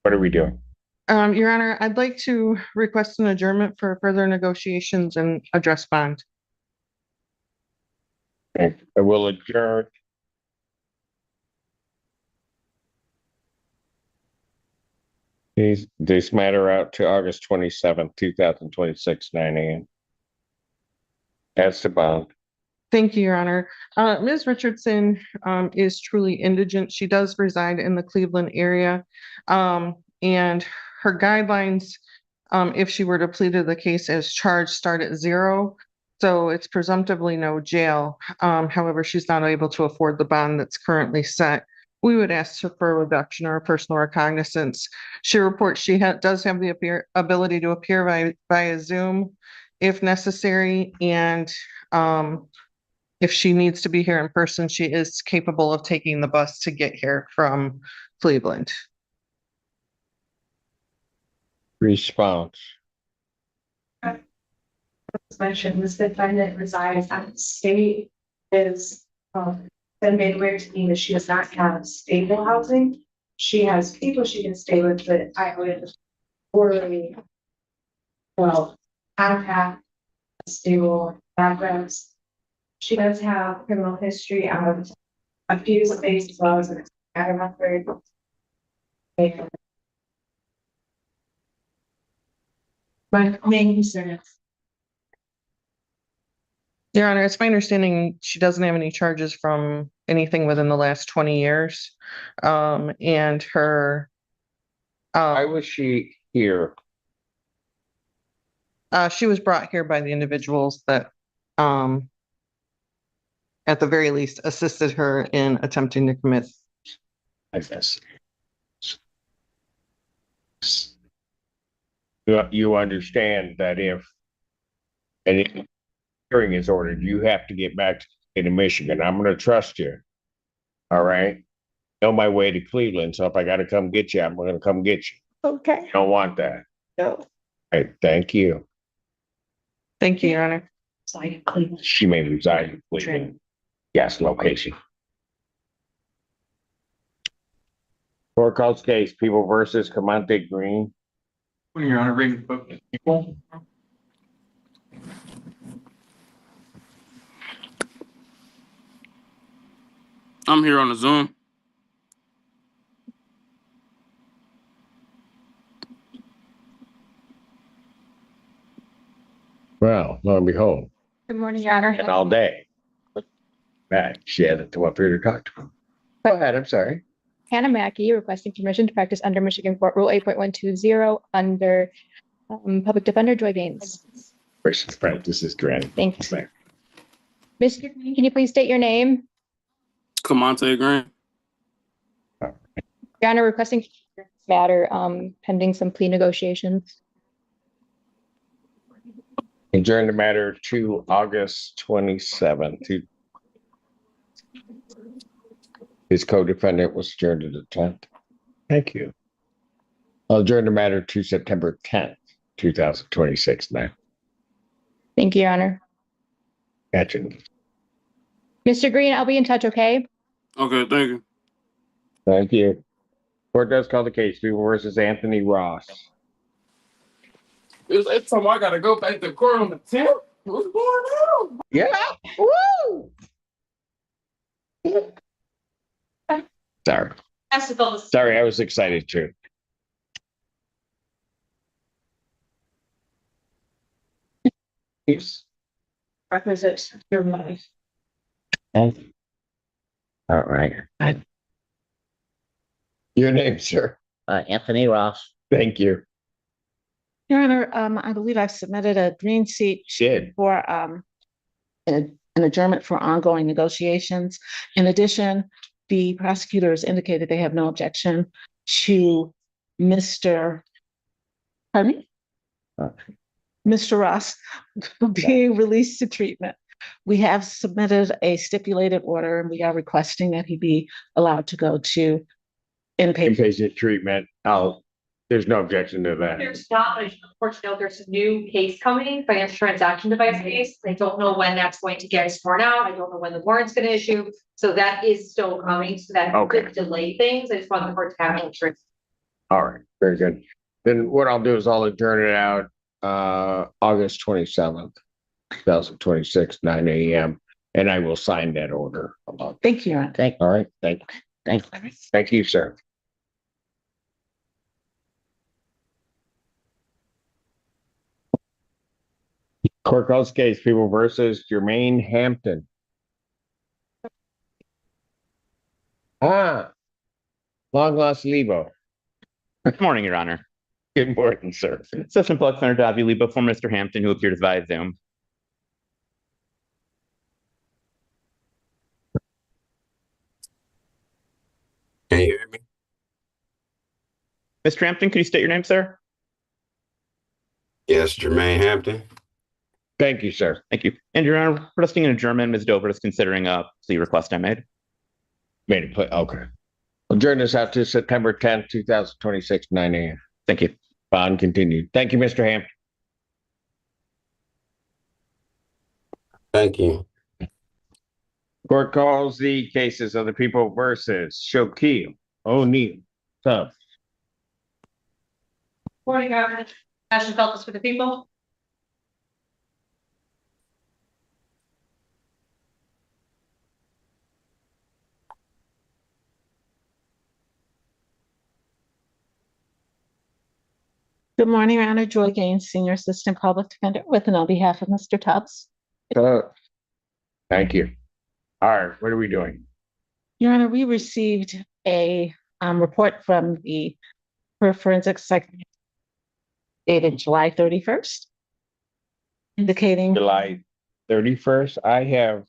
What are we doing? Your Honor, I'd like to request an adjournment for further negotiations and address bond. Okay, I will adjourn. This matter out to August 27th, 2026, 9 a.m. As to bond. Thank you, Your Honor. Ms. Richardson is truly indigent. She does reside in the Cleveland area. And her guidelines, if she were to plead to the case as charged, start at 0. So it's presumptively no jail. However, she's not able to afford the bond that's currently set. We would ask her for a reduction or a personal recognizance. She reports she does have the ability to appear via Zoom if necessary. And if she needs to be here in person, she is capable of taking the bus to get here from Cleveland. Response. Mentioned this defendant resides out of state is been made aware to me that she does not have stable housing. She has people she can stay with, but I would poorly, well, have stable backgrounds. She does have criminal history out of a few states as well as an record. My main concern is Your Honor, it's my understanding she doesn't have any charges from anything within the last 20 years. And her. Why was she here? She was brought here by the individuals that, at the very least, assisted her in attempting to commit. I guess. You understand that if any hearing is ordered, you have to get back to the state of Michigan. I'm going to trust you. All right. On my way to Cleveland. So if I got to come get you, I'm going to come get you. Okay. Don't want that. No. All right. Thank you. Thank you, Your Honor. She may reside in Cleveland. Yes, location. Court calls case People versus Camonte Green. Your Honor, Raymond Cook, people. I'm here on the Zoom. Well, lo and behold, Good morning, Your Honor. and all day. Right, she had to come up here to talk to him. Go ahead, I'm sorry. Hannah Mackey requesting permission to practice under Michigan Court Rule 8.120 under Public Defender Joy Baines. Permission to practice is granted. Thanks. Mr. Green, can you please state your name? Camonte Green. Your Honor, requesting matter pending some plea negotiations. Adjourn the matter to August 27th. His co-defendant was adjourned to the 10th. Thank you. I'll adjourn the matter to September 10th, 2026 now. Thank you, Your Honor. Gotcha. Mr. Green, I'll be in touch, okay? Okay, thank you. Thank you. Court does call the case, People versus Anthony Ross. It's that time I gotta go back to court on the 10th. What's going on? Yeah. Woo! Sorry. Sorry, I was excited too. Yes. Requisite your money. All right. Your name, sir? Anthony Ross. Thank you. Your Honor, I believe I've submitted a green sheet for an adjournment for ongoing negotiations. In addition, the prosecutors indicated they have no objection to Mr. Ross being released to treatment. We have submitted a stipulated order and we are requesting that he be allowed to go to inpatient treatment. There's no objection to that. There's not, but unfortunately, there's a new case coming, financial transaction device case. I don't know when that's going to get sworn out. I don't know when the warrant's going to issue. So that is still coming. So that could delay things. I just want the court to have interest. All right, very good. Then what I'll do is I'll adjourn it out August 27th, 2026, 9 a.m. And I will sign that order. Thank you, Your Honor. All right, thank you, sir. Court calls case, People versus Jermaine Hampton. Long lost Lebo. Good morning, Your Honor. Good morning, sir. Session Plug Senator Davi Lebo for Mr. Hampton, who appears via Zoom. Can you hear me? Mr. Hampton, could you state your name, sir? Yes, Jermaine Hampton. Thank you, sir. Thank you. And Your Honor, requesting an adjournment, Ms. Dover is considering a plea request I made. Made a play. Okay. Adjourn this out to September 10th, 2026, 9 a.m. Thank you. Bond continued. Thank you, Mr. Hampton. Thank you. Court calls the cases of the People versus Shaquille O'Neal. So, Morning, Governor. National Feltus for the People. Good morning, Your Honor. Joy Gaines, Senior Assistant Public Defender, with and on behalf of Mr. Tubbs. Thank you. All right, what are we doing? Your Honor, we received a report from the forensic psychiatrist dated July 31st, indicating July 31st. I have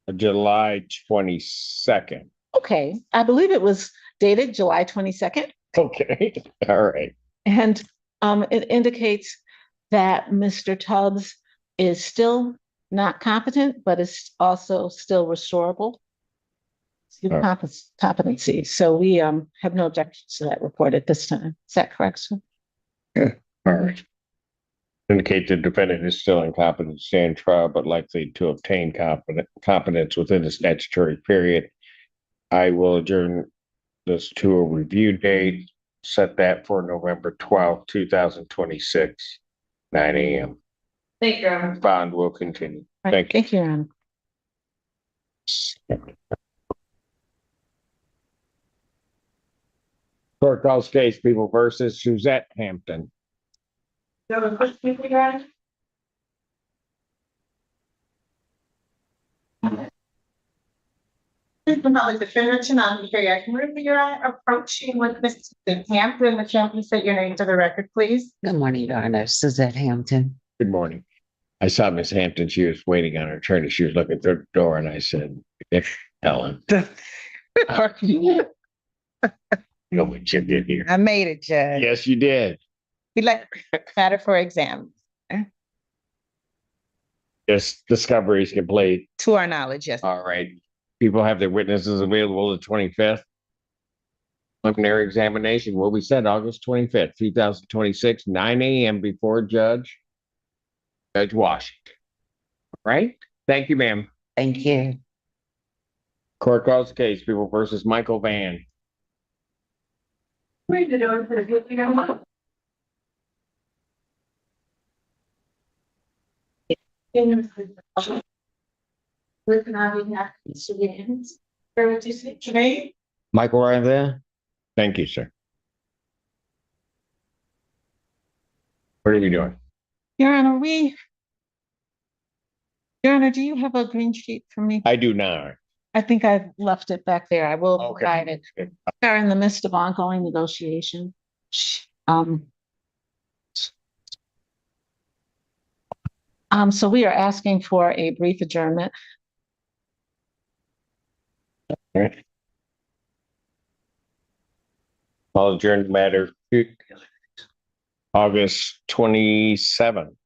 a July 22nd. Okay, I believe it was dated July 22nd. Okay, all right. And it indicates that Mr. Tubbs is still not competent, but is also still restorable. Competency. So we have no objections to that report at this time. Is that correct, sir? Yeah. All right. Indicate the defendant is still incompetent to stand trial, but likely to obtain competence within the statutory period. I will adjourn this to a review date. Set that for November 12th, 2026, 9 a.m. Thank you, Your Honor. Bond will continue. Right. Thank you. Thank you, Your Honor. Court calls case People versus Suzette Hampton. You have a question, Your Honor? Public Defender tonight, I can move your approaching with Mr. Hampton. The champion, say your name to the record, please. Good morning, Your Honor. Suzette Hampton. Good morning. I saw Miss Hampton. She was waiting on her turn. She was looking through the door, and I said, Helen. You know what you did here. I made it, Judge. Yes, you did. We like matter for exam. Yes, discovery is complete. To our knowledge, yes. All right. People have their witnesses available the 25th. Preliminary examination will be set August 25th, 2026, 9 a.m. before Judge Washington. All right. Thank you, ma'am. Thank you. Court calls the case, People versus Michael Van. Wait to do it for the good, you know. Michael, right there? Thank you, sir. What are you doing? Your Honor, Your Honor, do you have a green sheet for me? I do not. I think I've left it back there. I will Okay. provide it. We're in the midst of ongoing negotiation. So we are asking for a brief adjournment. All right. I'll adjourn the matter to August 27th,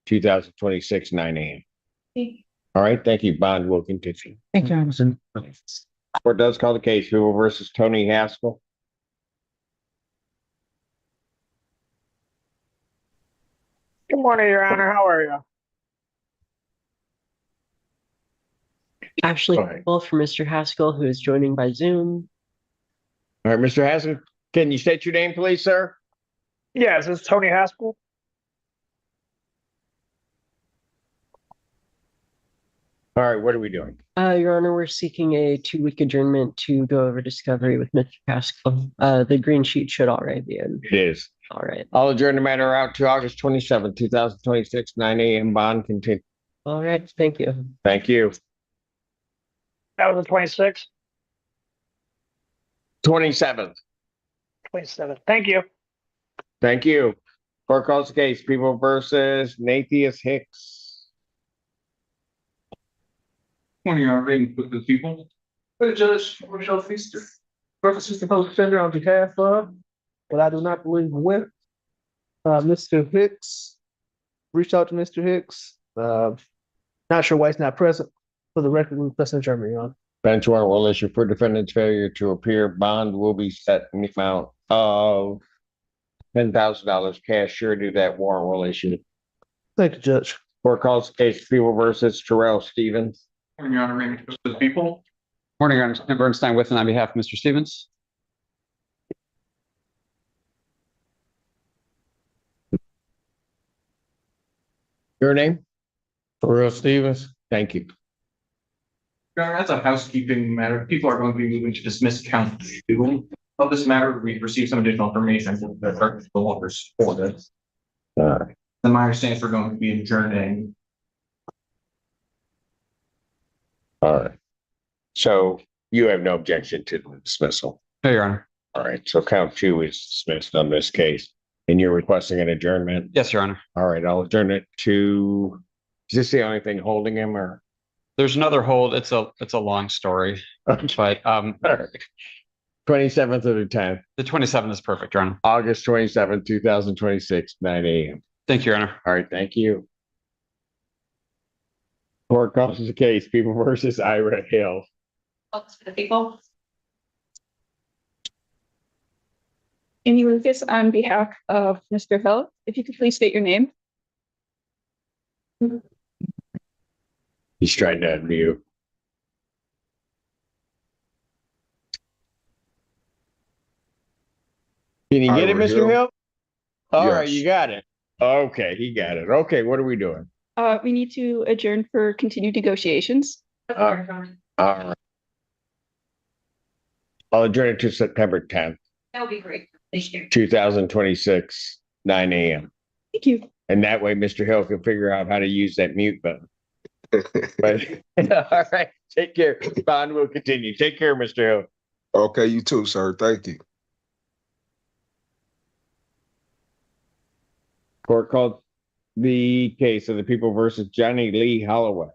2026, 9 a.m. All right, thank you. Bond will continue. Thank you, Your Honor. Court does call the case, People versus Tony Haskell. Good morning, Your Honor. How are you? Actually, both for Mr. Haskell, who is joining by Zoom. All right, Mr. Haskell, can you state your name, please, sir? Yes, this is Tony Haskell. All right, what are we doing? Your Honor, we're seeking a 2-week adjournment to go over discovery with Mr. Haskell. The green sheet should already be in. It is. All right. I'll adjourn the matter out to August 27th, 2026, 9 a.m. Bond continue. All right, thank you. Thank you. That was the 26th, 27th. 27th. Thank you. Thank you. Court calls the case, People versus Nathius Hicks. Morning, Your Honor. Reading with the people. Hey, Judge Rochelle Feaster, references to public defender on behalf of, but I do not believe with, Mr. Hicks. Reached out to Mr. Hicks. Not sure why he's not present. For the record, requesting adjournment, Your Honor. Bench warrant will issue for defendant's failure to appear. Bond will be set in the amount of $10,000 cash surety that warrant will issue. Thank you, Judge. Court calls the case, People versus Terrell Stevens. Morning, Your Honor. Reading with the people. Morning, Your Honor. Tim Bernstein with and on behalf of Mr. Stevens. Your name? Terrell Stevens. Thank you. Your Honor, as a housekeeping matter, people are going to be moving to dismiss count 2 of this matter. We've received some additional information from the records no longer for this. All right. The minor stands for going to be adjourning. All right. So you have no objection to the dismissal? No, Your Honor. All right. So count 2 is dismissed on this case. And you're requesting an adjournment? Yes, Your Honor. All right. I'll adjourn it to, is this the only thing holding him or? There's another hold. It's a long story, but 27th of the 10th. The 27th is perfect, Your Honor. August 27th, 2026, 9 a.m. Thank you, Your Honor. All right. Thank you. Court calls the case, People versus Ira Hill. For the people. Amy Lucas on behalf of Mr. Hill, if you could please state your name. He's trying to unmute. Can you get it, Mr. Hill? All right, you got it. Okay, he got it. Okay, what are we doing? We need to adjourn for continued negotiations. All right. I'll adjourn it to September 10th, That would be great. Thank you. 2026, 9 a.m. Thank you. And that way Mr. Hill can figure out how to use that mute button. But all right, take care. Bond will continue. Take care, Mr. Hill. Okay, you too, sir. Thank you. Court called the case of the people versus Johnny Lee Holloway.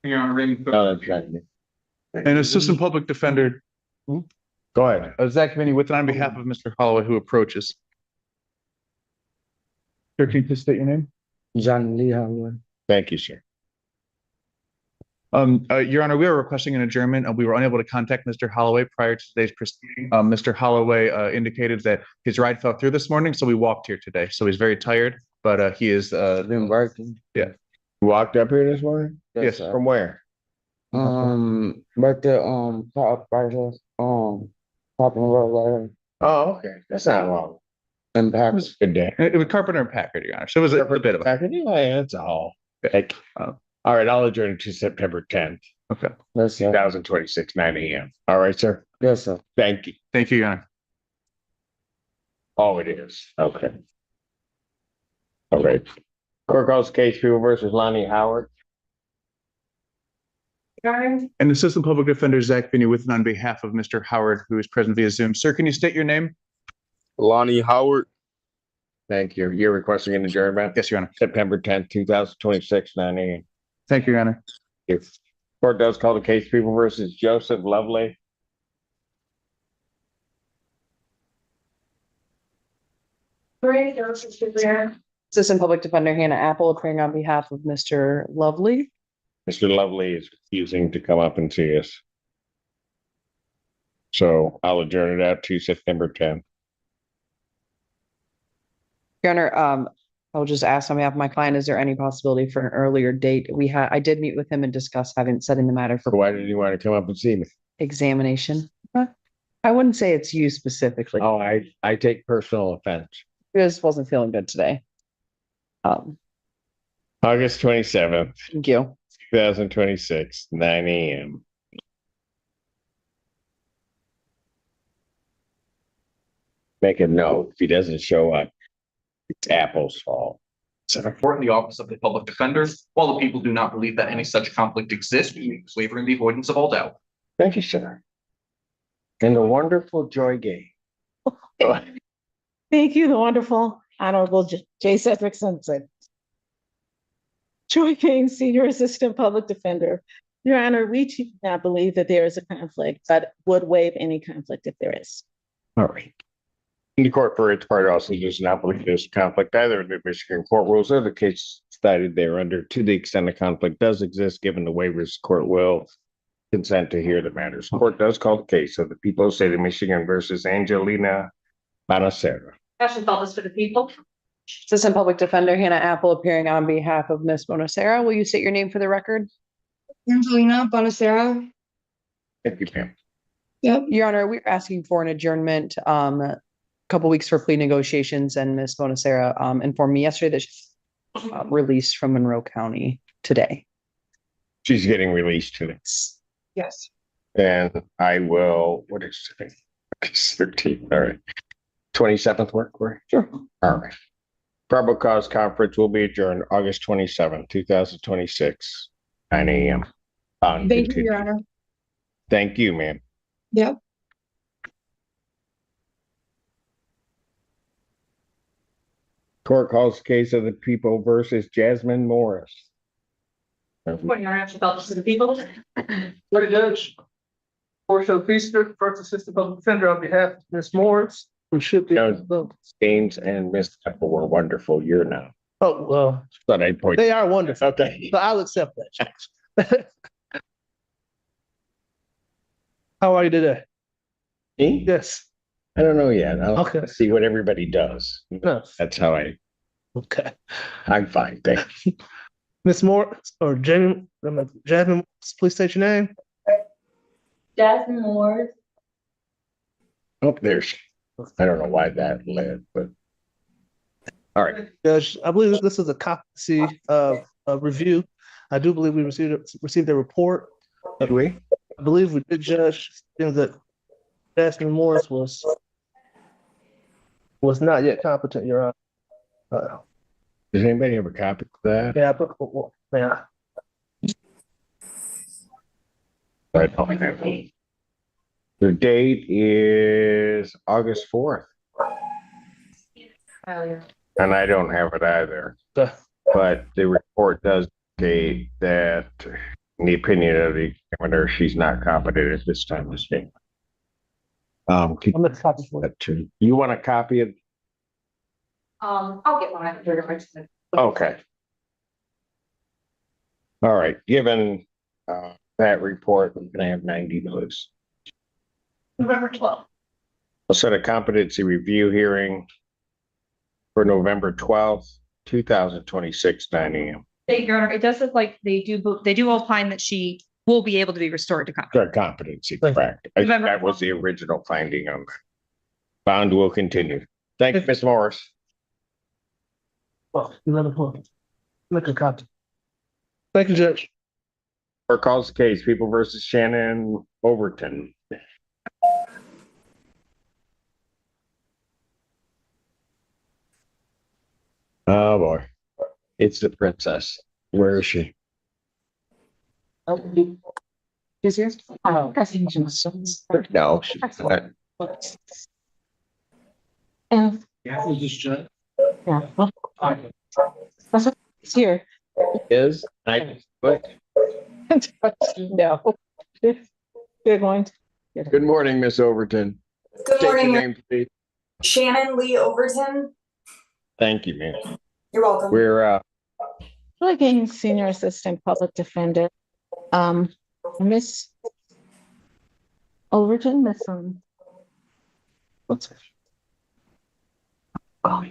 Your Honor, Raymond Cook. Oh, that's right. And Assistant Public Defender, Go ahead. Zach Vinny, with on behalf of Mr. Holloway, who approaches. Sir, can you please state your name? John Lee Holloway. Thank you, sir. Your Honor, we are requesting an adjournment. We were unable to contact Mr. Holloway prior to today's proceeding. Mr. Holloway indicated that his ride fell through this morning, so we walked here today. So he's very tired, but he is Been working. yeah. You walked up here this morning? Yes, sir. From where? But the Popping Road Oh, okay. That's not long. and That was a good day. It was Carpenter and Packard, Your Honor. So it was a bit of a. Packard? Yeah, that's all. Thank you. All right, I'll adjourn to September 10th, Okay. 2026, 9 a.m. All right, sir? Yes, sir. Thank you. Thank you, Your Honor. Oh, it is. Okay. All right. Court calls case people versus Lonnie Howard. And Assistant Public Defender Zach Vinny with and on behalf of Mr. Howard, who is present via Zoom. Sir, can you state your name? Lonnie Howard. Thank you. You're requesting an adjournment? Yes, Your Honor. September 10th, 2026, 9 a.m. Thank you, Your Honor. If court does call the case people versus Joseph Lovely. Assistant Public Defender Hannah Apple appearing on behalf of Mr. Lovely. Mr. Lovely is refusing to come up and see us. So I'll adjourn it out to September 10th. Your Honor, I'll just ask on behalf of my client, is there any possibility for an earlier date? I did meet with him and discuss setting the matter for Why did you want to come up and see me? examination. I wouldn't say it's you specifically. Oh, I take personal offense. I just wasn't feeling good today. August 27th, Thank you. 2026, 9 a.m. Make a note, if he doesn't show up, it's Apple's fault. So report in the office of the public defender. While the people do not believe that any such conflict exists, we make this waiver in the avoidance of all doubt. Thank you, sir. And the wonderful Joy Gay. Thank you, the wonderful Honorable J. Cedric Simpson. Joy King, Senior Assistant Public Defender. Your Honor, we do not believe that there is a conflict, but would waive any conflict if there is. All right. The court, for its part, also does not believe there's a conflict either. The Michigan court rules or the case cited there under, to the extent a conflict does exist, given the waivers, court will consent to hear the matters. Court does call the case of the people of the state of Michigan versus Angelina Bonacera. Ashley Feltus for the people. Assistant Public Defender Hannah Apple appearing on behalf of Ms. Bonacera. Will you state your name for the record? Angelina Bonacera. Thank you, Pam. Yep. Your Honor, we're asking for an adjournment, couple weeks for plea negotiations, and Ms. Bonacera informed me yesterday that she's released from Monroe County today. She's getting released today. Yes. And I will, what is today? It's 13th, all right. 27th work, Corey? Sure. All right. Probable cause conference will be adjourned August 27th, 2026, 9 a.m. Thank you, Your Honor. Thank you, ma'am. Yep. Court calls case of the people versus Jasmine Morris. Morning, Your Honor. Ashley Feltus for the people. Ready, Judge? Portia Feaster, First Assistant Public Defender on behalf of Ms. Morris, who should be. James and Miss Apple were wonderful. You're now. Oh, well, Thought I'd point. they are wonderful. Okay. So I'll accept that. How are you today? Me? Yes. I don't know yet. I'll Okay. see what everybody does. Yes. That's how Okay. I'm fine. Thank you. Ms. Morris or Jasmine, please state your name. Jasmine Moore. Oh, there's, I don't know why that led, but. All right. Judge, I believe this is a competency review. I do believe we received a report. Did we? I believe we did, Judge, that Jasmine Morris was not yet competent, Your Honor. Does anybody have a copy of that? Yeah, but yeah. Right. The date is August 4th. And I don't have it either. But the report does state that, in the opinion of the examiner, she's not competent at this time to speak. Could I'm gonna copy for it. you want a copy of? I'll get one. Okay. All right, given that report, we're gonna have 90 days. November 12th. I'll set a competency review hearing for November 12th, 2026, 9 a.m. Thank you, Your Honor. It does look like they do opine that she will be able to be restored to competence. For competency, correct. I think that was the original finding on that. Bond will continue. Thank you, Ms. Morris. Oh, 11 Make a copy. Thank you, Judge. Court calls the case, People versus Shannon Overton. Oh, boy. It's the princess. Where is she? Is yours? Oh. No, she's not. And, Yeah, who's this judge? yeah, well, that's what it's here. Is? But No. They're going to. good morning, Miss Overton. Good State your morning, name, please. Shannon Lee Overton. Thank you, ma'am. You're welcome. We're Again, Senior Assistant Public Defender. Miss Overton, Miss what's her? Oh.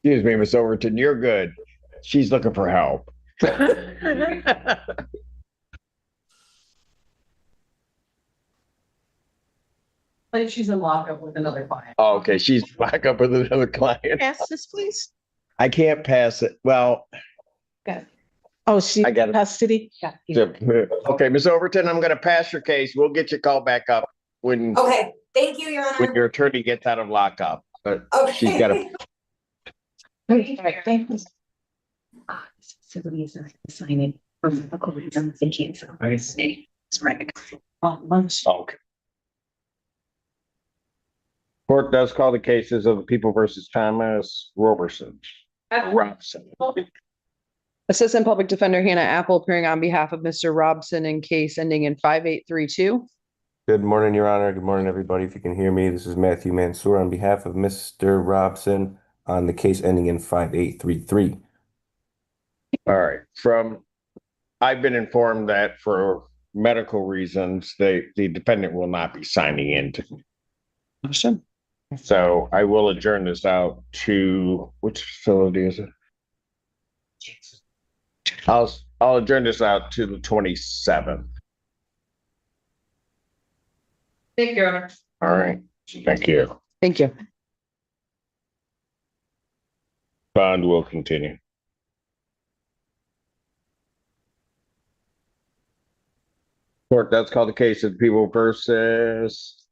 excuse me, Miss Overton, you're good. She's looking for help. Like she's in lockup with another client. Oh, okay, she's back up with another client. Pass this, please. I can't pass it. Well, Oh, she I got it. custody? okay, Miss Overton, I'm gonna pass your case. We'll get you called back up when Okay, thank you, Your when Honor. your attorney gets out of lockup. But she's Okay. got a Thank you. Facility is not assign it for medical reasons and cancer. It's right. okay. Court does call the cases of the People versus Thomas Robson. Robson. Assistant Public Defender Hannah Apple appearing on behalf of Mr. Robson in case ending in 5832. Good morning, Your Honor. Good morning, everybody. If you can hear me, this is Matthew Mansour on behalf of Mr. Robson on the case ending in 5833. All right. I've been informed that for medical reasons, the defendant will not be signing in. So I will adjourn this out to, which facility is it? I'll adjourn this out to the 27th. Thank you, Your Honor. All right. Thank you. Thank you. Bond will continue. Court does call the case of People versus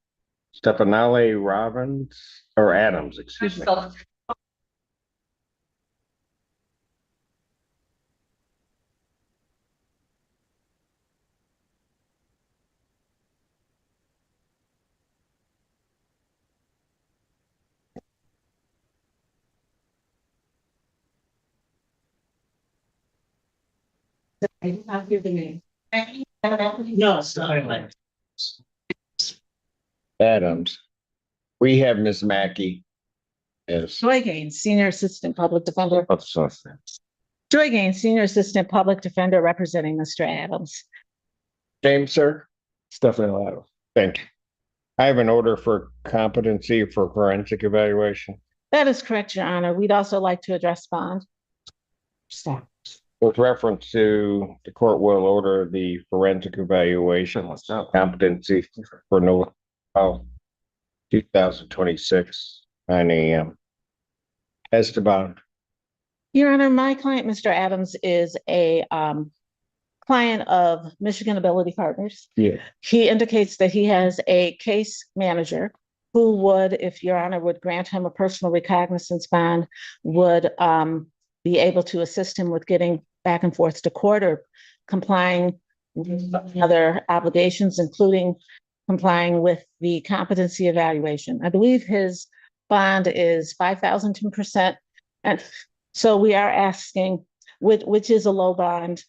Stefanale Robbins or Adams, excuse me. I did not hear the name. No, it's not. Adams. We have Miss Mackey. Yes. Joy Gaines, Senior Assistant Public Defender. Oh, sorry. Joy Gaines, Senior Assistant Public Defender representing Mr. Adams. James, sir. Stephanie Adams. Thank you. I have an order for competency for forensic evaluation. That is correct, Your Honor. We'd also like to address bond. Staff. With reference to the court will order the forensic evaluation competency for November 2026, 9 a.m. Esteban. Your Honor, my client, Mr. Adams, is a client of Michigan Ability Partners. Yeah. He indicates that he has a case manager who would, if Your Honor would grant him a personal recognizance bond, would be able to assist him with getting back and forth to court or complying with other obligations, including complying with the competency evaluation. I believe his bond is 5,002%. And so we are asking, which is a low bond.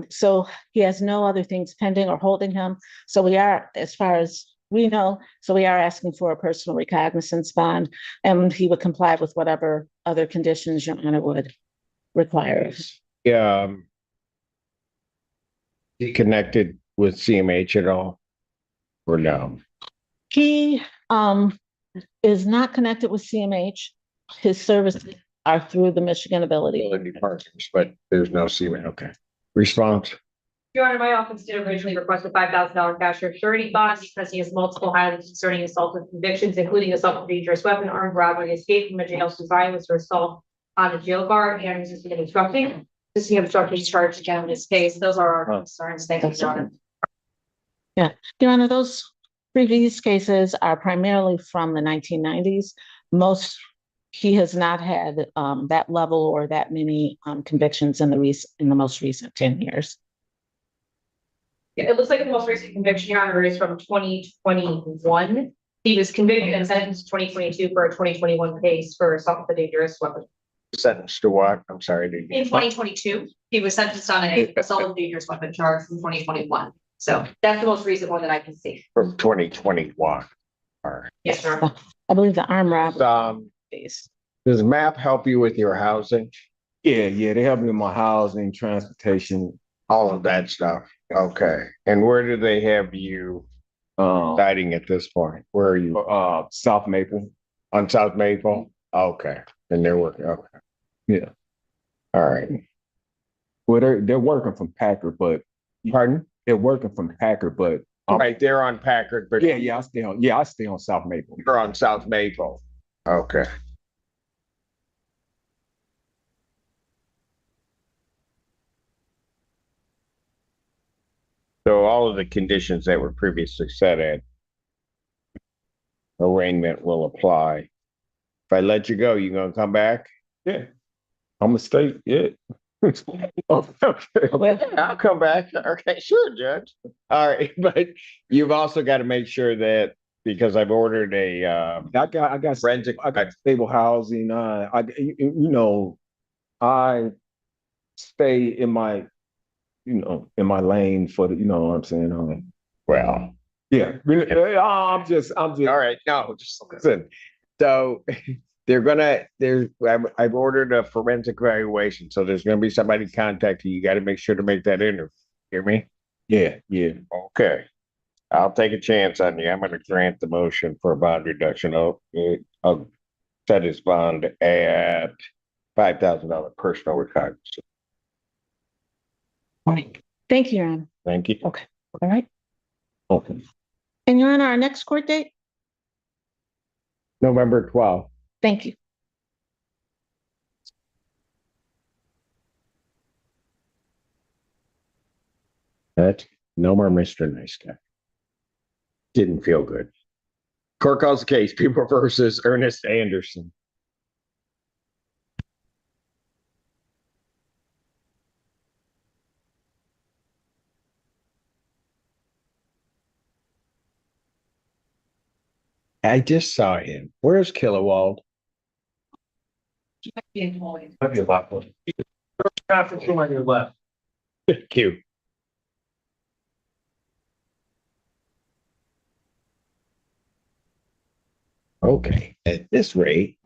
So he has no other things pending or holding him. So we are, as far as we know, so we are asking for a personal recognizance bond, and he would comply with whatever other conditions Your Honor would require. Yeah. He connected with CMH at all? Or no? He is not connected with CMH. His services are through the Michigan Ability. Partners, but there's no CMH. Okay. Response? Your Honor, my office did originally request a $5,000 cash or surety bond because he has multiple highly concerning assault and convictions, including assault with a dangerous weapon, armed robbery, escape from a jail through violence, or assault on a jail guard, and resisting and obstructing. Resisting and obstructing is charged again in this case. Those are our concerns. Thank you, Your Honor. Yeah, Your Honor, those previous cases are primarily from the 1990s. He has not had that level or that many convictions in the most recent 10 years. Yeah, it looks like the most recent conviction, Your Honor, is from 2021. He was convicted and sentenced in 2022 for a 2021 case for assault with a dangerous weapon. Sentenced to what? I'm sorry. In 2022, he was sentenced on a assault with a dangerous weapon charge from 2021. So that's the most recent one that I can see. From 2021. All right. Yes, sir. I believe the armed robbery case. Does MAP help you with your housing? Yeah, they help me with my housing, transportation. All of that stuff. Okay. And where do they have you residing at this point? Where are you? South Maple. On South Maple? Okay. And they're working. Okay. Yeah. All right. Well, they're working from Packard, but pardon? They're working from Packard, but right, they're on Packard, but I stay on South Maple. You're on South Maple. Okay. So all of the conditions that were previously set at arraignment will apply. If I let you go, you gonna come back? Yeah. I'm gonna stay. Yeah. Well, I'll come back. Okay, sure, Judge. All right, but you've also got to make sure that because I've ordered a I got forensic. I got stable housing. I stay in my in my lane for the what I'm saying. Well, yeah. I'm just all right. No, just listen. So I've ordered a forensic evaluation, so there's gonna be somebody contacting you. You got to make sure to make that interview. Hear me? Yeah. Okay. I'll take a chance on you. I'm gonna grant the motion for a bond reduction. I'll set his bond at $5,000 personal recognizance. Thank you, Your Honor. Thank you. Okay. All right. Okay. And Your Honor, our next court date? November 12th. Thank you. That no more Mr. Nice Guy. Didn't feel good. Court calls the case, People versus Ernest Anderson. I just saw him. Where's Kilowald? Might be a lot. Traffic on your left. Thank you. Okay, at this rate.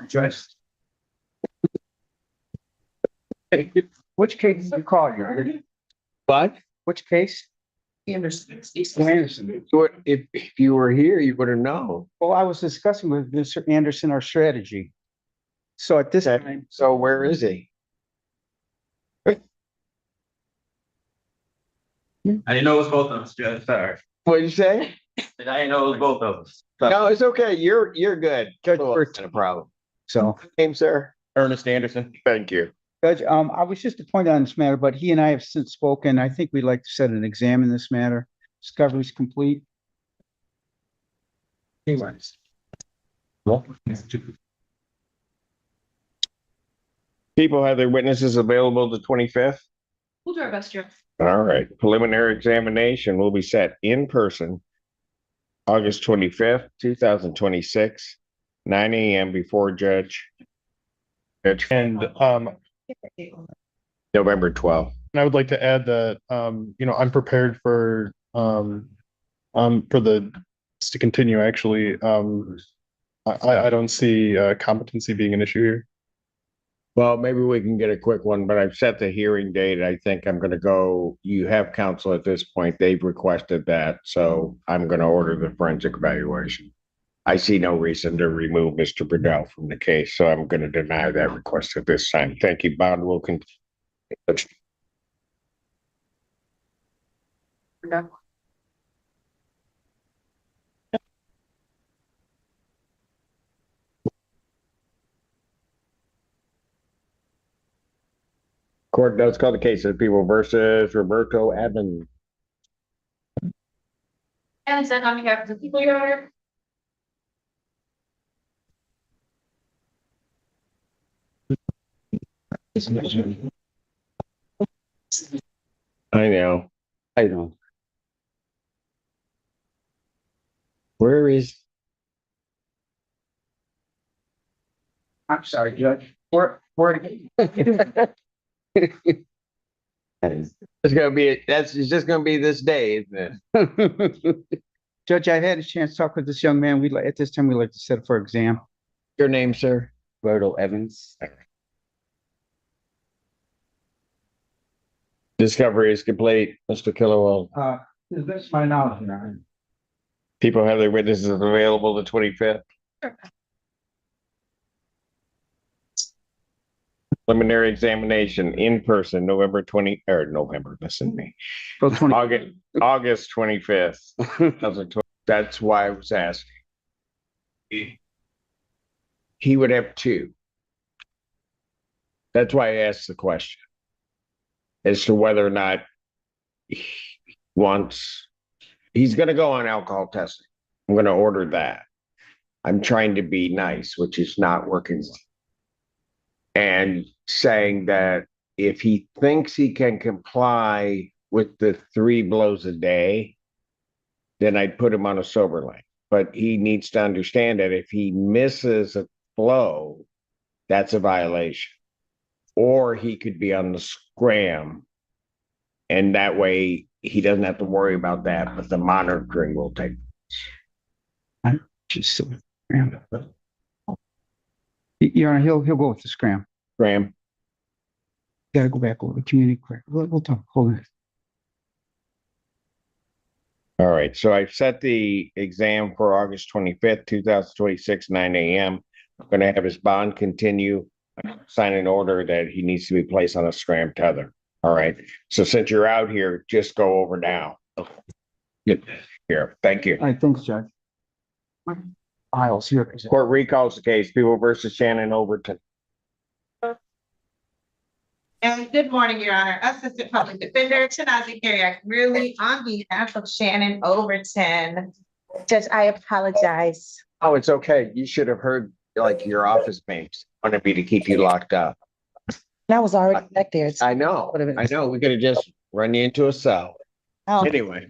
Judge. Which case did you call your? What? Which case? Anderson. Anderson. If you were here, you would have known. Well, I was discussing with Mr. Anderson our strategy. So at this time. So where is he? I didn't know it was both of us, Judge. Sorry. What did you say? I didn't know it was both of us. No, it's okay. You're good. Judge, not a problem. So. Name, sir? Ernest Anderson. Thank you. Judge, I was just appointed on this matter, but he and I have since spoken. I think we'd like to set an exam in this matter. Discovery is complete. Well, People have their witnesses available the 25th? We'll do our best, Joe. All right, preliminary examination will be set in person August 25th, 2026, 9 a.m. before Judge. And November 12th. I would like to add that I'm prepared for this to continue actually. I don't see competency being an issue here. Well, maybe we can get a quick one, but I've set the hearing date. I think I'm going to go. You have counsel at this point. They've requested that. So I'm going to order the forensic evaluation. I see no reason to remove Mr. Burdell from the case. So I'm going to deny that request at this time. Thank you, Bond. We'll continue. Court does call the case of People versus Roberto Evans. And then on behalf of the people, Your Honor. I know. I know. Where is? I'm sorry, Judge. Where? It's gonna be. It's just gonna be this day, isn't it? Judge, I had a chance to talk with this young man. At this time, we like to set it for exam. Your name, sir? Roberto Evans. Discovery is complete, Mr. Killowell. To the best of my knowledge, Your Honor. People have their witnesses available the 25th. Preliminary examination in person, listen to me. August 25th. That's why I was asking. He would have two. That's why I asked the question as to whether or not he wants, he's going to go on alcohol testing. I'm going to order that. I'm trying to be nice, which is not working. And saying that if he thinks he can comply with the 3 blows a day, then I'd put him on a sober lane. But he needs to understand that if he misses a blow, that's a violation. Or he could be on the scram. And that way he doesn't have to worry about that, but the monitoring will take. Your Honor, he'll go with the scram. Scram. Gotta go back over the community court. We'll talk. Hold on. All right, so I've set the exam for August 25th, 2026, 9 a.m. I'm going to have his bond continue, sign an order that he needs to be placed on a scram tether. All right, so since you're out here, just go over now. Here, thank you. All right, thanks, Judge. I'll see you. Court recalls the case, People versus Shannon Overton. And good morning, Your Honor. Assistant Public Defender Tanazi Carriac, really on behalf of Shannon Overton. Judge, I apologize. Oh, it's okay. You should have heard like your office mates wanted me to keep you locked up. I was already back there. I know. I know. We could have just run you into a cell. Oh. Anyway.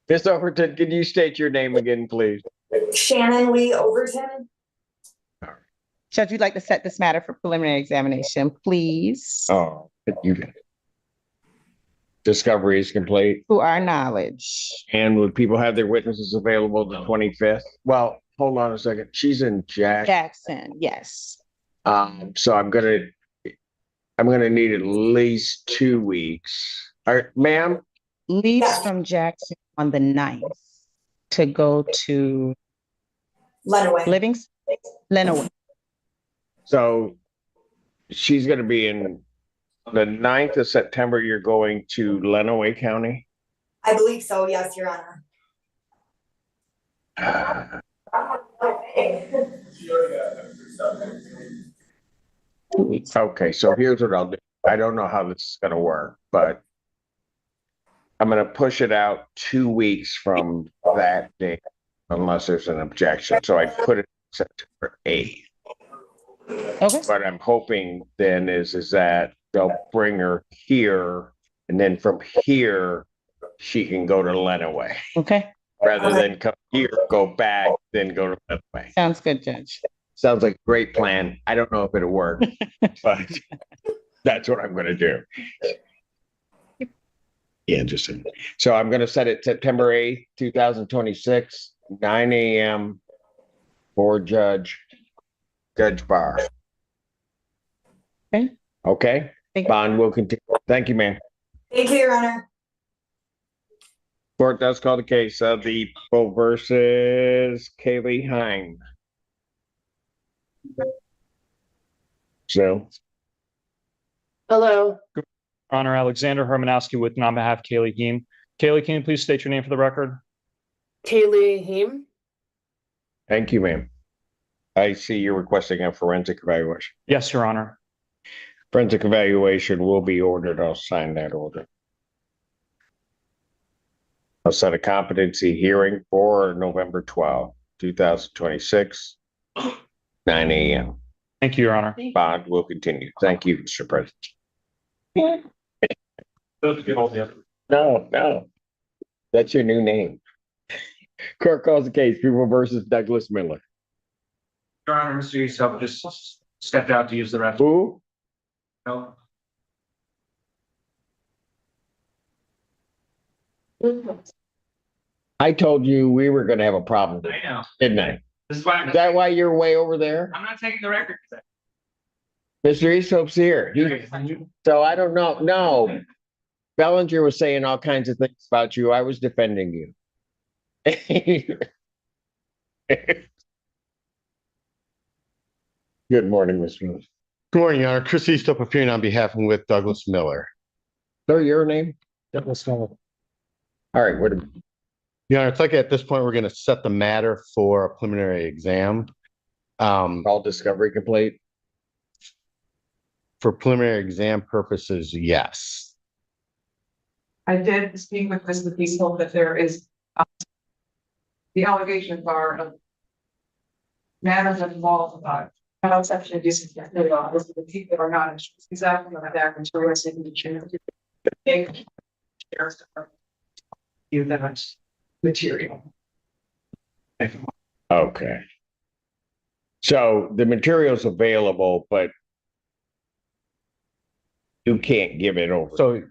Miss Overton, can you state your name again, please? Shannon Lee Overton. Judge, you'd like to set this matter for preliminary examination, please? Oh, you. Discovery is complete. To our knowledge. And would people have their witnesses available the 25th? Well, hold on a second. She's in Jackson, yes. So I'm gonna need at least 2 weeks. All right, ma'am. Leaves from Jackson on the 9th to go to Lenawee. Livingston? Lenawee. So she's going to be in the 9th of September. You're going to Lenawee County? I believe so, yes, Your Honor. Okay, so here's what I'll do. I don't know how this is going to work, but I'm going to push it out 2 weeks from that date, unless there's an objection. So I put it September 8th. Okay. What I'm hoping then is that they'll bring her here, and then from here, she can go to Lenawee, Okay, rather than come here, go back, then go to Lenawee. sounds good, Judge. Sounds like a great plan. I don't know if it'll work, but that's what I'm gonna do. Yeah, interesting. So I'm gonna set it September 8th, 2026, 9 a.m. for Judge Barr. Okay. Okay, Thank you. bond will continue. Thank you, ma'am. Thank you, Your Honor. Court does call the case of the people versus Kaylee Hine. So, Hello. Honor Alexander Hermanowski with and on behalf of Kaylee Heem. Kaylee, can you please state your name for the record? Kaylee Heem. thank you, ma'am. I see you're requesting a forensic evaluation. Yes, Your Honor. Forensic evaluation will be ordered. I'll sign that order. I'll set a competency hearing for November 12th, 2026, 9 a.m. Thank you, Your Honor. Bond will continue. Thank you, Mr. President. No. That's your new name. Court calls the case, people versus Douglas Miller. Your Honor, Mr. Eastham just stepped out to use the restroom. Who? No. I told you we were gonna have a problem, I know. didn't I? This is why Is that why you're way over there? I'm not taking the record. Mr. Easthope's here. So I don't know. No. Bellinger was saying all kinds of things about you. I was defending you. Good morning, Mr. Lewis. Good morning, Your Honor. Chris Eastope appearing on behalf and with Douglas Miller. Sir, your name? Douglas Miller. All right, what? Your Honor, it's like at this point, we're going to set the matter for a preliminary exam. All discovery complete? For preliminary exam purposes, yes. I did speak with Mr. Peaceful that there is the allegations are of matters that involve no exception of disciplinary law. Those are the people that are not exactly on that material signature. You that material. Okay. So the material's available, but you can't give it over. So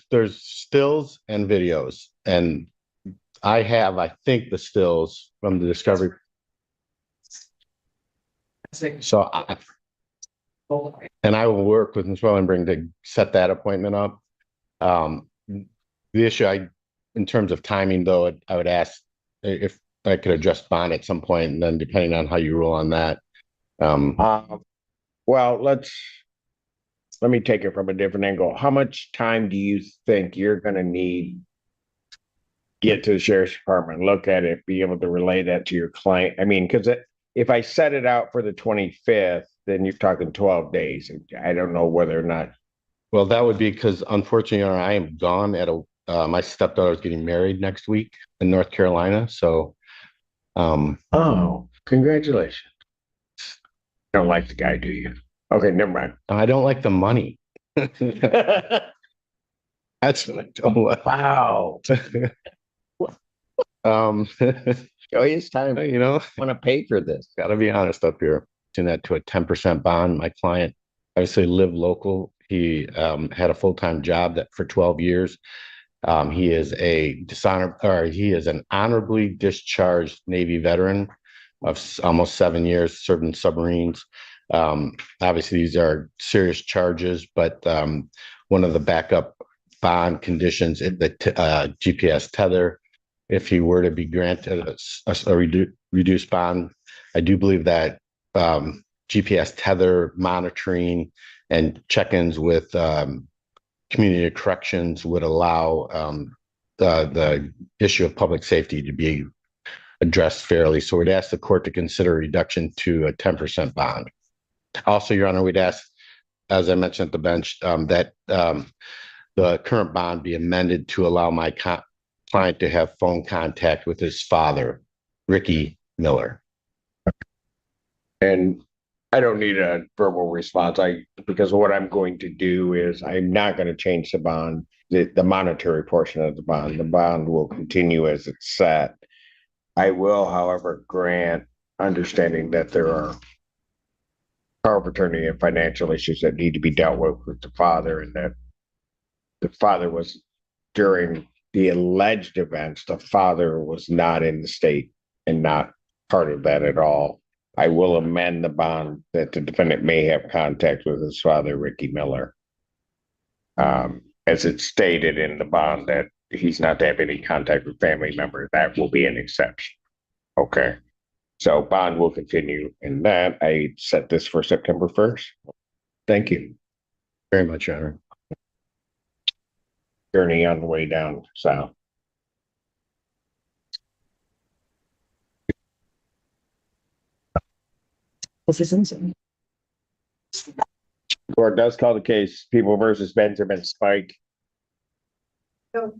there's stills and videos, and I think the stills from the discovery. So I will work with Ms. Wellenbring to set that appointment up. The issue in terms of timing though, I would ask if I could adjust bond at some point, and then depending on how you rule on that. Well, let me take it from a different angle. How much time do you think you're gonna need? Get to the sheriff's department, look at it, be able to relay that to your client. I mean, because if I set it out for the 25th, then you're talking 12 days. And I don't know whether or not. Well, that would be because unfortunately, I am gone at my stepdaughter is getting married next week in North Carolina. So, oh, congratulations. Don't like the guy, do you? Okay, never mind. I don't like the money. That's what I don't like. Wow. Show his time. Want to pay for this. Got to be honest up here. In that to a 10% bond. My client obviously lived local. He had a full-time job for 12 years. He is an honorably discharged Navy veteran of almost 7 years, served in submarines. Obviously, these are serious charges, but one of the backup bond conditions, the GPS tether, if he were to be granted a reduced bond, I do believe that GPS tether monitoring and check-ins with community corrections would allow the issue of public safety to be addressed fairly. So we'd ask the court to consider a reduction to a 10% bond. Also, Your Honor, we'd ask, as I mentioned at the bench, that the current bond be amended to allow my client to have phone contact with his father, Ricky Miller. And I don't need a verbal response. Because what I'm going to do is I'm not going to change the bond, the monetary portion of the bond. The bond will continue as it's set. I will, however, grant understanding that there are power of attorney and financial issues that need to be dealt with the father, and that the father was, during the alleged events, the father was not in the state and not part of that at all. I will amend the bond that the defendant may have contact with his father, Ricky Miller. As it's stated in the bond that he's not to have any contact with family members, that will be an exception. Okay. So bond will continue in that. I set this for September 1st. Thank you Very much, Your Honor. Journey on the way down south. Court does call the case People versus Benjamin Spike. So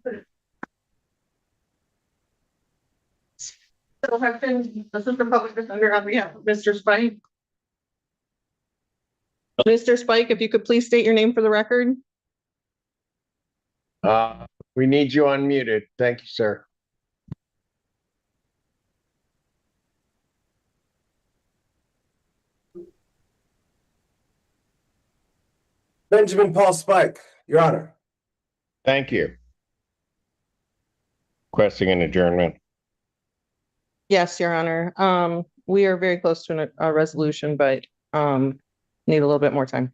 have been assistant public defender on behalf of Mr. Spike. Mr. Spike, if you could please state your name for the record. We need you unmuted. Thank you, sir. Benjamin Paul Spike, Your Honor. Thank you. Requesting an adjournment. Yes, Your Honor. We are very close to a resolution, but need a little bit more time.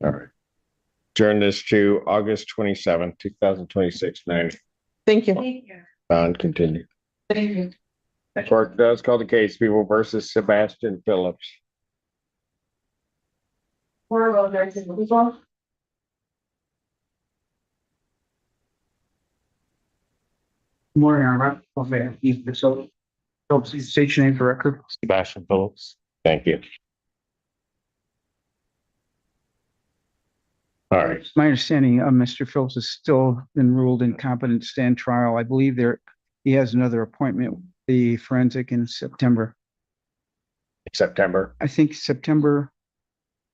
All right. Adjourn this to August 27th, 2026, 9. Thank you. Bond continued. Thank you. Court does call the case People versus Sebastian Phillips. Morning, Your Honor. So please state your name for record. Sebastian Phillips. Thank you. All right. It's my understanding, Mr. Phillips is still been ruled incompetent to stand trial. I believe he has another appointment with the forensic in September. September. I think September.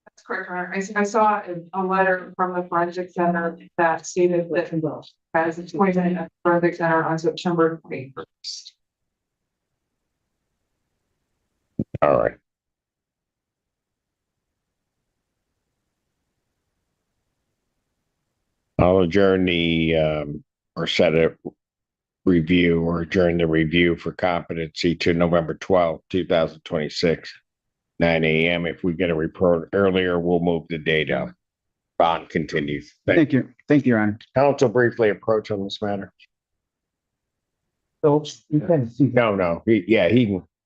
That's correct, Your Honor. I saw a letter from the forensic center that stated that as a appointment at the forensic center on September 21st. All right. I'll adjourn or set a review or adjourn the review for competency to November 12th, 2026, 9 a.m. If we get a report earlier, we'll move the date up. Bond continues. Thank you. Thank you, Your Honor. Counsel briefly approach on this matter. Phillips, you can see. No. He can.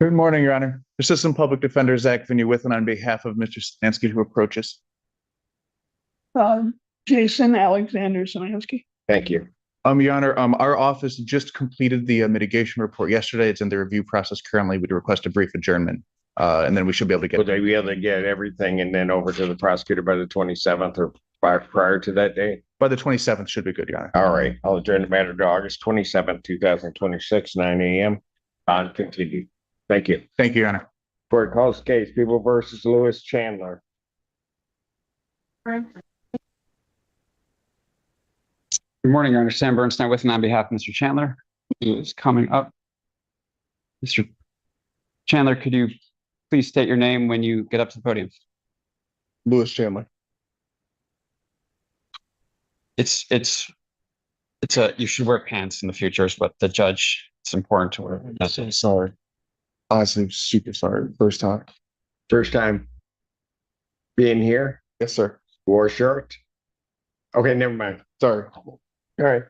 Good morning, Your Honor. Assistant Public Defender Zach Vinny with and on behalf of Mr. Sinansky, who approaches. Jason Alexander Sinansky. Thank you. Your Honor, our office just completed the mitigation report yesterday. It's in the review process currently. We'd request a brief adjournment, and then we should be able to get. Will they be able to get everything and then over to the prosecutor by the 27th or prior to that date? By the 27th should be good, Your Honor. All right. I'll adjourn the matter to August 27th, 2026, 9 a.m. Bond continued. Thank you. Thank you, Your Honor. Court calls case People versus Lewis Chandler. Good morning, Your Honor. Sam Bernstein with and on behalf of Mr. Chandler, who is coming up. Mr. Chandler, could you please state your name when you get up to the podium? Lewis Chandler. You should wear pants in the future is what the judge, it's important to wear. That's it. Sorry. Honestly, super sorry. First time. First time being here? Yes, sir. Wore a shirt? Okay, never mind. Sorry. All right.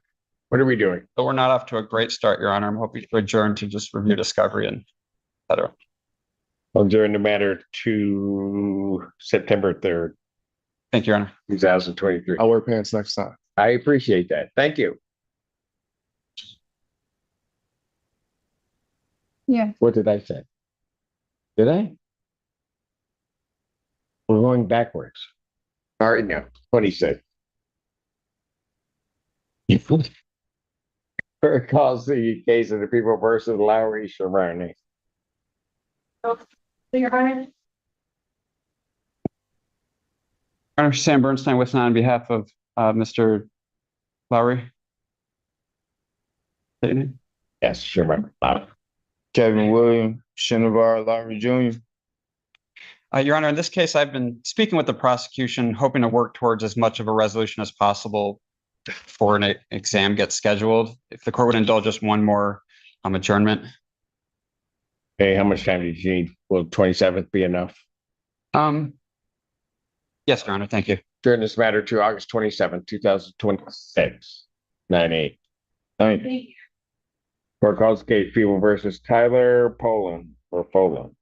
What are we doing? But we're not off to a great start, Your Honor. I'm hoping to adjourn to just review discovery and et cetera. I'll adjourn the matter to September 3rd. Thank you, Your Honor. 2023. I'll wear pants next time. I appreciate that. Thank you. Yeah. What did I say? Did I? We're going backwards. All right, now, 26. Clerk calls the case of the people versus Lowry Shavarney. Your Honor. Honor, Sam Bernstein with on behalf of Mr. Lowry. Say your name. Yes, sure. Kevin William, Shinovar Lowry Jr. Your Honor, in this case, I've been speaking with the prosecution, hoping to work towards as much of a resolution as possible before an exam gets scheduled. If the court would indulge us one more adjournment. Hey, how much time do you need? Will 27th be enough? Yes, Your Honor, thank you. During this matter to August 27th, 2026, 9/8. Thank you. Court calls the case people versus Tyler Poland or Poland.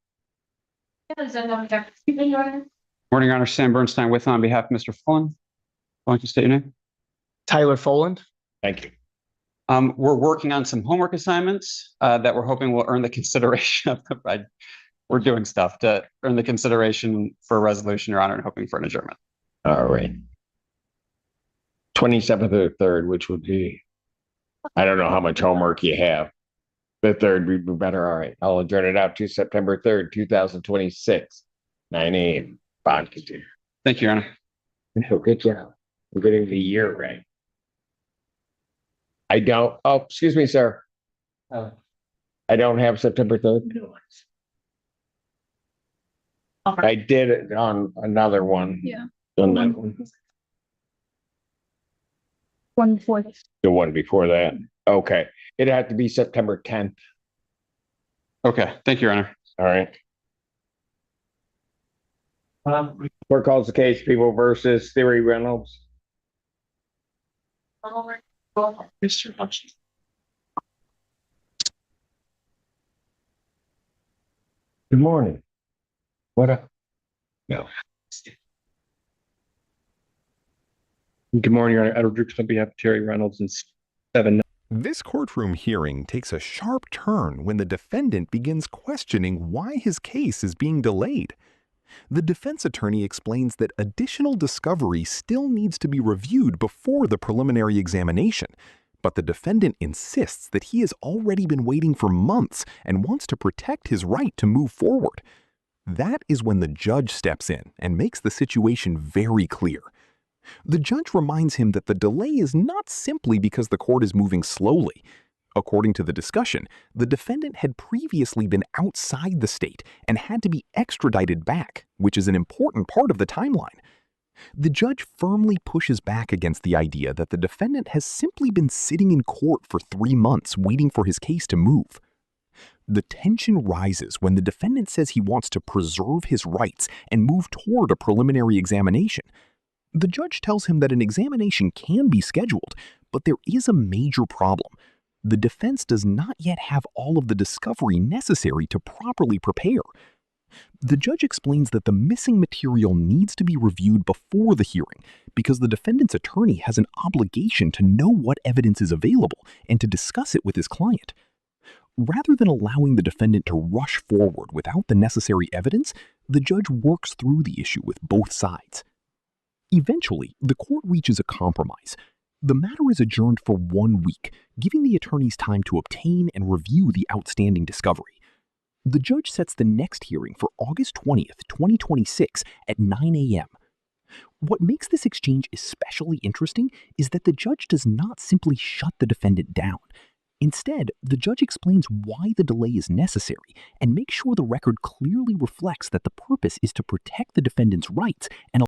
Your Honor. Morning, Your Honor, Sam Bernstein with on behalf of Mr. Fullen. Why don't you state your name? Tyler Foland. Thank you. We're working on some homework assignments that we're hoping will earn the consideration of we're doing stuff to earn the consideration for a resolution, Your Honor, and hoping for an adjournment. All right. 27th or 3rd, which would be, I don't know how much homework you have. The 3rd would be better. All right. I'll adjourn it out to September 3rd, 2026, 9 a.m. Bond continue. Thank you, Your Honor. Good job. We're getting the year right. I don't, oh, excuse me, sir. I don't have September 3rd. I did it on another one. Yeah. On that one. 24th. The one before that. Okay. It had to be September 10th. Okay. Thank you, Your Honor. All right. Court calls the case people versus Theory Reynolds. Mr. Hutchins. Good morning. What up? No. Good morning, Your Honor. Edward Drukes on behalf of Terry Reynolds and 7. This courtroom hearing takes a sharp turn when the defendant begins questioning why his case is being delayed. The defense attorney explains that additional discovery still needs to be reviewed before the preliminary examination, but the defendant insists that he has already been waiting for months and wants to protect his right to move forward. That is when the judge steps in and makes the situation very clear. The judge reminds him that the delay is not simply because the court is moving slowly. According to the discussion, the defendant had previously been outside the state and had to be extradited back, which is an important part of the timeline. The judge firmly pushes back against the idea that the defendant has simply been sitting in court for 3 months waiting for his case to move. The tension rises when the defendant says he wants to preserve his rights and move toward a preliminary examination. The judge tells him that an examination can be scheduled, but there is a major problem. The defense does not yet have all of the discovery necessary to properly prepare. The judge explains that the missing material needs to be reviewed before the hearing because the defendant's attorney has an obligation to know what evidence is available and to discuss it with his client. Rather than allowing the defendant to rush forward without the necessary evidence, the judge works through the issue with both sides. Eventually, the court reaches a compromise. The matter is adjourned for 1 week, giving the attorneys time to obtain and review the outstanding discovery. The judge sets the next hearing for August 20th, 2026 at 9 a.m. What makes this exchange especially interesting is that the judge does not simply shut the defendant down. Instead, the judge explains why the delay is necessary and makes sure the record clearly reflects that the purpose is to protect the defendant's rights and